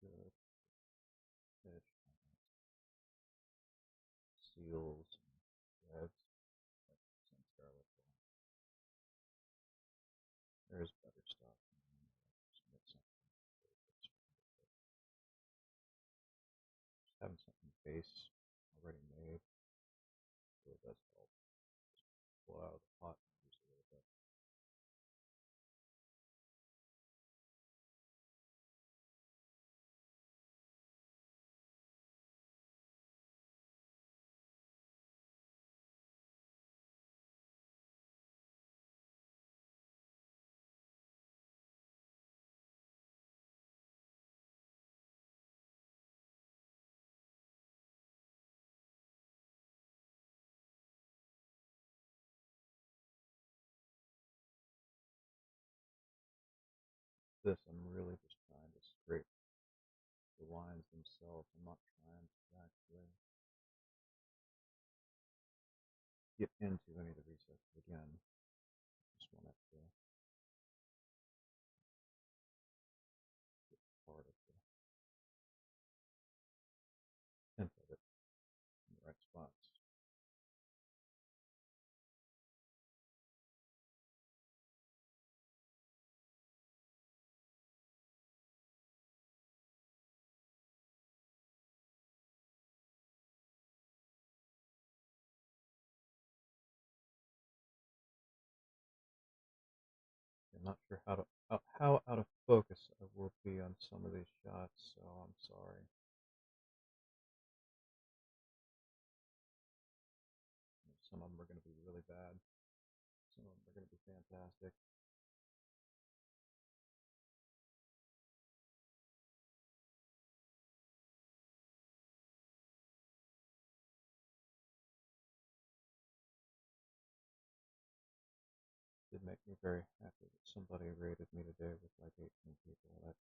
Good. Fish, seals, reds, Sun Scarlet. There's better stuff. Just mix something. Just having something base already made really does help. Just pull out of the pot and use a little bit. This, I'm really just trying to scrape the lines themselves. I'm not trying to actually get into any of the recesses again. Just want it to get part of the tint of it in the right spots. I'm not sure how out of focus I will be on some of these shots, so I'm sorry. Some of them are going to be really bad. Some of them are going to be fantastic. It did make me very happy that somebody rated me today with like 18 people. That's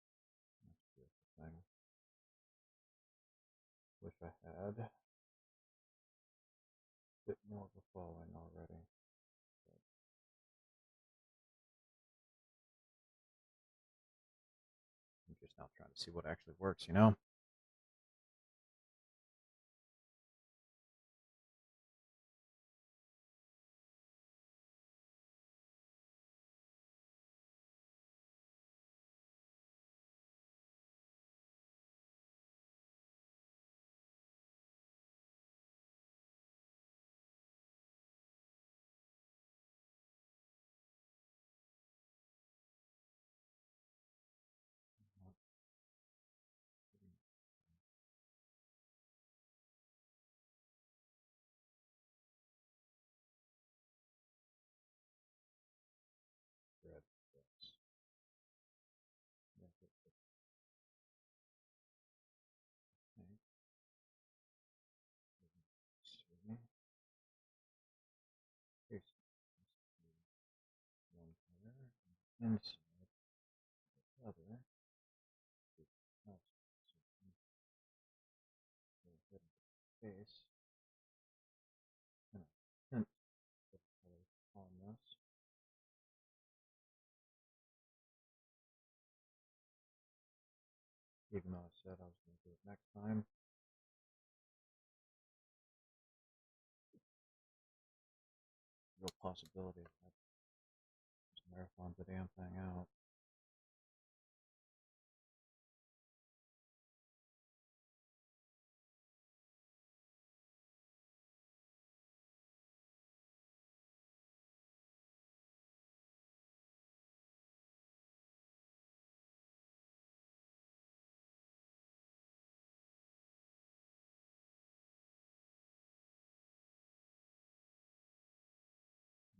a beautiful thing. Wish I had a bit more of a Now trying to see what actually works, you know? Red, yes. Okay. See. Here's one color. Inside the other. Face. And a hint of color on this. Even though I said I was going to do it next time. Real possibility of that. Just marathon the damn thing out.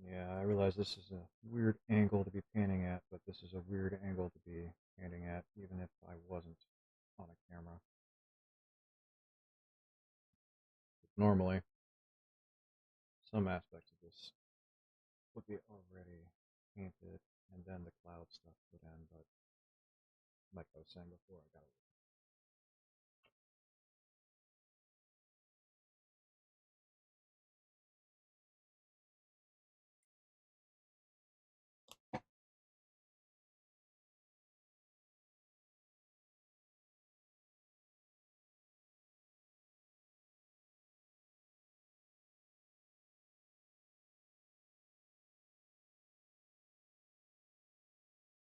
Yeah, I realize this is a weird angle to be painting at, but this is a weird angle to be painting at, even if I wasn't on a camera. Normally, some aspects of this would be already painted and then the cloud stuff put in, but like I was saying before, I got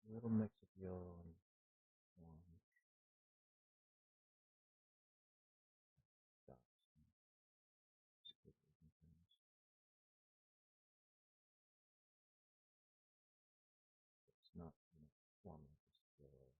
a little mix of yellow and orange dots and squiggles and things. It's not uniformly just yellow.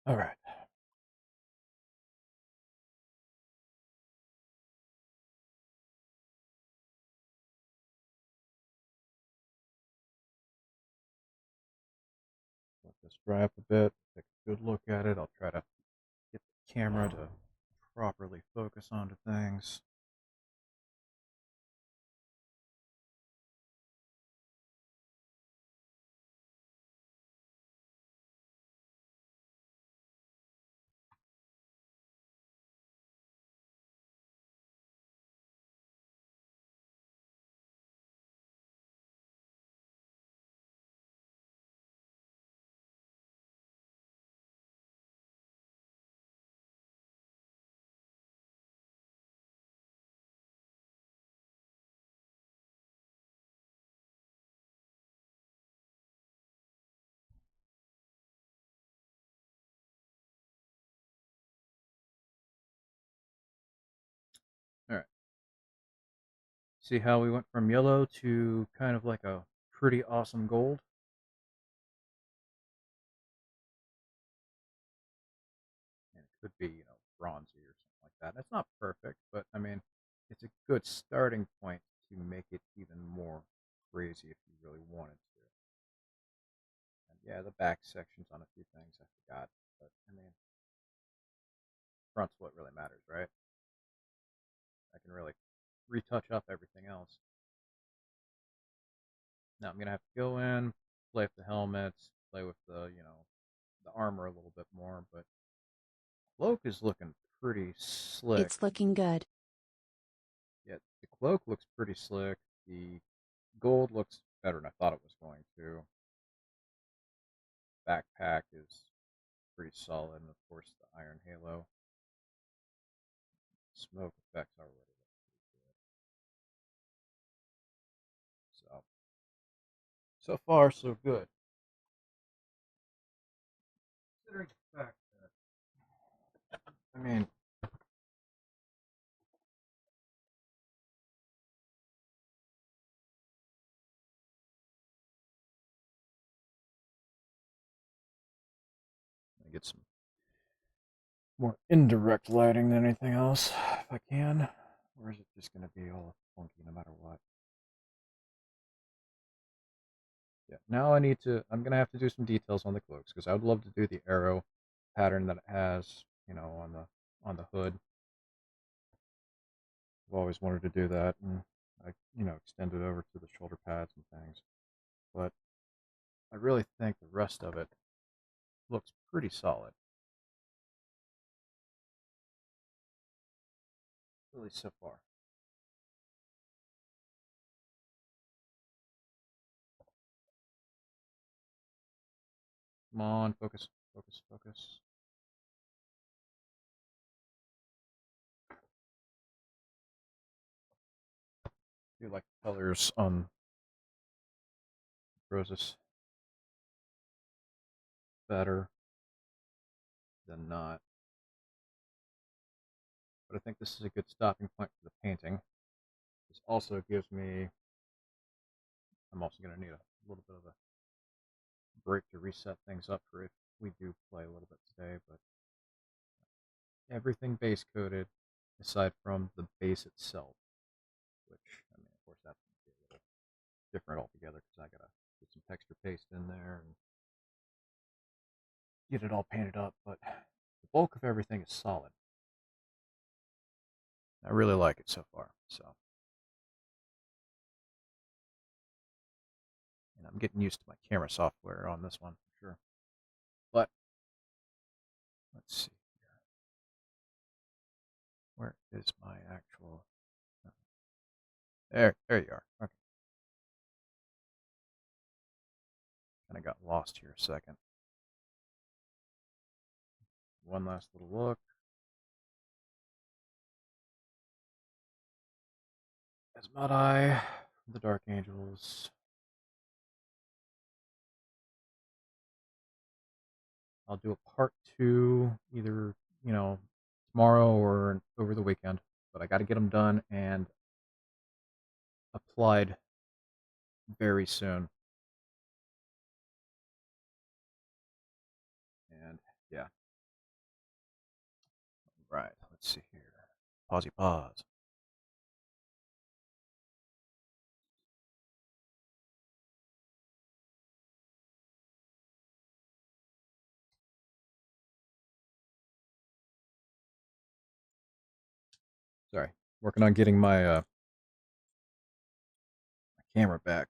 All right. Let this dry up a bit. Take a good look at it. I'll try to get the camera to properly focus onto things. All right. See how we went from yellow to kind of like a pretty awesome gold? And it could be, bronzy or something like that. It's not perfect, but I mean, it's a good starting point to make it even more crazy if you really wanted to. And yeah, the back sections on a few things I forgot, but I mean, front's what really matters, right? I can really retouch up everything else. Now I'm gonna have to go in, play with the helmets, play with the armor a little bit more, but cloak is looking pretty slick. It's looking good. Yeah, the cloak looks pretty slick. The gold looks better than I thought it was going to. Backpack is pretty solid, and of course the iron halo. Smoke effects already look pretty good. So far so good. Considering the fact that I mean I get some more indirect lighting than anything else if I can. Or is it just gonna be all funky no matter what? Yeah. Now I'm gonna have to do some details on the cloaks because I would love to do the arrow pattern that it has, on the hood. I've always wanted to do that, and I, extend it over to the shoulder pads and things. But I really think the rest of it looks pretty solid, at least so far. Come on, focus, focus, focus. I do like the colors on roses better than not. But I think this is a good stopping point for the painting. This also gives me. I'm also going to need a little bit of a break to reset things up for if we do play a little bit today. But everything base coated, aside from the base itself, which I mean, of course, that's going to be a little different altogether because I got to get some texture paste in there and get it all painted up. But the bulk of everything is solid. I really like it so far. And I'm getting used to my camera software on this one for sure. But let's see here. Where is my actual? There you are. Okay, kind of got lost here a second. One last little look. Asmodai from the Dark Angels. I'll do a part two either, tomorrow or over the weekend. But I got to get them done and applied very soon. And yeah, right. Let's see here. Pausey pause. Sorry, working on getting my camera back.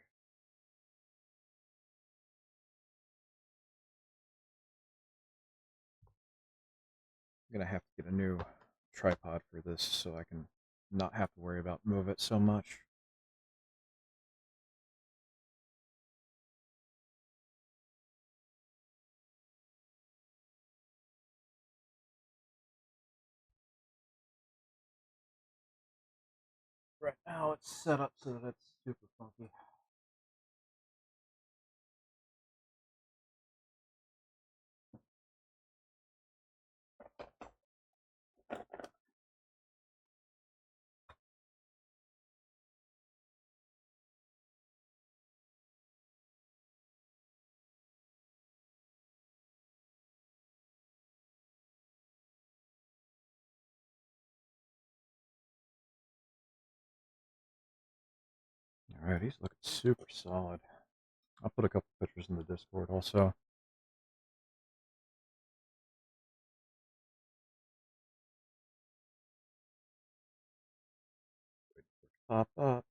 I'm gonna have to get a new tripod for this so I can not have to worry about move it so much. Right now it's set up so that it's super funky. Alright, he's looking super solid. I'll put a couple pictures in the Discord also. pop up.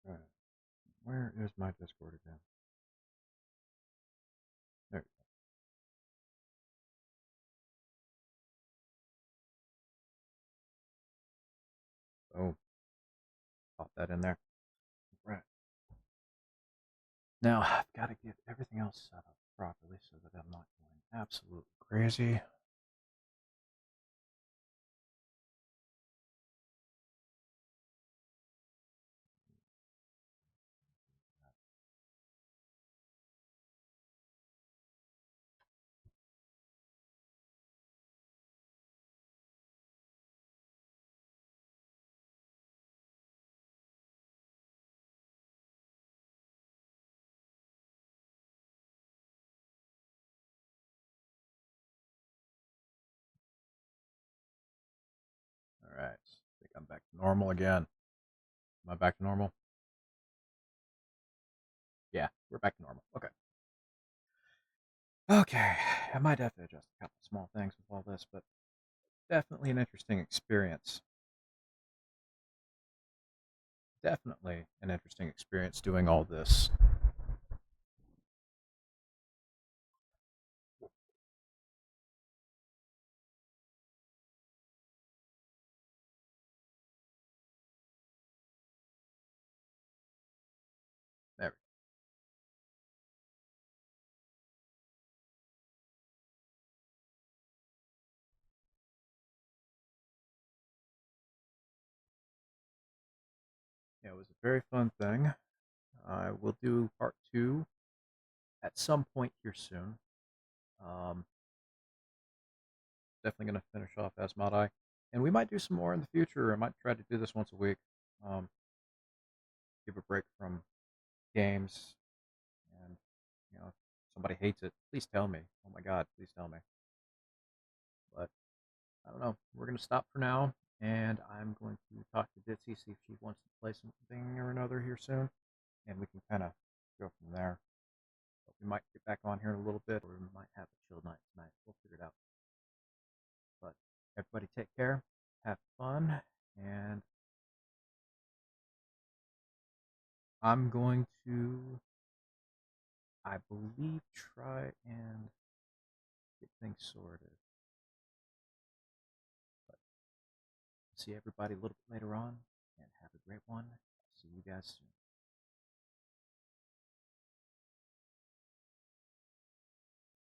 All right. Where is my Discord again? There you go. Oh, pop that in there. Right. Now I've got to get everything else set up properly so that I'm not going absolutely crazy. All right. I think I'm back to normal again. Am I back to normal? Yeah, we're back to normal. Okay. Okay. I might have to adjust a couple small things with all this, but definitely an interesting experience. Definitely an interesting experience doing all this. There. Yeah, it was a very fun thing. I will do part two at some point here soon. Um, Definitely going to finish off Asmodai, and we might do some more in the future. I might try to do this once a week. Um, give a break from games, and if somebody hates it, please tell me. Oh my God, please tell me. But I don't know. We're going to stop for now, and I'm going to talk to Ditsy, see if she wants to play something or another here soon, and we can kind of go from there. But we might get back on here in a little bit, or we might have a chill night tonight. We'll figure it out. But everybody take care, have fun, and I'm going to, I believe, try and get things sorted. But see everybody a little bit later on, and have a great one. See you guys soon.